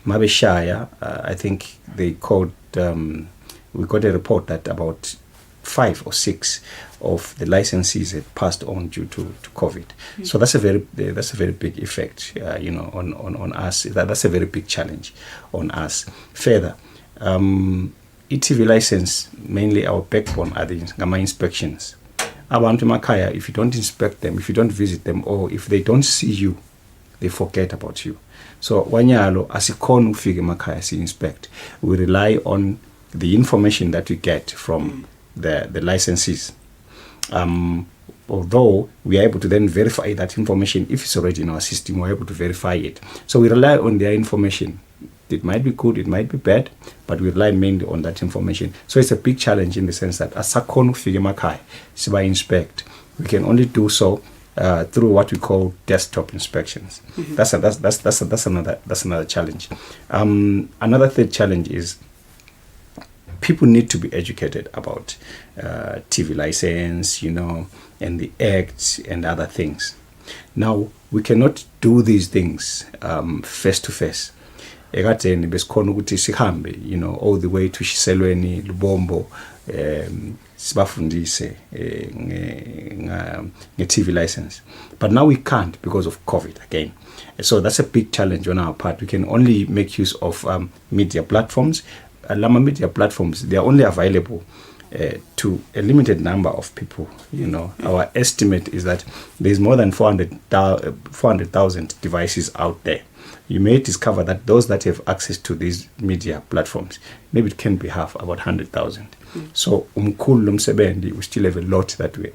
Mabeshaya, I think they called, we got a report that about 5 or 6 of the licensees had passed on due to COVID. So that's a very big effect, on us. That's a very big challenge on us. Further, ETV license, mainly our backbone are the Gama inspections. Abantu Makaya, if you don't inspect them, if you don't visit them, or if they don't see you, they forget about you. So wanyalo asikonu ufike Makaya si inspect. We rely on the information that we get from the licensees. Although we are able to then verify that information, if it's already in our system, we're able to verify it. So we rely on their information. It might be good, it might be bad, but we rely mainly on that information. So it's a big challenge in the sense that as sakonu fige makai, siba inspect, we can only do so through what we call desktop inspections. That's another challenge. Another third challenge is people need to be educated about TV license, and the acts and other things. Now we cannot do these things face to face. Ekateni besikhona ukuthi sihambe all the way to Shiselweni Lubombo sibafundise nge TV license, but now we can't because of COVID again. So that's a big challenge on our part. We can only make use of media platforms. Lama media platforms, they are only available to a limited number of people. Our estimate is that there's more than 400,000 devices out there. you may discover that those that have access to these media platforms, maybe it can be half, about 100,000. So umkhulu lomsebenzi, we still have a lot that we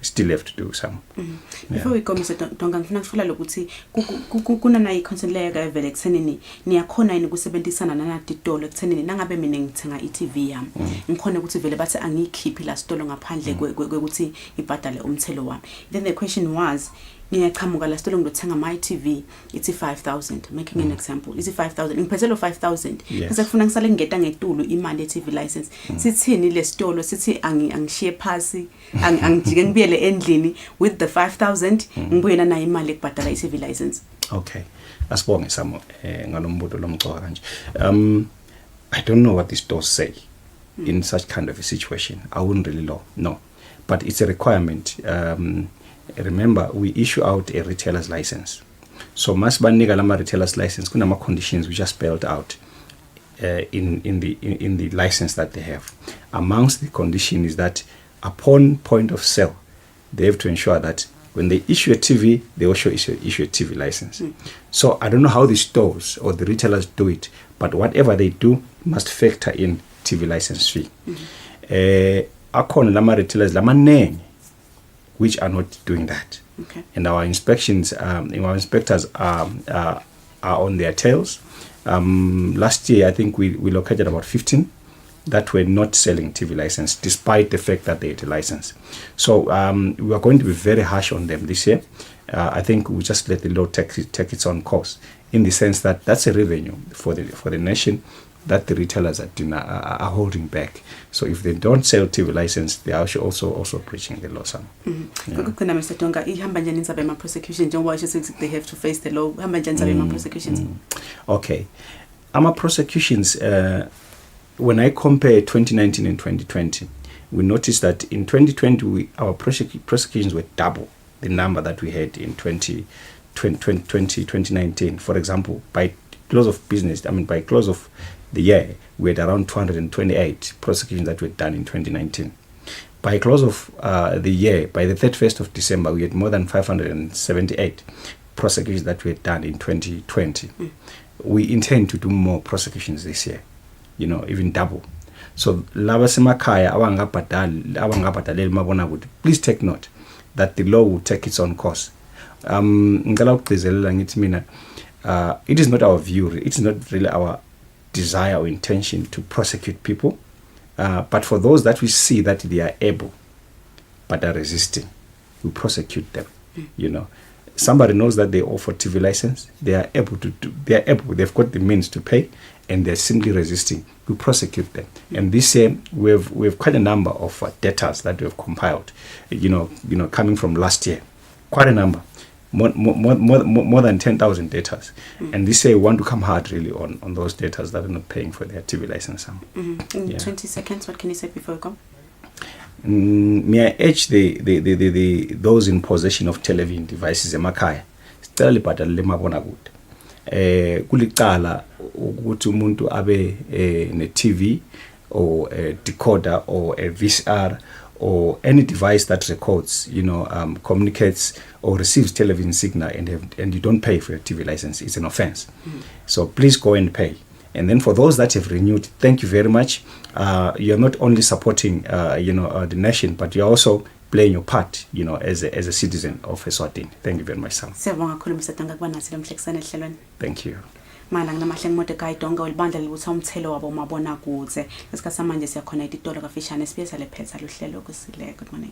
still have to do some. Before we go, Mr. Donga, ngifuna kushola lokuthi kunana i-concern leyo kavele ekuthenini niyakhona yini ukusebenzisana nanaditolo ekuthenini nangabe mina ngithenga i-TV yami ngikhona ukuthi vele bathi angikhiphi la sitolo ngaphandle kwekuthi ngibhadale umthelo wami. Then the question was, ngiyachamuka la sitolo ngidothenga my TV, it's 5,000, making an example, is 5,000 ngiphethe 5,000 bese kufuna ngisale ngigeta ngetulu imali ye-TV license. Sithini le sitolo sithi angishiye phasi angijike ngibuyele endlini with the 5,000 ngibuyela na imali ekubhadala i-TV license. Okay, asibonge Samo ngalombuto lomcoka kanje. I don't know what the stores say in such kind of a situation. I wouldn't really know, but it's a requirement. Remember, we issue out a retailer's license. So masibanika lama retailer's license kunama conditions which are spelled out in the license that they have. Amongst the condition is that upon point of sale, they have to ensure that when they issue a TV, they also issue a TV license. So I don't know how the stores or the retailers do it, but whatever they do must factor in TV license fee. Akon lama retailers lama neng which are not doing that. Okay. And our inspections, our inspectors are on their tails. Last year, I think we located about 15 that were not selling TV license, despite the fact that they had a license. So we are going to be very harsh on them this year. I think we just let the law take its own course, in the sense that that's a revenue for the nation that the retailers are holding back. So if they don't sell TV license, they are also breaching the law. Kuna Mr. Donga, ihamba njani inzabe ma prosecution njengoba they have to face the law. Hamba njani inzabe ma prosecutions? Okay. Prosecutions, when I compare 2019 and 2020, we noticed that in 2020 our prosecutions were double the number that we had in 2019. For example, by close of business, by close of the year, we had around 228 prosecutions that were done in 2019. By close of the year, by the 31st of December, we had more than 578 prosecutions that were done in 2020. We intend to do more prosecutions this year, even double. So, please take note that the law will take its own course. It is not our view, it's not really our desire or intention to prosecute people, but for those that we see that they are able but are resisting, we prosecute them. Somebody knows that they offer TV license, they've got the means to pay, and they're simply resisting, we prosecute them. And this year we've quite a number of debtors that we've compiled, coming from last year, quite a number. More than 10,000 debtors. And this year we want to come hard really on those debtors that are not paying for their TV license. In 20 seconds, what can you say before we go? May I urge those in possession of television devices emakhaya sicela libhadale lemabonakudwe kulicala ukuthi umuntu abe ne TV or a decoder or a VCR or any device that records, communicates or receives television signal and you don't pay for your TV license, it's an offense. So please go and pay. And then for those that have renewed, thank you very much. You're not only supporting, the nation, but you're also playing your part, as a citizen of Eswatini. Thank you very much, Sam. Thank you. Malanga namahle ngimode kayidonga ulibandla libutha umthelo wabo mabona kuze esikhathi samanje siyakhona ititolo kafishane sibiyeza lephetha luhlelo Kusile. Good morning.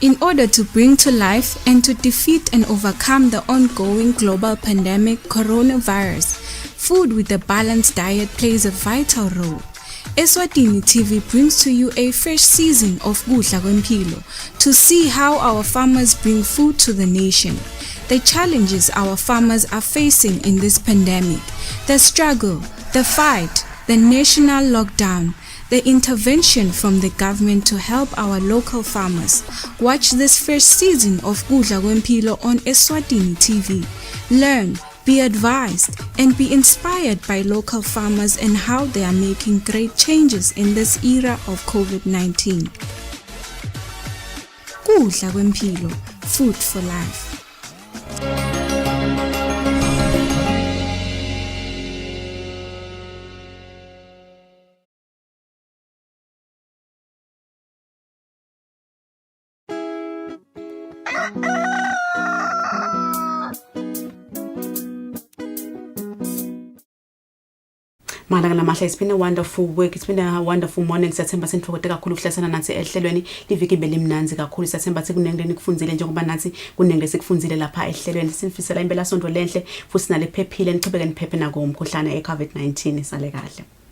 In order to bring to life and to defeat and overcome the ongoing global pandemic coronavirus, food with a balanced diet plays a vital role. Eswatini TV brings to you a fresh season of Kudla Kwempilo to see how our farmers bring food to the nation, the challenges our farmers are facing in this pandemic, the struggle, the fight, the national lockdown, the intervention from the government to help our local farmers. Watch this fresh season of Kudla Kwempilo on Eswatini TV. Learn, Be advised and be inspired by local farmers and how they are making great changes in this era of COVID-19. Kudla kwempilo, food for life. Malanga namahle, it's been a wonderful week. It's been a wonderful morning. Siyathemba senithokoze kakhulu ukuhlasana nathi ehlelweni. Liviki belimnanzi kakhulu. Siyathemba sekunengene nikufunzile njengoba nathi kunengene sikufunzile lapha ehlelweni. Sinifisela impela sonto lenhle futhi nale phephile nichubeke niphephe nako umkhuhlane eCovid-19 sale kahle.